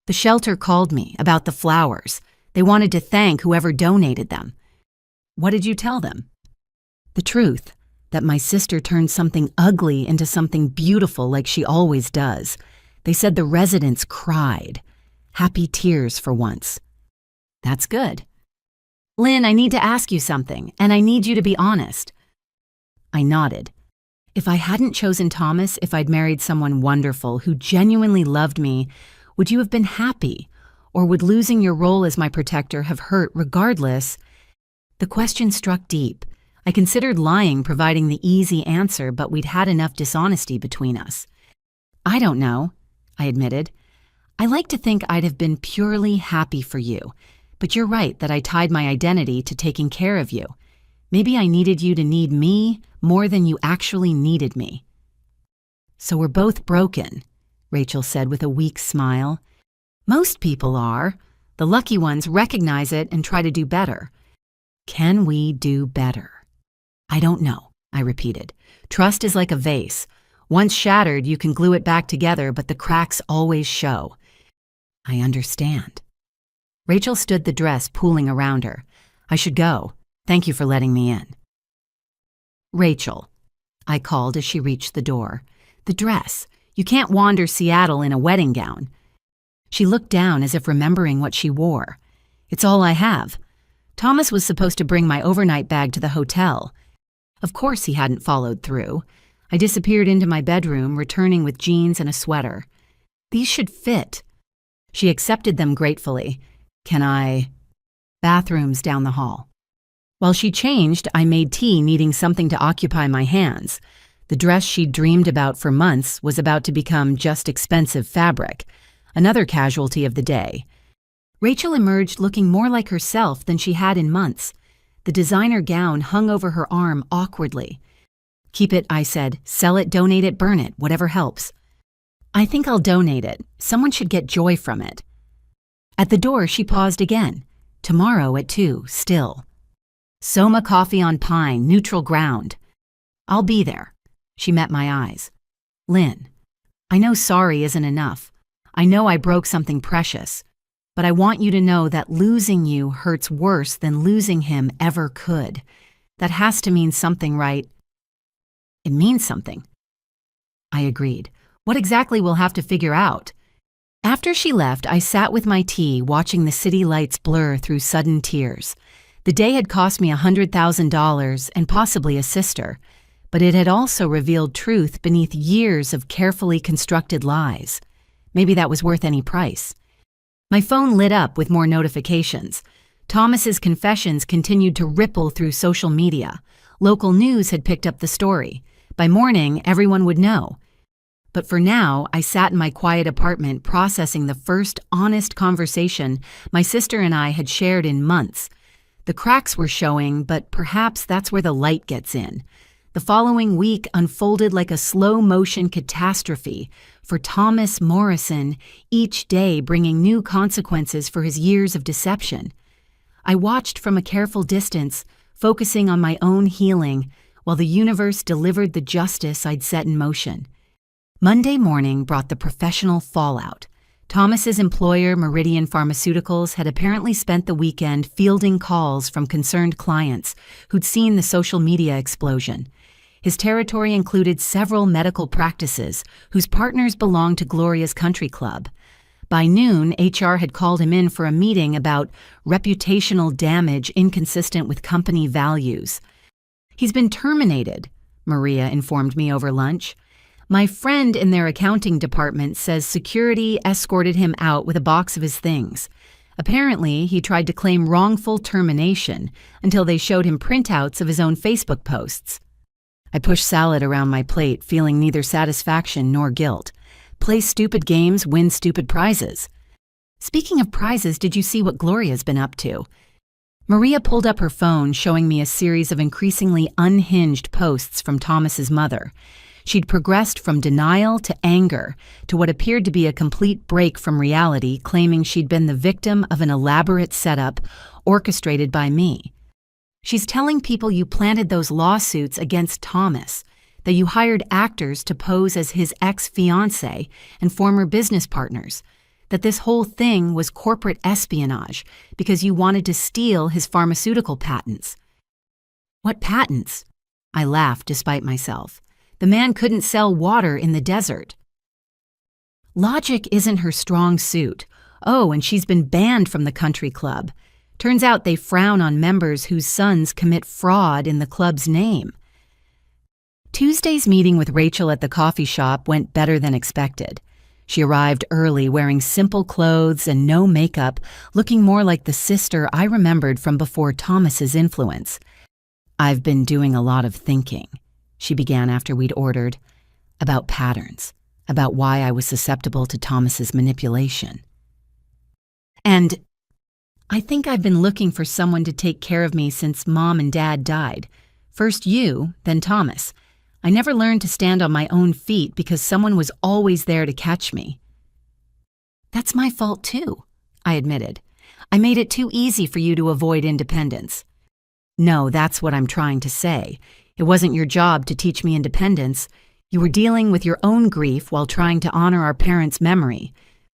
The shelter called me about the flowers. They wanted to thank whoever donated them. What did you tell them? The truth, that my sister turned something ugly into something beautiful like she always does. They said the residents cried. Happy tears for once. That's good. Lynn, I need to ask you something, and I need you to be honest. I nodded. If I hadn't chosen Thomas, if I'd married someone wonderful who genuinely loved me, would you have been happy? Or would losing your role as my protector have hurt regardless? The question struck deep. I considered lying, providing the easy answer, but we'd had enough dishonesty between us. I don't know, I admitted. I like to think I'd have been purely happy for you. But you're right that I tied my identity to taking care of you. Maybe I needed you to need me more than you actually needed me. So we're both broken, Rachel said with a weak smile. Most people are. The lucky ones recognize it and try to do better. Can we do better? I don't know, I repeated. Trust is like a vase. Once shattered, you can glue it back together, but the cracks always show. I understand. Rachel stood the dress pooling around her. I should go. Thank you for letting me in. Rachel, I called as she reached the door. The dress. You can't wander Seattle in a wedding gown. She looked down as if remembering what she wore. It's all I have. Thomas was supposed to bring my overnight bag to the hotel. Of course he hadn't followed through. I disappeared into my bedroom, returning with jeans and a sweater. These should fit. She accepted them gratefully. Can I? Bathrooms down the hall. While she changed, I made tea, needing something to occupy my hands. The dress she'd dreamed about for months was about to become just expensive fabric, another casualty of the day. Rachel emerged looking more like herself than she had in months. The designer gown hung over her arm awkwardly. Keep it, I said. Sell it, donate it, burn it, whatever helps. I think I'll donate it. Someone should get joy from it. At the door, she paused again. Tomorrow at 2, still. Soma coffee on pine, neutral ground. I'll be there. She met my eyes. Lynn, I know sorry isn't enough. I know I broke something precious. But I want you to know that losing you hurts worse than losing him ever could. That has to mean something, right? It means something. I agreed. What exactly we'll have to figure out. After she left, I sat with my tea, watching the city lights blur through sudden tears. The day had cost me $100,000 and possibly a sister, but it had also revealed truth beneath years of carefully constructed lies. Maybe that was worth any price. My phone lit up with more notifications. Thomas's confessions continued to ripple through social media. Local news had picked up the story. By morning, everyone would know. But for now, I sat in my quiet apartment processing the first honest conversation my sister and I had shared in months. The cracks were showing, but perhaps that's where the light gets in. The following week unfolded like a slow-motion catastrophe for Thomas Morrison, each day bringing new consequences for his years of deception. I watched from a careful distance, focusing on my own healing, while the universe delivered the justice I'd set in motion. Monday morning brought the professional fallout. Thomas's employer, Meridian Pharmaceuticals, had apparently spent the weekend fielding calls from concerned clients who'd seen the social media explosion. His territory included several medical practices whose partners belonged to Gloria's country club. By noon, HR had called him in for a meeting about reputational damage inconsistent with company values. He's been terminated, Maria informed me over lunch. My friend in their accounting department says security escorted him out with a box of his things. Apparently, he tried to claim wrongful termination until they showed him printouts of his own Facebook posts. I pushed salad around my plate, feeling neither satisfaction nor guilt. Play stupid games, win stupid prizes. Speaking of prizes, did you see what Gloria's been up to? Maria pulled up her phone, showing me a series of increasingly unhinged posts from Thomas's mother. She'd progressed from denial to anger to what appeared to be a complete break from reality, claiming she'd been the victim of an elaborate setup orchestrated by me. She's telling people you planted those lawsuits against Thomas, that you hired actors to pose as his ex-fiancé and former business partners, that this whole thing was corporate espionage because you wanted to steal his pharmaceutical patents. What patents? I laughed despite myself. The man couldn't sell water in the desert. Logic isn't her strong suit. Oh, and she's been banned from the country club. Turns out they frown on members whose sons commit fraud in the club's name. Tuesday's meeting with Rachel at the coffee shop went better than expected. She arrived early, wearing simple clothes and no makeup, looking more like the sister I remembered from before Thomas's influence. I've been doing a lot of thinking, she began after we'd ordered, about patterns, about why I was susceptible to Thomas's manipulation. And I think I've been looking for someone to take care of me since Mom and Dad died. First you, then Thomas. I never learned to stand on my own feet because someone was always there to catch me. That's my fault too, I admitted. I made it too easy for you to avoid independence. No, that's what I'm trying to say. It wasn't your job to teach me independence. You were dealing with your own grief while trying to honor our parents' memory.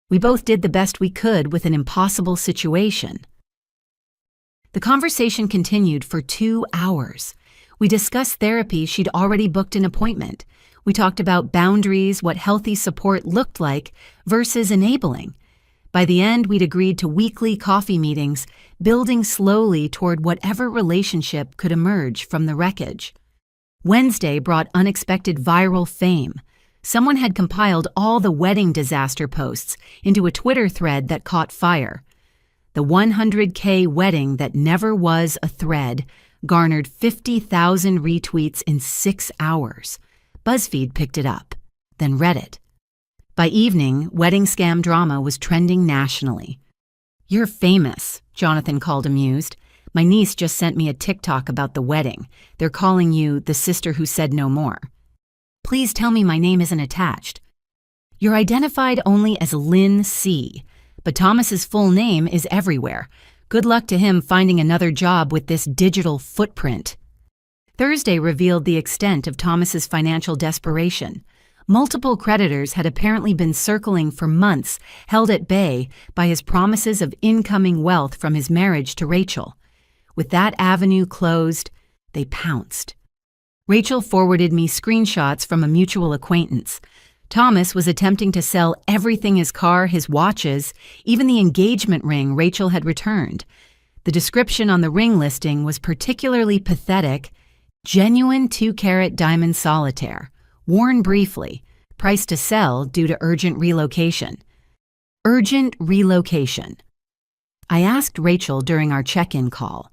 We both did the best we could with an impossible situation." The conversation continued for 2 hours. We discussed therapy. She'd already booked an appointment. We talked about boundaries, what healthy support looked like versus enabling. By the end, we'd agreed to weekly coffee meetings, building slowly toward whatever relationship could emerge from the wreckage. Wednesday brought unexpected viral fame. Someone had compiled all the wedding disaster posts into a Twitter thread that caught fire. The 100K wedding that never was a thread garnered 50,000 retweets in 6 hours. BuzzFeed picked it up, then Reddit. By evening, wedding scam drama was trending nationally. "You're famous," Jonathan called amused. "My niece just sent me a TikTok about the wedding. They're calling you the sister who said no more." "Please tell me my name isn't attached." "You're identified only as Lynn C., but Thomas's full name is everywhere. Good luck to him finding another job with this digital footprint." Thursday revealed the extent of Thomas's financial desperation. Multiple creditors had apparently been circling for months, held at bay by his promises of incoming wealth from his marriage to Rachel. With that avenue closed, they pounced. Rachel forwarded me screenshots from a mutual acquaintance. Thomas was attempting to sell everything: his car, his watches, even the engagement ring Rachel had returned. The description on the ring listing was particularly pathetic: genuine 2-carat diamond solitaire, worn briefly, price to sell due to urgent relocation. Urgent relocation. I asked Rachel during our check-in call.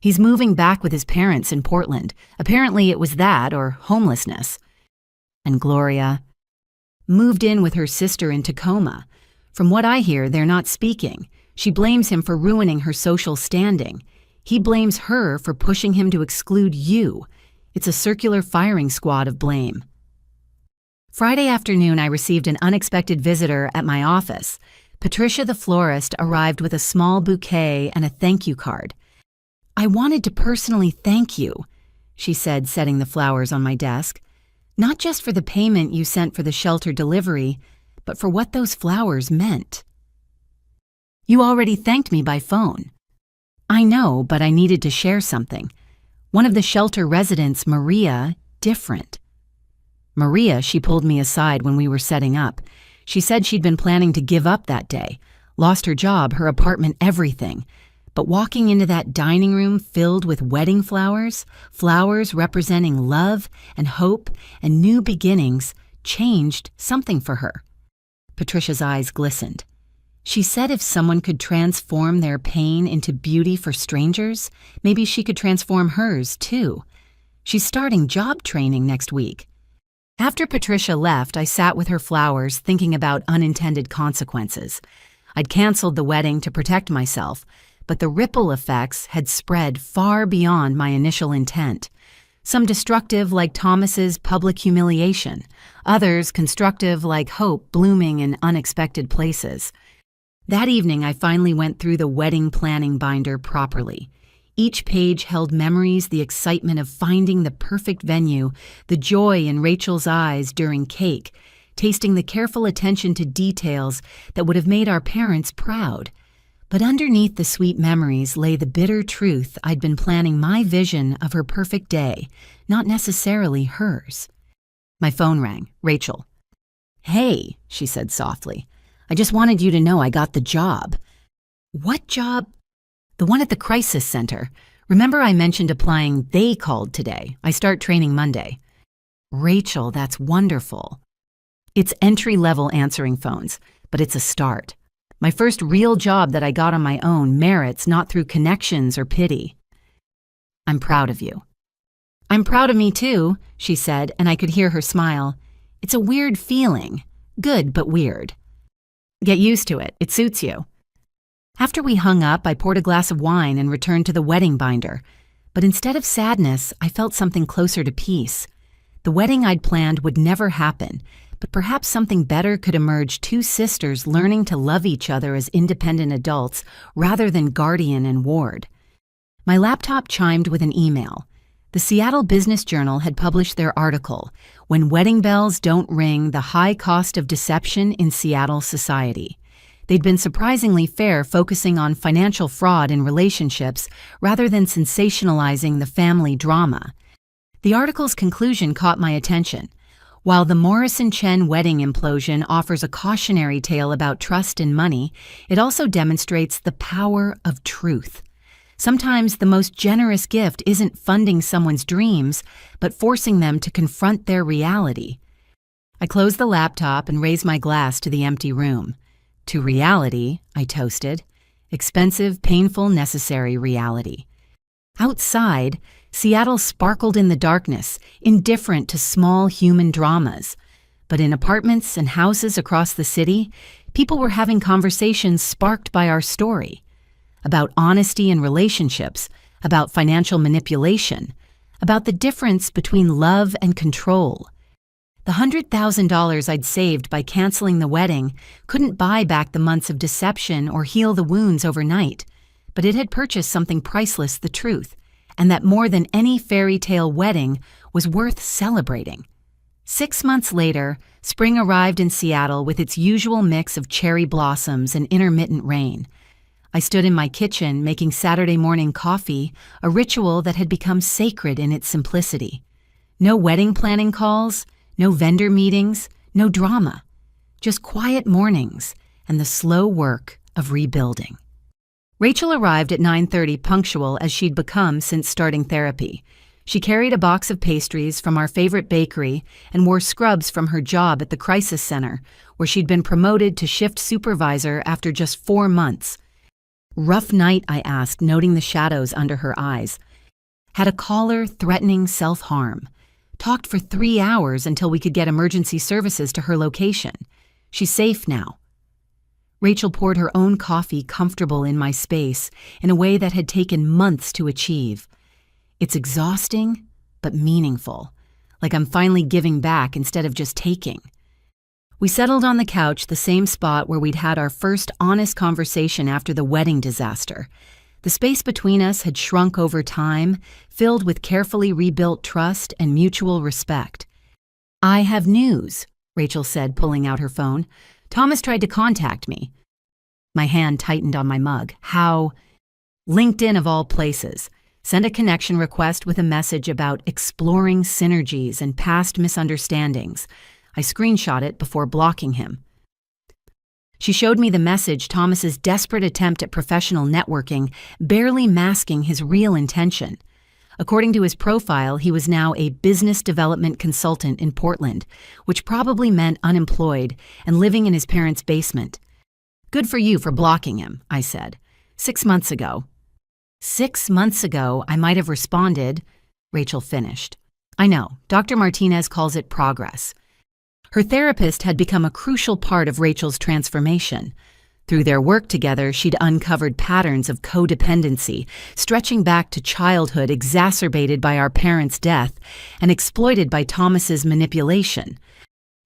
"He's moving back with his parents in Portland. Apparently it was that or homelessness." And Gloria moved in with her sister in Tacoma. "From what I hear, they're not speaking. She blames him for ruining her social standing. He blames her for pushing him to exclude you. It's a circular firing squad of blame." Friday afternoon, I received an unexpected visitor at my office. Patricia the florist arrived with a small bouquet and a thank you card. "I wanted to personally thank you," she said, setting the flowers on my desk. "Not just for the payment you sent for the shelter delivery, but for what those flowers meant." "You already thanked me by phone." "I know, but I needed to share something. One of the shelter residents, Maria, different." Maria, she pulled me aside when we were setting up. She said she'd been planning to give up that day, lost her job, her apartment, everything. But walking into that dining room filled with wedding flowers, flowers representing love and hope and new beginnings, changed something for her. Patricia's eyes glistened. She said if someone could transform their pain into beauty for strangers, maybe she could transform hers too. She's starting job training next week. After Patricia left, I sat with her flowers thinking about unintended consequences. I'd canceled the wedding to protect myself, but the ripple effects had spread far beyond my initial intent. Some destructive like Thomas's public humiliation, others constructive like hope blooming in unexpected places. That evening, I finally went through the wedding planning binder properly. Each page held memories, the excitement of finding the perfect venue, the joy in Rachel's eyes during cake, tasting the careful attention to details that would have made our parents proud. But underneath the sweet memories lay the bitter truth I'd been planning my vision of her perfect day, not necessarily hers. My phone rang. Rachel. "Hey," she said softly. "I just wanted you to know I got the job." "What job?" "The one at the crisis center. Remember I mentioned applying? They called today. I start training Monday." "Rachel, that's wonderful." "It's entry-level answering phones, but it's a start. My first real job that I got on my own, merits not through connections or pity." "I'm proud of you." "I'm proud of me too," she said, and I could hear her smile. "It's a weird feeling. Good, but weird." "Get used to it. It suits you." After we hung up, I poured a glass of wine and returned to the wedding binder. But instead of sadness, I felt something closer to peace. The wedding I'd planned would never happen, but perhaps something better could emerge: two sisters learning to love each other as independent adults rather than guardian and ward. My laptop chimed with an email. The Seattle Business Journal had published their article, "When Wedding Bells Don't Ring, the High Cost of Deception in Seattle Society." They'd been surprisingly fair, focusing on financial fraud in relationships rather than sensationalizing the family drama. The article's conclusion caught my attention. While the Morrison-Chen wedding implosion offers a cautionary tale about trust and money, it also demonstrates the power of truth. Sometimes the most generous gift isn't funding someone's dreams, but forcing them to confront their reality. I closed the laptop and raised my glass to the empty room. To reality, I toasted. Expensive, painful, necessary reality. Outside, Seattle sparkled in the darkness, indifferent to small human dramas. But in apartments and houses across the city, people were having conversations sparked by our story. About honesty in relationships, about financial manipulation, about the difference between love and control. The $100,000 I'd saved by canceling the wedding couldn't buy back the months of deception or heal the wounds overnight, but it had purchased something priceless, the truth, and that more than any fairy tale wedding was worth celebrating. 6 months later, spring arrived in Seattle with its usual mix of cherry blossoms and intermittent rain. I stood in my kitchen making Saturday morning coffee, a ritual that had become sacred in its simplicity. No wedding planning calls, no vendor meetings, no drama. Just quiet mornings and the slow work of rebuilding. Rachel arrived at 9:30 punctual as she'd become since starting therapy. She carried a box of pastries from our favorite bakery and wore scrubs from her job at the crisis center, where she'd been promoted to shift supervisor after just 4 months. "Rough night?" I asked, noting the shadows under her eyes. Had a caller threatening self-harm. Talked for 3 hours until we could get emergency services to her location. She's safe now. Rachel poured her own coffee, comfortable in my space, in a way that had taken months to achieve. It's exhausting, but meaningful, like I'm finally giving back instead of just taking. We settled on the couch, the same spot where we'd had our first honest conversation after the wedding disaster. The space between us had shrunk over time, filled with carefully rebuilt trust and mutual respect. "I have news," Rachel said, pulling out her phone. "Thomas tried to contact me." My hand tightened on my mug. "How?" "LinkedIn of all places. Send a connection request with a message about exploring synergies and past misunderstandings. I screenshot it before blocking him." She showed me the message, Thomas's desperate attempt at professional networking, barely masking his real intention. According to his profile, he was now a business development consultant in Portland, which probably meant unemployed and living in his parents' basement. "Good for you for blocking him," I said. 6 months ago." 6 months ago, I might have responded, Rachel finished. "I know, Dr. Martinez calls it progress." Her therapist had become a crucial part of Rachel's transformation. Through their work together, she'd uncovered patterns of codependency, stretching back to childhood, exacerbated by our parents' death and exploited by Thomas's manipulation.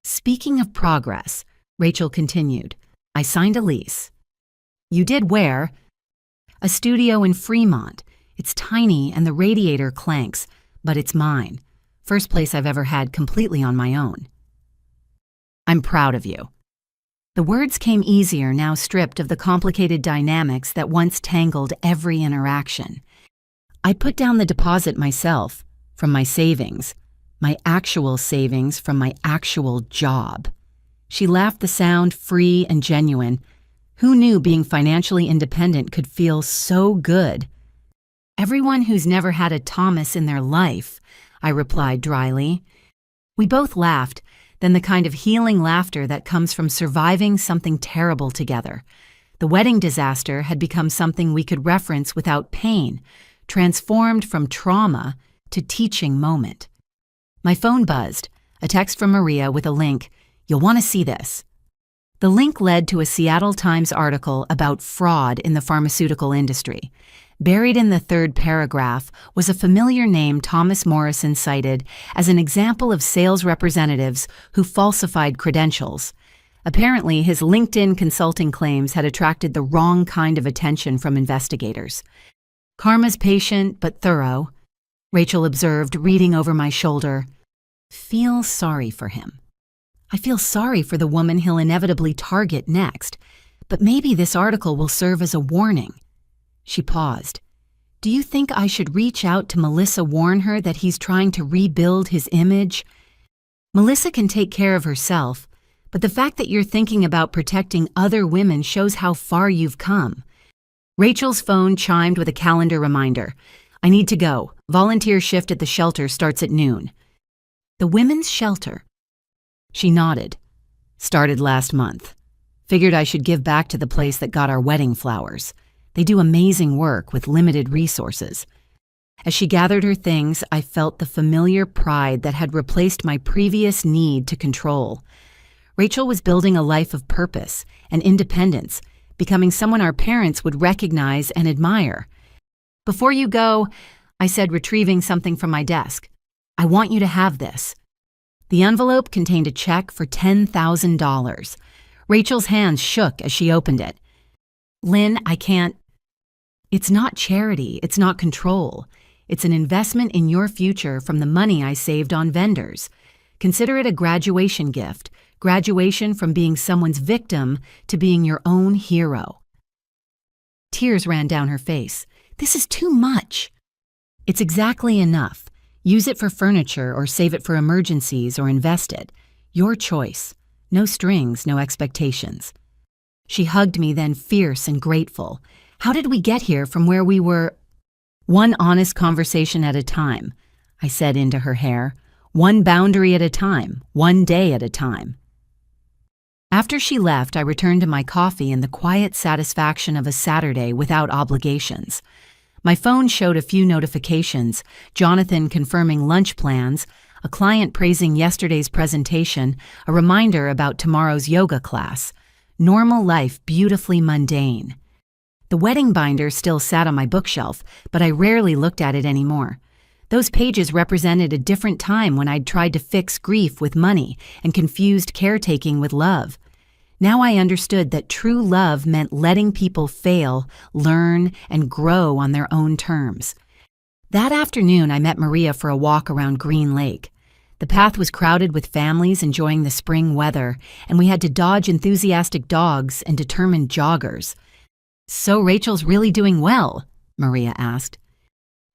"Speaking of progress," Rachel continued, "I signed a lease." "You did where?" "A studio in Fremont. It's tiny and the radiator clanks, but it's mine. First place I've ever had completely on my own." "I'm proud of you." The words came easier now, stripped of the complicated dynamics that once tangled every interaction. "I put down the deposit myself, from my savings, my actual savings from my actual job." She laughed, the sound free and genuine. Who knew being financially independent could feel so good? "Everyone who's never had a Thomas in their life," I replied dryly. We both laughed, then the kind of healing laughter that comes from surviving something terrible together. The wedding disaster had become something we could reference without pain, transformed from trauma to teaching moment. My phone buzzed, a text from Maria with a link. "You'll want to see this." The link led to a Seattle Times article about fraud in the pharmaceutical industry. Buried in the third paragraph was a familiar name Thomas Morrison cited as an example of sales representatives who falsified credentials. Apparently, his LinkedIn consulting claims had attracted the wrong kind of attention from investigators. "Karma's patient but thorough." Rachel observed, reading over my shoulder. Feel sorry for him. I feel sorry for the woman he'll inevitably target next, but maybe this article will serve as a warning. She paused. Do you think I should reach out to Melissa, warn her that he's trying to rebuild his image? Melissa can take care of herself, but the fact that you're thinking about protecting other women shows how far you've come. Rachel's phone chimed with a calendar reminder. I need to go. Volunteer shift at the shelter starts at noon. The women's shelter? She nodded. Started last month. Figured I should give back to the place that got our wedding flowers. They do amazing work with limited resources. As she gathered her things, I felt the familiar pride that had replaced my previous need to control. Rachel was building a life of purpose and independence, becoming someone our parents would recognize and admire. Before you go, I said, retrieving something from my desk. I want you to have this. The envelope contained a check for $10,000. Rachel's hands shook as she opened it. Lynn, I can't. It's not charity, it's not control. It's an investment in your future from the money I saved on vendors. Consider it a graduation gift, graduation from being someone's victim to being your own hero. Tears ran down her face. This is too much. It's exactly enough. Use it for furniture or save it for emergencies or invest it. Your choice. No strings, no expectations. She hugged me then, fierce and grateful. How did we get here from where we were? One honest conversation at a time, I said into her hair. One boundary at a time, one day at a time. After she left, I returned to my coffee in the quiet satisfaction of a Saturday without obligations. My phone showed a few notifications, Jonathan confirming lunch plans, a client praising yesterday's presentation, a reminder about tomorrow's yoga class. Normal life, beautifully mundane. The wedding binder still sat on my bookshelf, but I rarely looked at it anymore. Those pages represented a different time when I'd tried to fix grief with money and confused caretaking with love. Now I understood that true love meant letting people fail, learn, and grow on their own terms. That afternoon, I met Maria for a walk around Green Lake. The path was crowded with families enjoying the spring weather, and we had to dodge enthusiastic dogs and determined joggers. So Rachel's really doing well? Maria asked.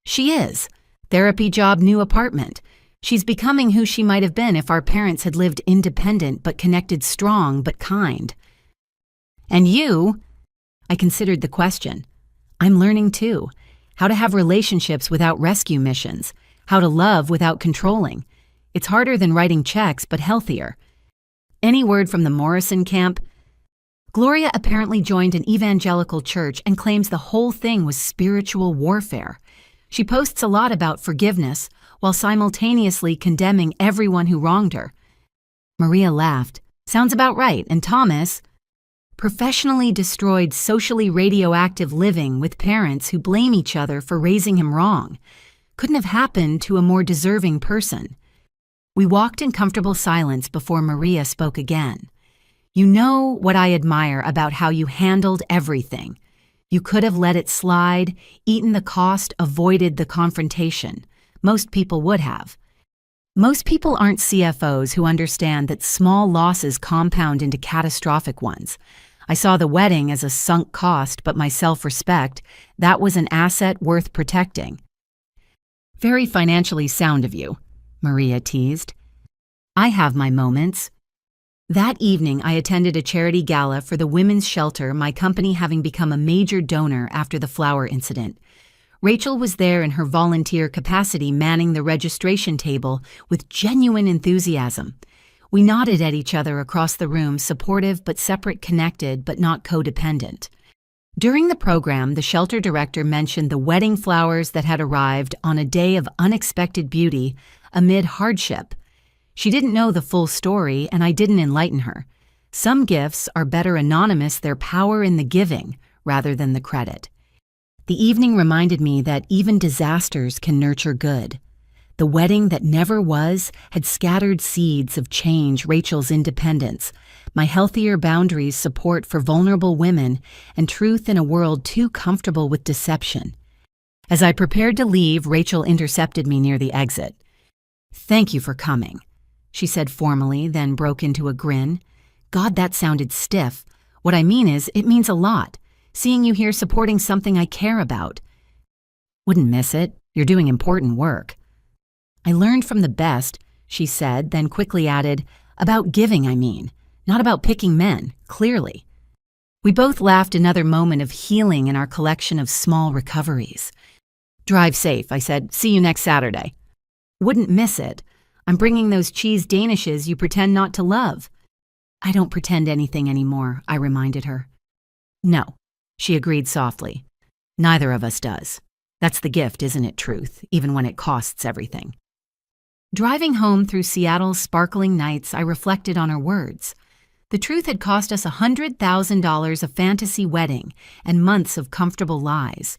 She is. Therapy job, new apartment. She's becoming who she might have been if our parents had lived independent but connected, strong but kind. And you? I considered the question. I'm learning too. How to have relationships without rescue missions. How to love without controlling. It's harder than writing checks, but healthier. Any word from the Morrison camp? Gloria apparently joined an evangelical church and claims the whole thing was spiritual warfare. She posts a lot about forgiveness, while simultaneously condemning everyone who wronged her. Maria laughed. Sounds about right. And Thomas? Professionally destroyed, socially radioactive living with parents who blame each other for raising him wrong. Couldn't have happened to a more deserving person. We walked in comfortable silence before Maria spoke again. You know what I admire about how you handled everything. You could have let it slide, eaten the cost, avoided the confrontation. Most people would have. Most people aren't CFOs who understand that small losses compound into catastrophic ones. I saw the wedding as a sunk cost, but my self-respect, that was an asset worth protecting. Very financially sound of you, Maria teased. I have my moments. That evening, I attended a charity gala for the women's shelter, my company having become a major donor after the flower incident. Rachel was there in her volunteer capacity, manning the registration table with genuine enthusiasm. We nodded at each other across the room, supportive but separate, connected but not codependent. During the program, the shelter director mentioned the wedding flowers that had arrived on a day of unexpected beauty amid hardship. She didn't know the full story, and I didn't enlighten her. Some gifts are better anonymous, their power in the giving rather than the credit. The evening reminded me that even disasters can nurture good. The wedding that never was had scattered seeds of change, Rachel's independence, my healthier boundaries, support for vulnerable women, and truth in a world too comfortable with deception. As I prepared to leave, Rachel intercepted me near the exit. "Thank you for coming," she said formally, then broke into a grin. "God, that sounded stiff. What I mean is, it means a lot, seeing you here supporting something I care about." "Wouldn't miss it. You're doing important work." "I learned from the best," she said, then quickly added, "about giving, I mean, not about picking men, clearly." We both laughed, another moment of healing in our collection of small recoveries. "Drive safe," I said. "See you next Saturday." "Wouldn't miss it. I'm bringing those cheese danishes you pretend not to love." "I don't pretend anything anymore," I reminded her. "No," she agreed softly. "Neither of us does. That's the gift, isn't it, Truth, even when it costs everything." Driving home through Seattle's sparkling nights, I reflected on her words. The Truth had cost us $100,000 a fantasy wedding and months of comfortable lies.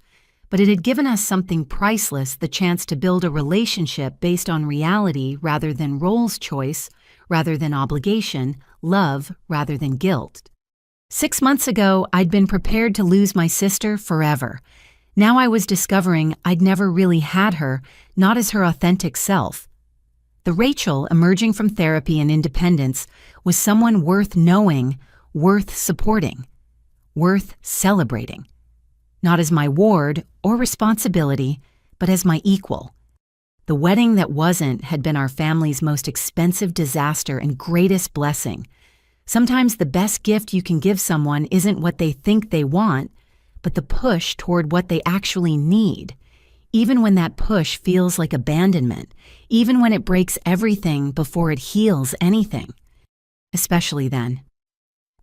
But it had given us something priceless, the chance to build a relationship based on reality rather than roles choice, rather than obligation, love rather than guilt. 6 months ago, I'd been prepared to lose my sister forever. Now I was discovering I'd never really had her, not as her authentic self. The Rachel emerging from therapy and independence was someone worth knowing, worth supporting, worth celebrating. Not as my ward or responsibility, but as my equal. The wedding that wasn't had been our family's most expensive disaster and greatest blessing. Sometimes the best gift you can give someone isn't what they think they want, but the push toward what they actually need. Even when that push feels like abandonment, even when it breaks everything before it heals anything. Especially then.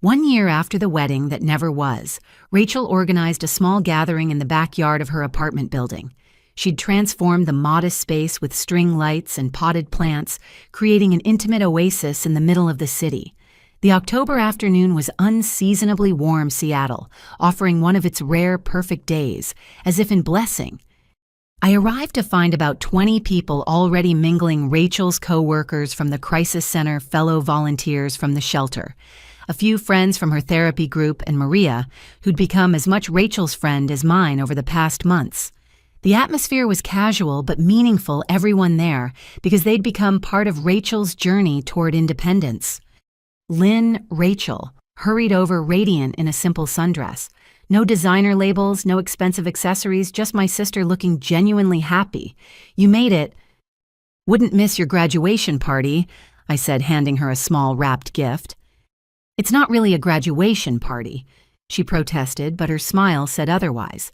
1 year after the wedding that never was, Rachel organized a small gathering in the backyard of her apartment building. She'd transformed the modest space with string lights and potted plants, creating an intimate oasis in the middle of the city. The October afternoon was unseasonably warm Seattle, offering one of its rare perfect days, as if in blessing. I arrived to find about 20 people already mingling, Rachel's co-workers from the crisis center, fellow volunteers from the shelter, a few friends from her therapy group, and Maria, who'd become as much Rachel's friend as mine over the past months. The atmosphere was casual but meaningful, everyone there, because they'd become part of Rachel's journey toward independence. Lynn Rachel hurried over radiant in a simple sundress. No designer labels, no expensive accessories, just my sister looking genuinely happy. "You made it." "Wouldn't miss your graduation party," I said, handing her a small wrapped gift. "It's not really a graduation party," she protested, but her smile said otherwise.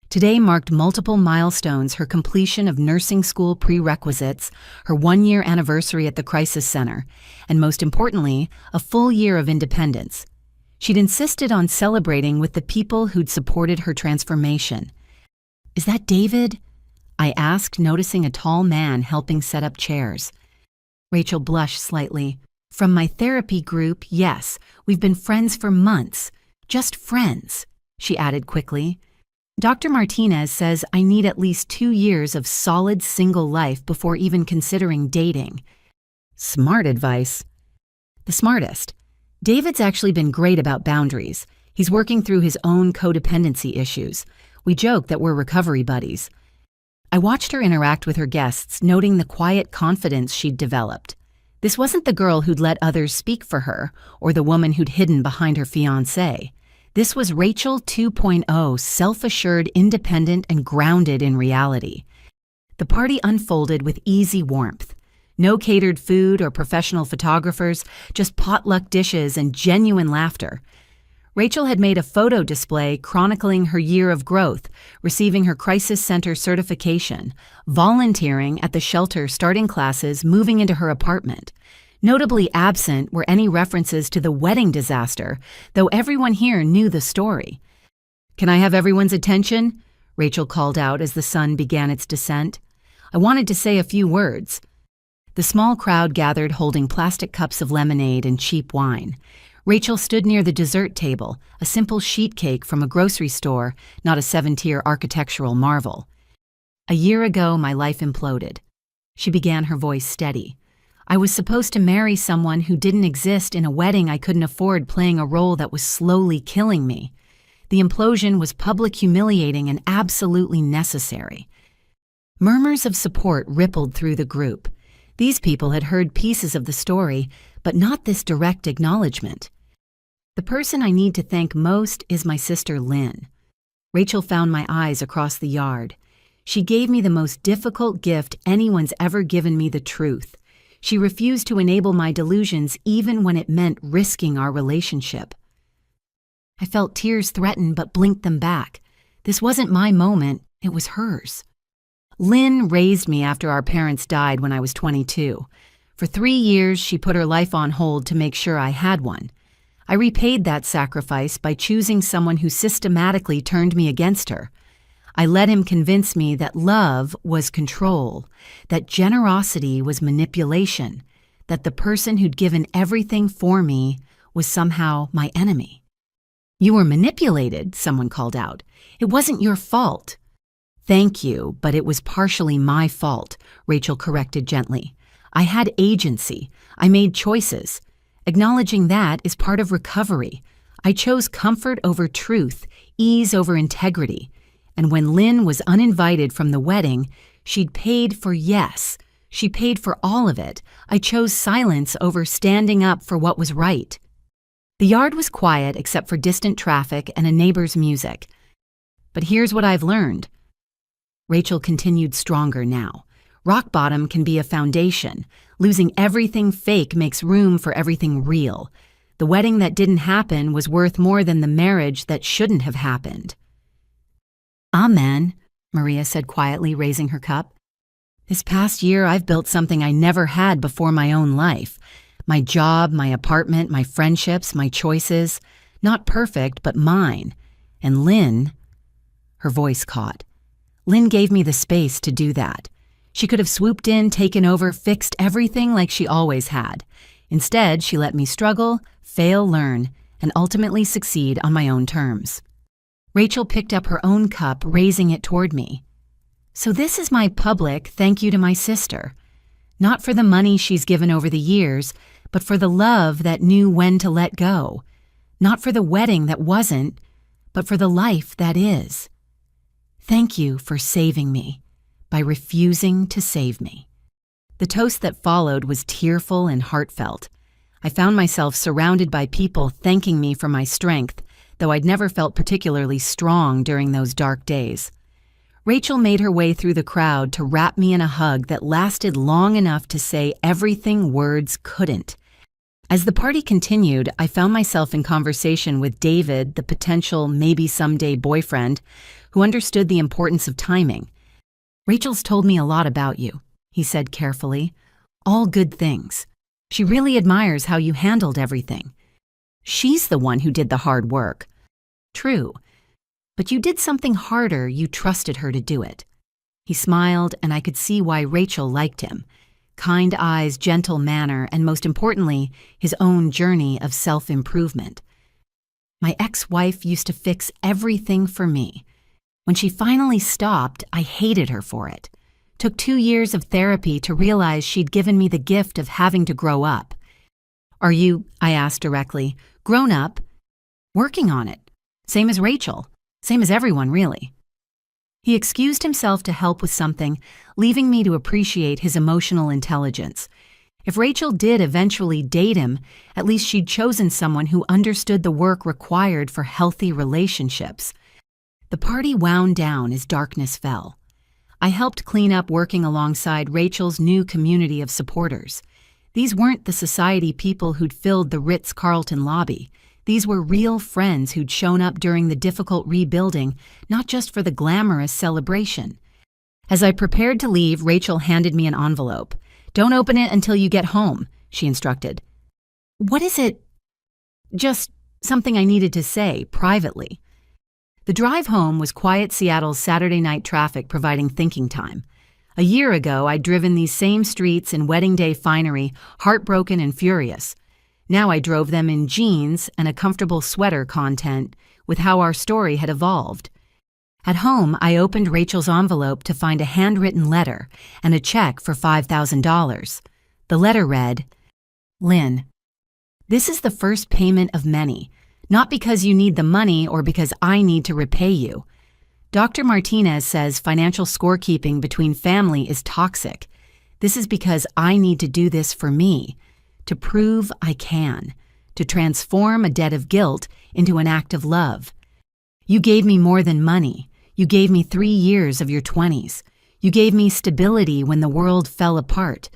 Today marked multiple milestones: her completion of nursing school prerequisites, her 1-year anniversary at the crisis center, and most importantly, a full year of independence. She'd insisted on celebrating with the people who'd supported her transformation. "Is that David?" I asked, noticing a tall man helping set up chairs. Rachel blushed slightly. "From my therapy group, yes. We've been friends for months. Just friends," she added quickly. "Dr. Martinez says I need at least 2 years of solid single life before even considering dating." Smart advice. The smartest. David's actually been great about boundaries. He's working through his own codependency issues. We joke that we're recovery buddies. I watched her interact with her guests, noting the quiet confidence she'd developed. This wasn't the girl who'd let others speak for her, or the woman who'd hidden behind her fiancé. This was Rachel 2.0, self-assured, independent, and grounded in reality. The party unfolded with easy warmth. No catered food or professional photographers, just potluck dishes and genuine laughter. Rachel had made a photo display chronicling her year of growth, receiving her crisis center certification, volunteering at the shelter, starting classes, moving into her apartment. Notably absent were any references to the wedding disaster, though everyone here knew the story. "Can I have everyone's attention?" Rachel called out as the sun began its descent. I wanted to say a few words. The small crowd gathered, holding plastic cups of lemonade and cheap wine. Rachel stood near the dessert table, a simple sheet cake from a grocery store, not a 7-tier architectural marvel. "A year ago, my life imploded." She began, her voice steady. "I was supposed to marry someone who didn't exist in a wedding I couldn't afford, playing a role that was slowly killing me. The implosion was public, humiliating, and absolutely necessary. Murmurs of support rippled through the group. These people had heard pieces of the story, but not this direct acknowledgement. The person I need to thank most is my sister Lynn. Rachel found my eyes across the yard. She gave me the most difficult gift anyone's ever given me, the truth. She refused to enable my delusions even when it meant risking our relationship. I felt tears threaten but blinked them back. This wasn't my moment, it was hers. Lynn raised me after our parents died when I was 22. For 3 years, she put her life on hold to make sure I had one. I repaid that sacrifice by choosing someone who systematically turned me against her. I let him convince me that love was control, that generosity was manipulation, that the person who'd given everything for me was somehow my enemy. "You were manipulated," someone called out. "It wasn't your fault." "Thank you, but it was partially my fault," Rachel corrected gently. "I had agency. I made choices. Acknowledging that is part of recovery. I chose comfort over truth, ease over integrity. And when Lynn was uninvited from the wedding, she'd paid for yes. She paid for all of it. I chose silence over standing up for what was right." The yard was quiet except for distant traffic and a neighbor's music. "But here's what I've learned." Rachel continued stronger now. "Rock bottom can be a foundation. Losing everything fake makes room for everything real. The wedding that didn't happen was worth more than the marriage that shouldn't have happened." "Amen," Maria said quietly, raising her cup. "This past year, I've built something I never had before my own life. My job, my apartment, my friendships, my choices. Not perfect, but mine. And Lynn," her voice caught. "Lynn gave me the space to do that. She could have swooped in, taken over, fixed everything like she always had. Instead, she let me struggle, fail, learn, and ultimately succeed on my own terms." Rachel picked up her own cup, raising it toward me. "So this is my public thank you to my sister. Not for the money she's given over the years, but for the love that knew when to let go. Not for the wedding that wasn't, but for the life that is. Thank you for saving me, by refusing to save me." The toast that followed was tearful and heartfelt. I found myself surrounded by people thanking me for my strength, though I'd never felt particularly strong during those dark days. Rachel made her way through the crowd to wrap me in a hug that lasted long enough to say everything words couldn't. As the party continued, I found myself in conversation with David, the potential maybe someday boyfriend, who understood the importance of timing. "Rachel's told me a lot about you," he said carefully. "All good things. She really admires how you handled everything. She's the one who did the hard work." "True. But you did something harder. You trusted her to do it." He smiled, and I could see why Rachel liked him. Kind eyes, gentle manner, and most importantly, his own journey of self-improvement. My ex-wife used to fix everything for me. When she finally stopped, I hated her for it. Took 2 years of therapy to realize she'd given me the gift of having to grow up. "Are you," I asked directly, "grown up?" "Working on it. Same as Rachel. Same as everyone, really." He excused himself to help with something, leaving me to appreciate his emotional intelligence. If Rachel did eventually date him, at least she'd chosen someone who understood the work required for healthy relationships. The party wound down as darkness fell. I helped clean up, working alongside Rachel's new community of supporters. These weren't the society people who'd filled the Ritz-Carlton lobby. These were real friends who'd shown up during the difficult rebuilding, not just for the glamorous celebration. As I prepared to leave, Rachel handed me an envelope. "Don't open it until you get home," she instructed. "What is it?" "Just something I needed to say, privately." The drive home was quiet Seattle's Saturday night traffic providing thinking time. A year ago, I'd driven these same streets in wedding day finery, heartbroken and furious. Now I drove them in jeans and a comfortable sweater, content with how our story had evolved. At home, I opened Rachel's envelope to find a handwritten letter and a check for $5,000. The letter read, "Lynn, this is the first payment of many. Not because you need the money or because I need to repay you. Dr. Martinez says financial scorekeeping between family is toxic. This is because I need to do this for me, to prove I can, to transform a debt of guilt into an act of love. You gave me more than money. You gave me 3 years of your 20s. You gave me stability when the world fell apart.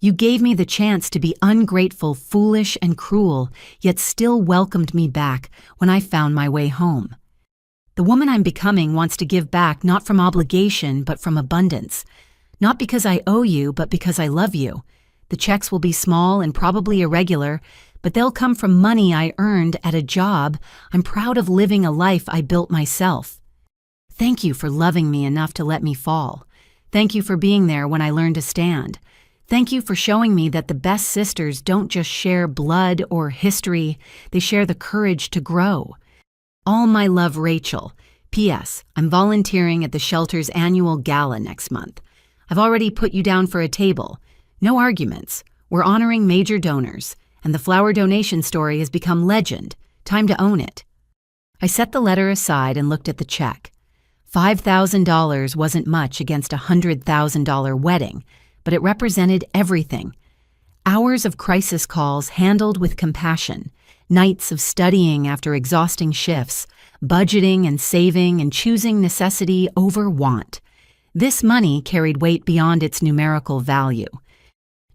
You gave me the chance to be ungrateful, foolish, and cruel, yet still welcomed me back when I found my way home. The woman I'm becoming wants to give back not from obligation, but from abundance. Not because I owe you, but because I love you. The checks will be small and probably irregular, but they'll come from money I earned at a job I'm proud of, living a life I built myself. Thank you for loving me enough to let me fall. Thank you for being there when I learned to stand. Thank you for showing me that the best sisters don't just share blood or history, they share the courage to grow. All my love, Rachel. P.S. I'm volunteering at the shelter's annual gala next month. I've already put you down for a table. No arguments. We're honoring major donors, and the flower donation story has become legend. Time to own it. I set the letter aside and looked at the check. $5,000 wasn't much against a $100,000 wedding, but it represented everything. Hours of crisis calls handled with compassion, nights of studying after exhausting shifts, budgeting and saving and choosing necessity over want. This money carried weight beyond its numerical value.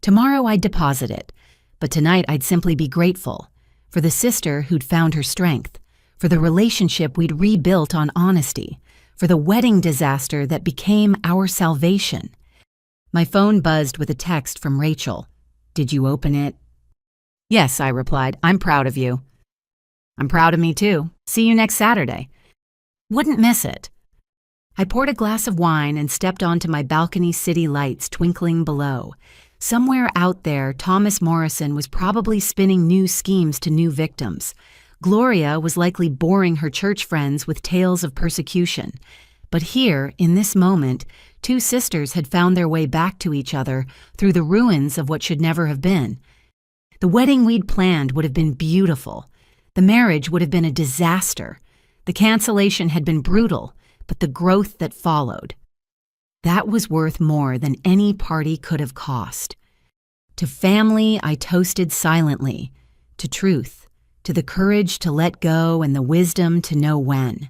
Tomorrow I'd deposit it, but tonight I'd simply be grateful for the sister who'd found her strength, for the relationship we'd rebuilt on honesty, for the wedding disaster that became our salvation. My phone buzzed with a text from Rachel. Did you open it? Yes, I replied. I'm proud of you. I'm proud of me too. See you next Saturday. Wouldn't miss it. I poured a glass of wine and stepped onto my balcony, city lights twinkling below. Somewhere out there, Thomas Morrison was probably spinning new schemes to new victims. Gloria was likely boring her church friends with tales of persecution. But here, in this moment, 2 sisters had found their way back to each other through the ruins of what should never have been. The wedding we'd planned would have been beautiful. The marriage would have been a disaster. The cancellation had been brutal, but the growth that followed, that was worth more than any party could have cost. To family, I toasted silently. To truth, to the courage to let go and the wisdom to know when.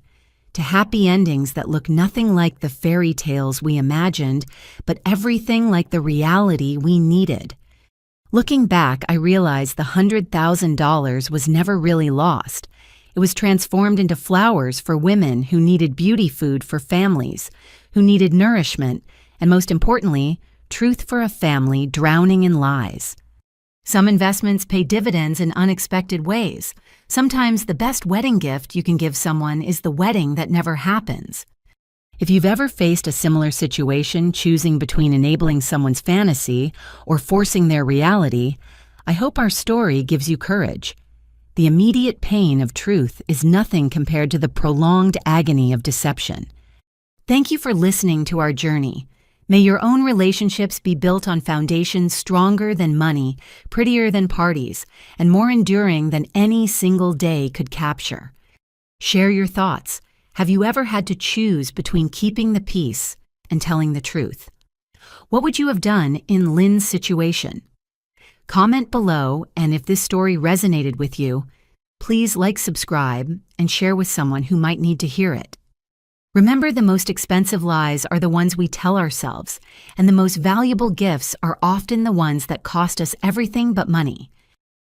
To happy endings that look nothing like the fairy tales we imagined, but everything like the reality we needed. Looking back, I realized the $100,000 was never really lost. It was transformed into flowers for women who needed beauty food for families, who needed nourishment, and most importantly, truth for a family drowning in lies. Some investments pay dividends in unexpected ways. Sometimes the best wedding gift you can give someone is the wedding that never happens. If you've ever faced a similar situation, choosing between enabling someone's fantasy or forcing their reality, I hope our story gives you courage. The immediate pain of truth is nothing compared to the prolonged agony of deception. Thank you for listening to our journey. May your own relationships be built on foundations stronger than money, prettier than parties, and more enduring than any single day could capture. Share your thoughts. Have you ever had to choose between keeping the peace and telling the truth? What would you have done in Lynn's situation? Comment below, and if this story resonated with you, please like, subscribe, and share with someone who might need to hear it. Remember, the most expensive lies are the ones we tell ourselves, and the most valuable gifts are often the ones that cost us everything but money.